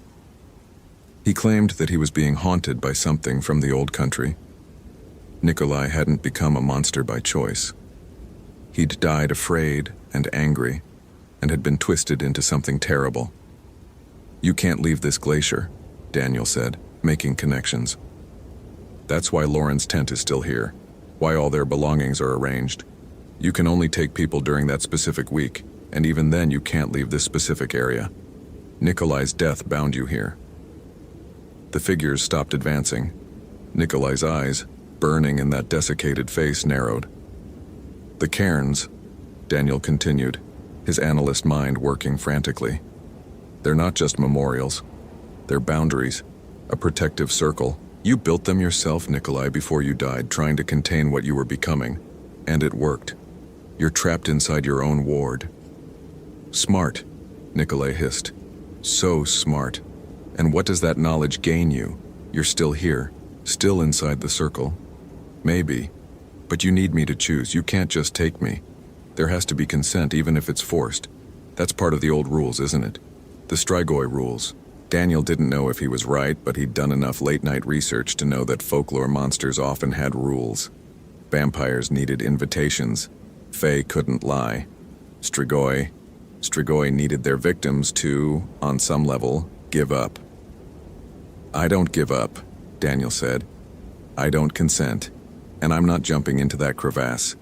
Speaker 1: He claimed that he was being haunted by something from the old country. Nikolai hadn't become a monster by choice. He'd died afraid and angry, and had been twisted into something terrible. You can't leave this glacier, Daniel said, making connections. That's why Lauren's tent is still here, why all their belongings are arranged. You can only take people during that specific week, and even then you can't leave this specific area. Nikolai's death bound you here. The figures stopped advancing. Nikolai's eyes, burning in that desiccated face, narrowed. The cairns, Daniel continued, his analyst mind working frantically. They're not just memorials. They're boundaries, a protective circle. You built them yourself, Nikolai, before you died, trying to contain what you were becoming. And it worked. You're trapped inside your own ward. Smart, Nikolai hissed. So smart. And what does that knowledge gain you? You're still here, still inside the circle. Maybe. But you need me to choose. You can't just take me. There has to be consent, even if it's forced. That's part of the old rules, isn't it? The Strigoi rules. Daniel didn't know if he was right, but he'd done enough late-night research to know that folklore monsters often had rules. Vampires needed invitations. Fae couldn't lie. Strigoi needed their victims to, on some level, give up. "I don't give up," Daniel said. "I don't consent, and I'm not jumping into that crevasse."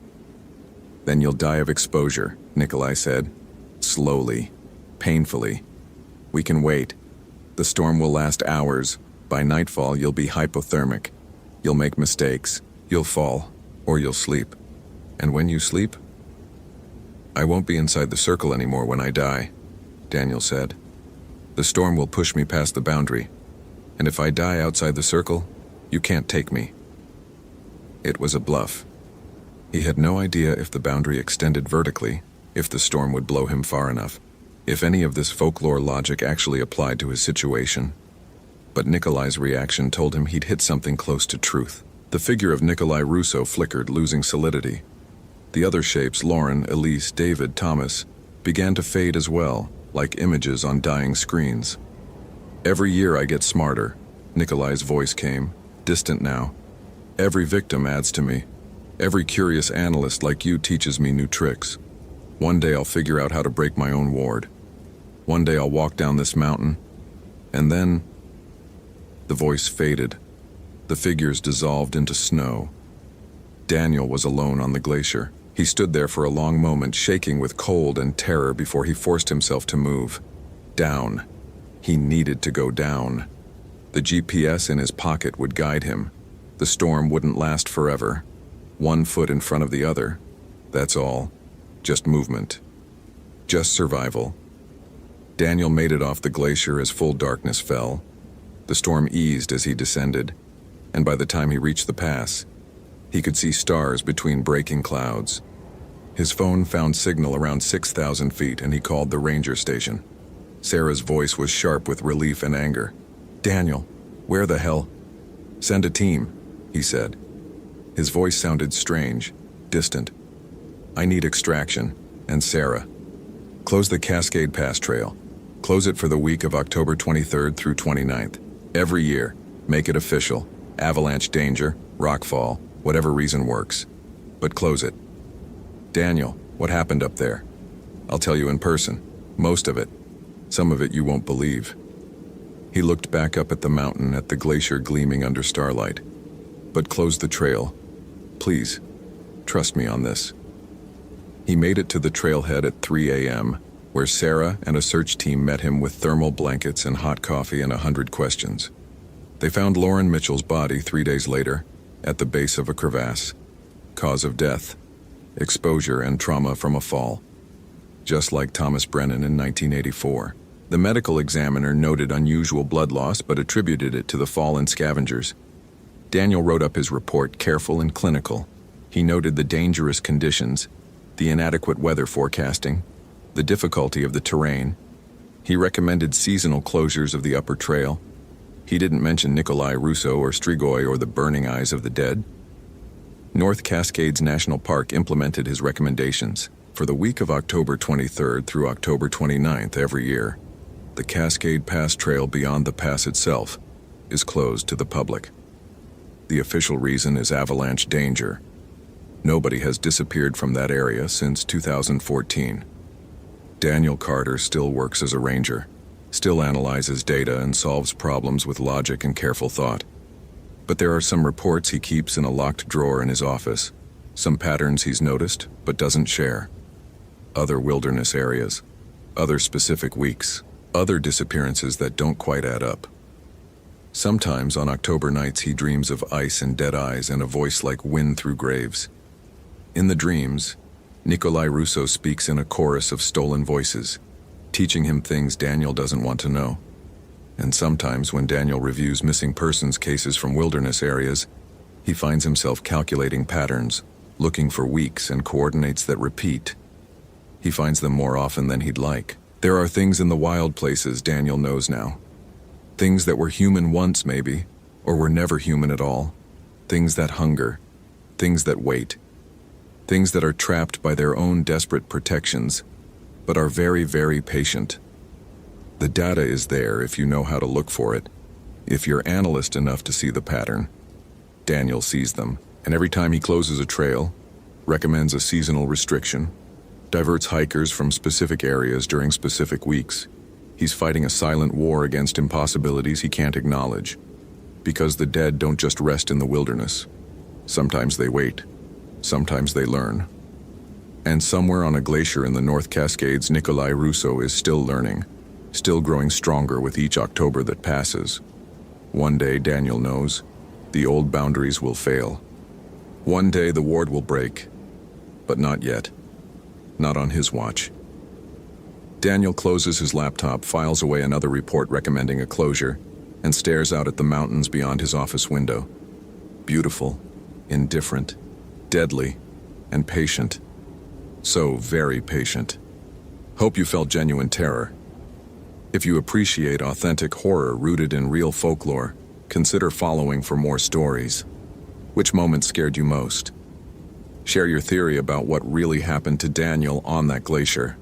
Speaker 1: "Then you'll die of exposure," Nikolai said. "Slowly. Painfully. We can wait. The storm will last hours. By nightfall, you'll be hypothermic. You'll make mistakes. You'll fall. Or you'll sleep. And when you sleep, I won't be inside the circle anymore when I die," Daniel said. "The storm will push me past the boundary. And if I die outside the circle, you can't take me." It was a bluff. He had no idea if the boundary extended vertically, if the storm would blow him far enough, if any of this folklore logic actually applied to his situation. But Nikolai's reaction told him he'd hit something close to truth. The figure of Nikolai Russo flickered, losing solidity. The other shapes, Lauren, Elise, David, Thomas, began to fade as well, like images on dying screens. "Every year I get smarter," Nikolai's voice came, distant now. "Every victim adds to me. Every curious analyst like you teaches me new tricks. One day I'll figure out how to break my own ward. One day I'll walk down this mountain. And then..." The voice faded. The figures dissolved into snow. Daniel was alone on the glacier. He stood there for a long moment, shaking with cold and terror before he forced himself to move. Down. He needed to go down. The GPS in his pocket would guide him. The storm wouldn't last forever. One foot in front of the other. That's all. Just movement. Just survival. Daniel made it off the glacier as full darkness fell. The storm eased as he descended, and by the time he reached the pass, he could see stars between breaking clouds. His phone found signal around 6,000 feet, and he called the ranger station. Sarah's voice was sharp with relief and anger. "Daniel, where the hell?" "Send a team," he said. His voice sounded strange, distant. "I need extraction, and Sarah. Close the Cascade Pass Trail. Close it for the week of October 23rd through 29th. Every year. Make it official. Avalanche danger, rockfall, whatever reason works. But close it." "Daniel, what happened up there?" "I'll tell you in person. Most of it. Some of it you won't believe." He looked back up at the mountain, at the glacier gleaming under starlight. "But close the trail. Please. Trust me on this." He made it to the trailhead at 3 a.m., where Sarah and a search team met him with thermal blankets and hot coffee and 100 questions. They found Lauren Mitchell's body 3 days later, at the base of a crevasse. Cause of death: exposure and trauma from a fall. Just like Thomas Brennan in 1984. The medical examiner noted unusual blood loss but attributed it to the fall and scavengers. Daniel wrote up his report, careful and clinical. He noted the dangerous conditions, the inadequate weather forecasting, the difficulty of the terrain. He recommended seasonal closures of the upper trail. He didn't mention Nikolai Russo or Strigoi or the burning eyes of the dead. North Cascades National Park implemented his recommendations. For the week of October 23rd through October 29th every year, the Cascade Pass Trail beyond the pass itself is closed to the public. The official reason is avalanche danger. Nobody has disappeared from that area since 2014. Daniel Carter still works as a ranger, still analyzes data and solves problems with logic and careful thought. But there are some reports he keeps in a locked drawer in his office, some patterns he's noticed but doesn't share. Other wilderness areas, other specific weeks, other disappearances that don't quite add up. Sometimes on October nights he dreams of ice and dead eyes and a voice like wind through graves. In the dreams, Nikolai Russo speaks in a chorus of stolen voices, teaching him things Daniel doesn't want to know. And sometimes when Daniel reviews missing persons cases from wilderness areas, he finds himself calculating patterns, looking for weeks and coordinates that repeat. He finds them more often than he'd like. There are things in the wild places Daniel knows now. Things that were human once maybe, or were never human at all. Things that hunger, things that wait. Things that are trapped by their own desperate protections, but are very, very patient. The data is there if you know how to look for it. If you're analyst enough to see the pattern. Daniel sees them, and every time he closes a trail, recommends a seasonal restriction, diverts hikers from specific areas during specific weeks, he's fighting a silent war against impossibilities he can't acknowledge. Because the dead don't just rest in the wilderness. Sometimes they wait. Sometimes they learn. And somewhere on a glacier in the North Cascades, Nikolai Russo is still learning, still growing stronger with each October that passes. One day, Daniel knows, the old boundaries will fail. One day the ward will break, but not yet. Not on his watch. Daniel closes his laptop, files away another report recommending a closure, and stares out at the mountains beyond his office window. Beautiful, indifferent, deadly, and patient. So very patient. Hope you felt genuine terror. If you appreciate authentic horror rooted in real folklore, consider following for more stories. Which moment scared you most? Share your theory about what really happened to Daniel on that glacier.